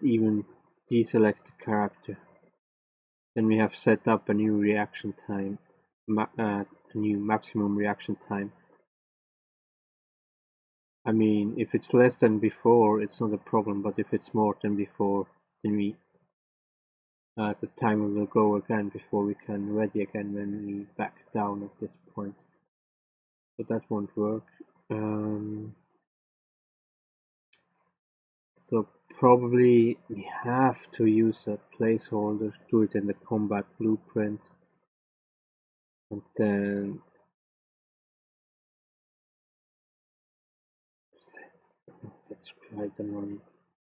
Speaker 1: even deselect the character, then we have set up a new reaction time, a new maximum reaction time. I mean, if it's less than before, it's not a problem, but if it's more than before, then the timer will go again before we can ready again when we back down at this point. But that won't work. So probably we have to use a placeholder, do it in the combat blueprint, and then set. That's quite annoying,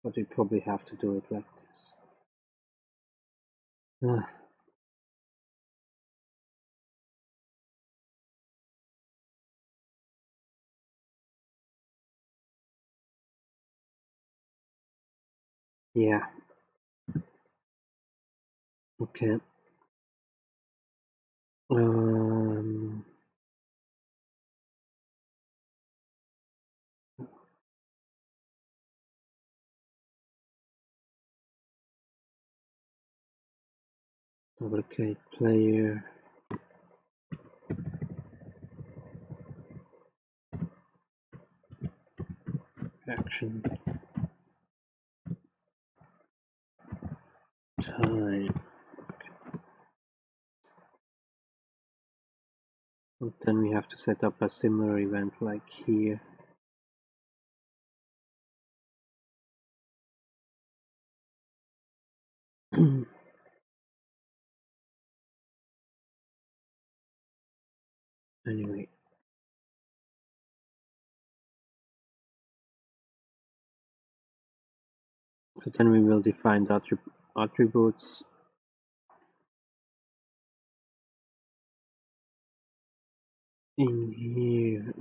Speaker 1: but we probably have to do it like this. Yeah. Okay. Duplicate player. Action time. And then we have to set up a similar event like here. Anyway. So then we will define the attributes. In here,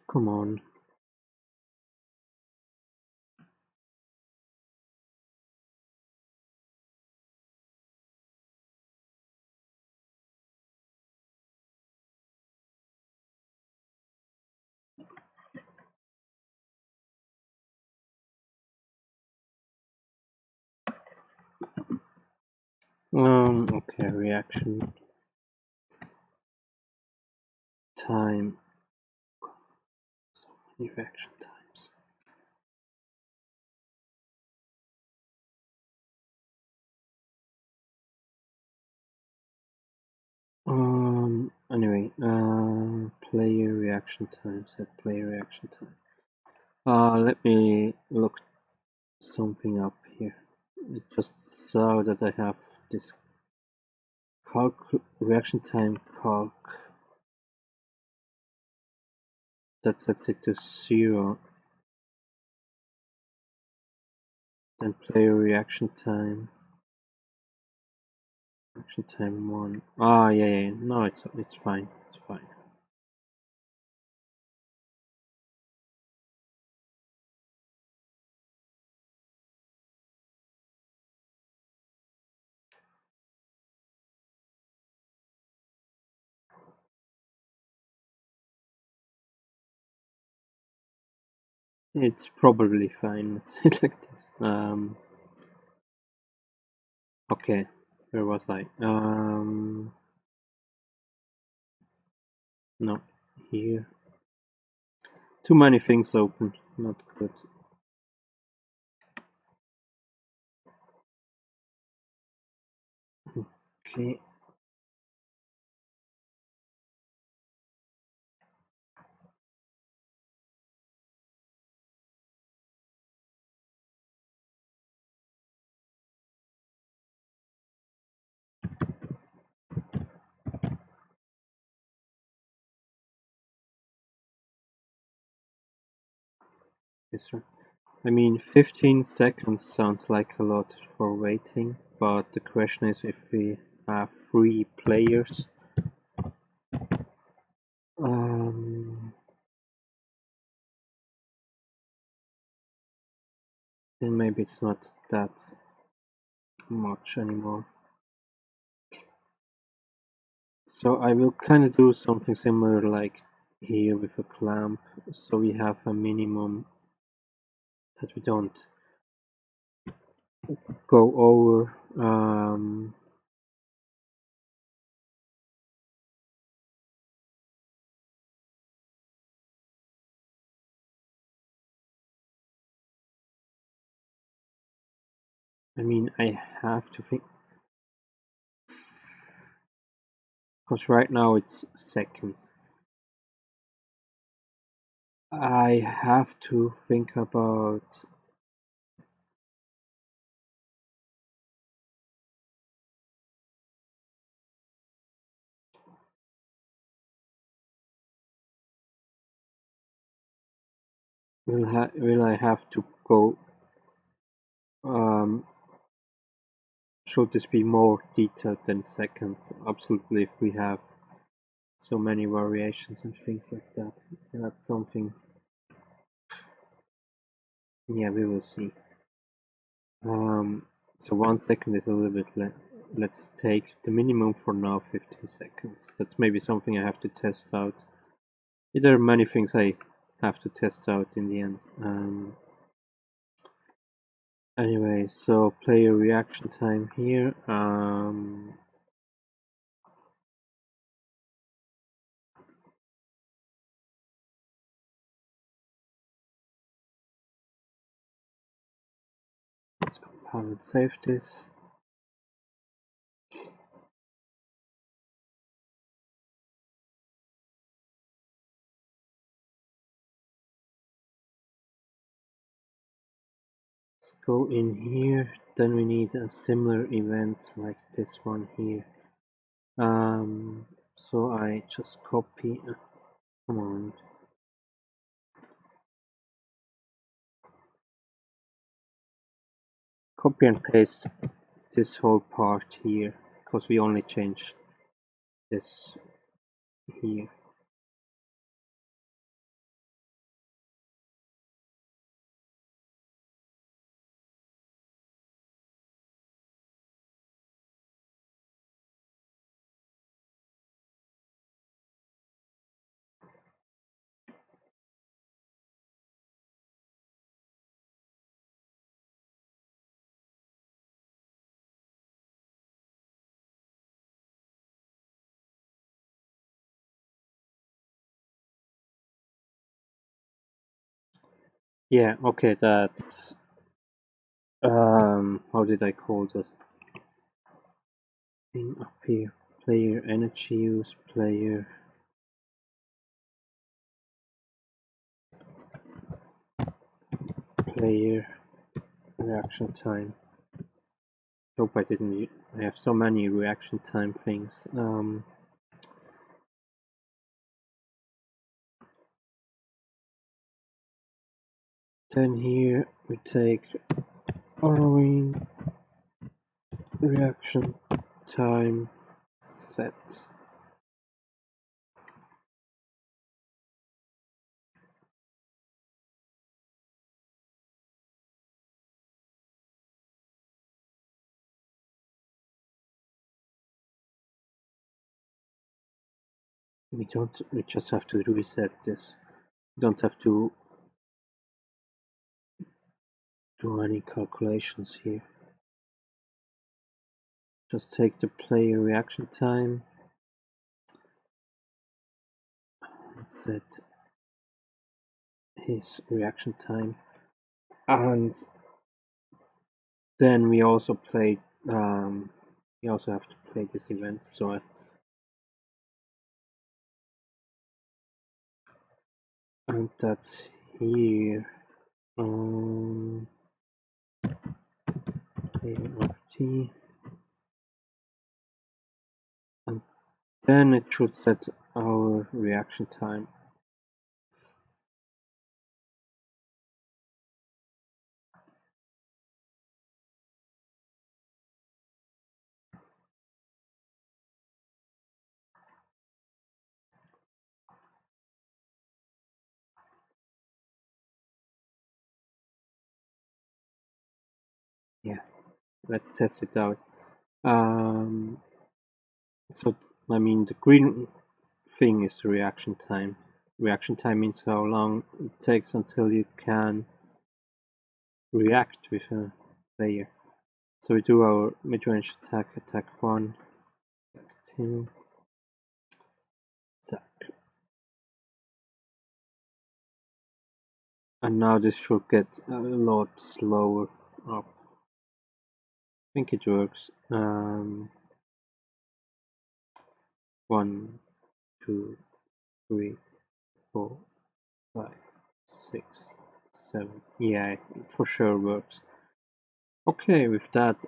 Speaker 1: come on. Okay, reaction time. So many reaction times. Anyway, player reaction time, set player reaction time. Let me look something up here. Just so that I have this reaction time calc that sets it to 0. Then player reaction time. Reaction time 1. Yeah. No, it's fine. It's fine. It's probably fine. Let's say it like this. Okay, where was I? No, here. Too many things open. not good. Okay. Yes, sir. I mean, 15 seconds sounds like a lot for waiting, but the question is if we have 3 players. Then maybe it's not that much anymore. So I will kind of do something similar like here with a clamp, so we have a minimum that we don't go over. I mean, I have to think, because right now it's seconds. I have to think about will I have to go should this be more detailed than seconds? Absolutely, if we have so many variations and things like that. That's something, yeah, we will see. So 1 second is a little bit let's take the minimum for now, 15 seconds. That's maybe something I have to test out. There are many things I have to test out in the end. Anyway, so player reaction time here. Let's compile and save this. Let's go in here. Then we need a similar event like this one here. So I just copy. Come on. Copy and paste this whole part here, because we only change this here. Yeah, okay, that's how did I call that thing up here? Player energy use, player reaction time. Hope I didn't. I have so many reaction time things. Then here we take following reaction time set. We just have to reset this. We don't have to do any calculations here. Just take the player reaction time. Set his reaction time, and then we also play. We also have to play this event, so and that's here. ART, and then it should set our reaction time. Yeah, let's test it out. So I mean, the green thing is the reaction time. Reaction time means how long it takes until you can react with a player. So we do our mid-range attack, attack 1, attack 2, attack. And now this should get a lot slower up. I think it works. 1, 2, 3, 4, 5, 6, 7. Yeah, it for sure works. Okay, with that,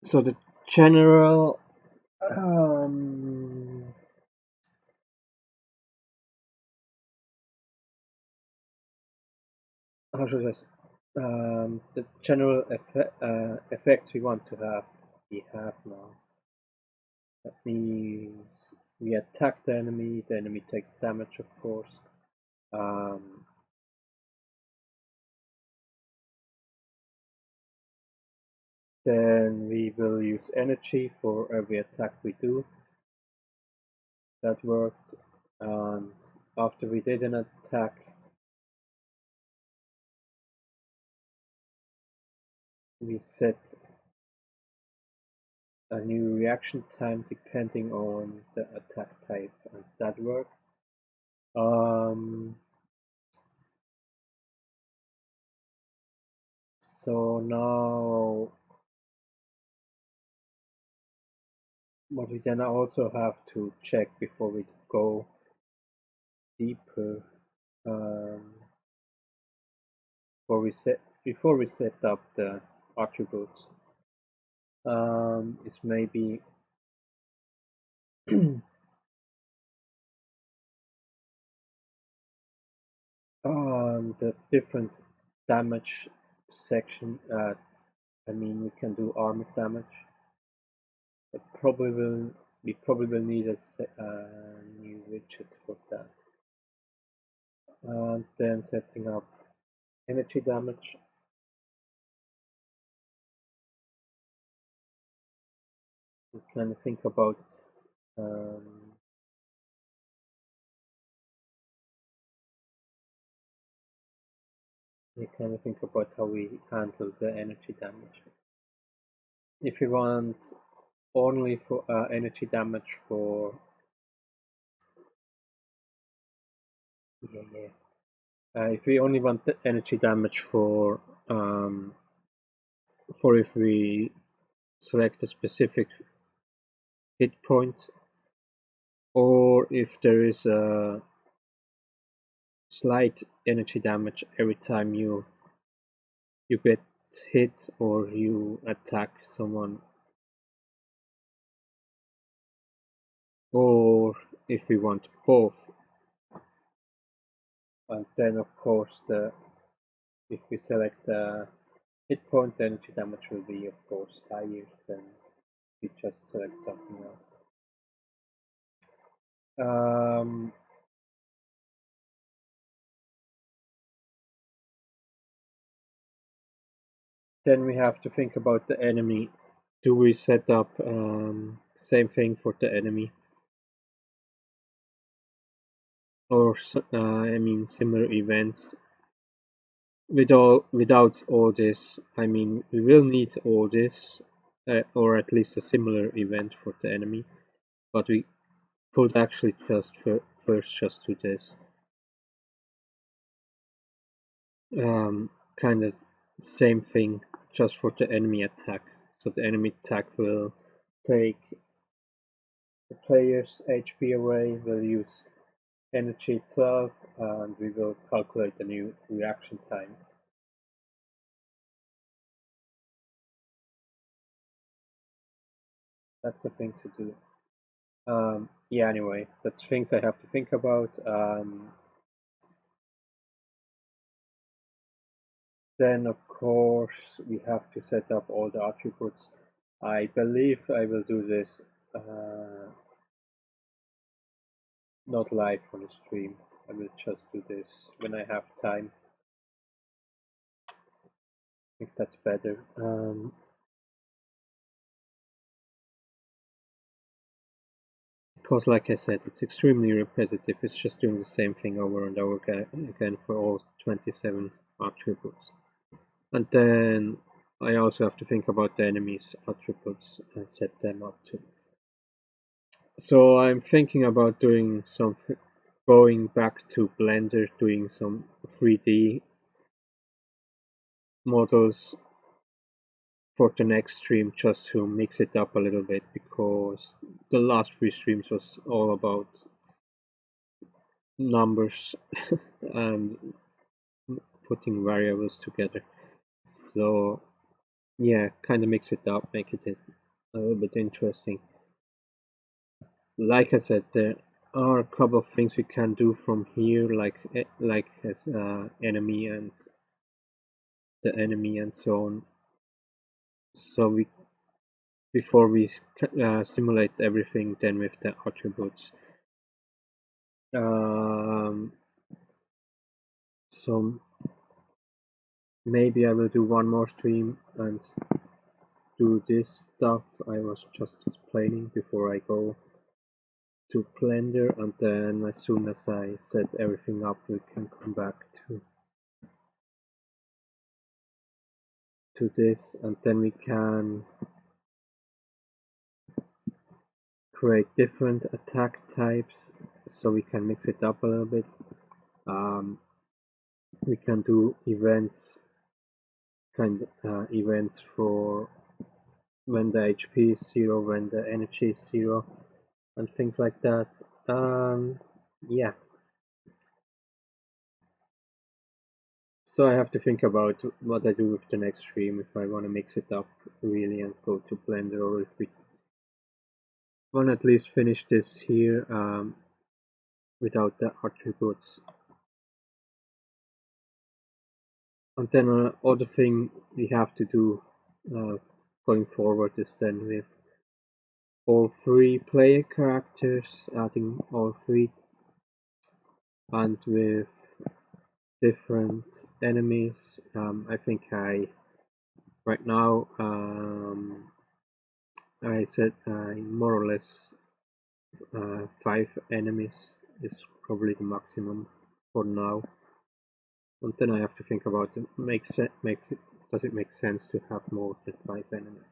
Speaker 1: so the general how should I say? The general effects we want to have, we have now. That means we attack the enemy takes damage, of course. Then we will use energy for every attack we do. That worked. And after we did an attack, we set a new reaction time depending on the attack type, and that worked. So now what we then also have to check before we go deeper, before we set up the attributes, is maybe the different damage section. I mean, we can do armor damage. We probably will need a new widget for that. And then setting up energy damage. We can think about how we handle the energy damage. If you want only for energy damage for if we only want the energy damage for if we select a specific hit point, or if there is a slight energy damage every time you get hit or you attack someone, or if we want both. And then of course if we select the hit point, the energy damage will be of course higher than if we just select something else. Then we have to think about the enemy. Do we set up same thing for the enemy, or I mean similar events? Without all this, I mean we will need all this, or at least a similar event for the enemy, but we could actually just first just do this. Kind of same thing, just for the enemy attack. So the enemy attack will take the player's HP away, will use energy itself, and we will calculate the new reaction time. That's the thing to do. Yeah, anyway, that's things I have to think about. Then, of course, we have to set up all the attributes. I believe I will do this not live on the stream. I will just do this when I have time. I think that's better. Because, like I said, it's extremely repetitive. It's just doing the same thing over and over again for all 27 attributes. And then I also have to think about the enemy's attributes and set them up too. So I'm thinking about doing something, going back to Blender, doing some 3D models for the next stream, just to mix it up a little bit, because the last 3 streams was all about numbers and putting variables together. So yeah, kind of mix it up, make it a little bit interesting. Like I said, there are a couple of things we can do from here, like as enemy and the enemy and so on. So we, before we simulate everything, then with the attributes. So maybe I will do one more stream and do this stuff I was just explaining before I go to Blender, and then as soon as I set everything up, we can come back to this, and then we can create different attack types, so we can mix it up a little bit. We can do events, events for when the HP is 0, when the energy is 0, and things like that. Yeah. So I have to think about what I do with the next stream, if I want to mix it up really and go to Blender, or if we want to at least finish this here without the attributes. And then other thing we have to do going forward is then with all 3 player characters, adding all 3, and with different enemies. I think right now I said more or less 5 enemies is probably the maximum for now. And then I have to think about it. Does it make sense to have more than 5 enemies?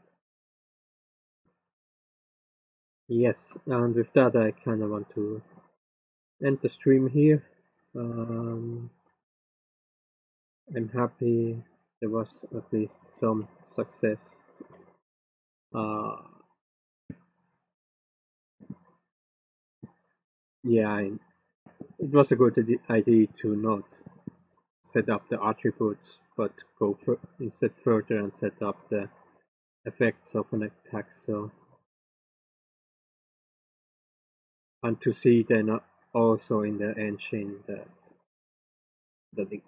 Speaker 1: Yes, and with that I kind of want to end the stream here. I'm happy there was at least some success. Yeah, it was a good idea to not set up the attributes, but go instead further and set up the effects of an attack. So, and to see then also in the engine that it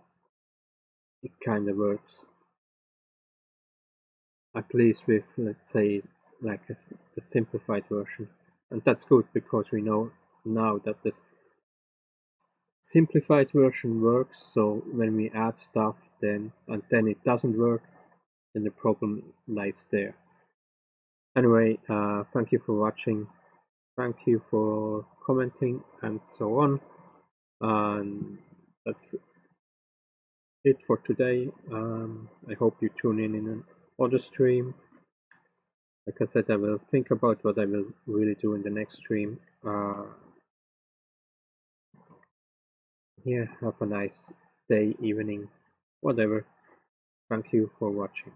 Speaker 1: kind of works, at least with, let's say, like the simplified version. And that's good, because we know now that this simplified version works. So when we add stuff and then it doesn't work, then the problem lies there. Anyway, thank you for watching, thank you for commenting and so on, and that's it for today. I hope you tune in another stream. Like I said, I will think about what I will really do in the next stream. Yeah, have a nice day, evening, whatever. Thank you for watching.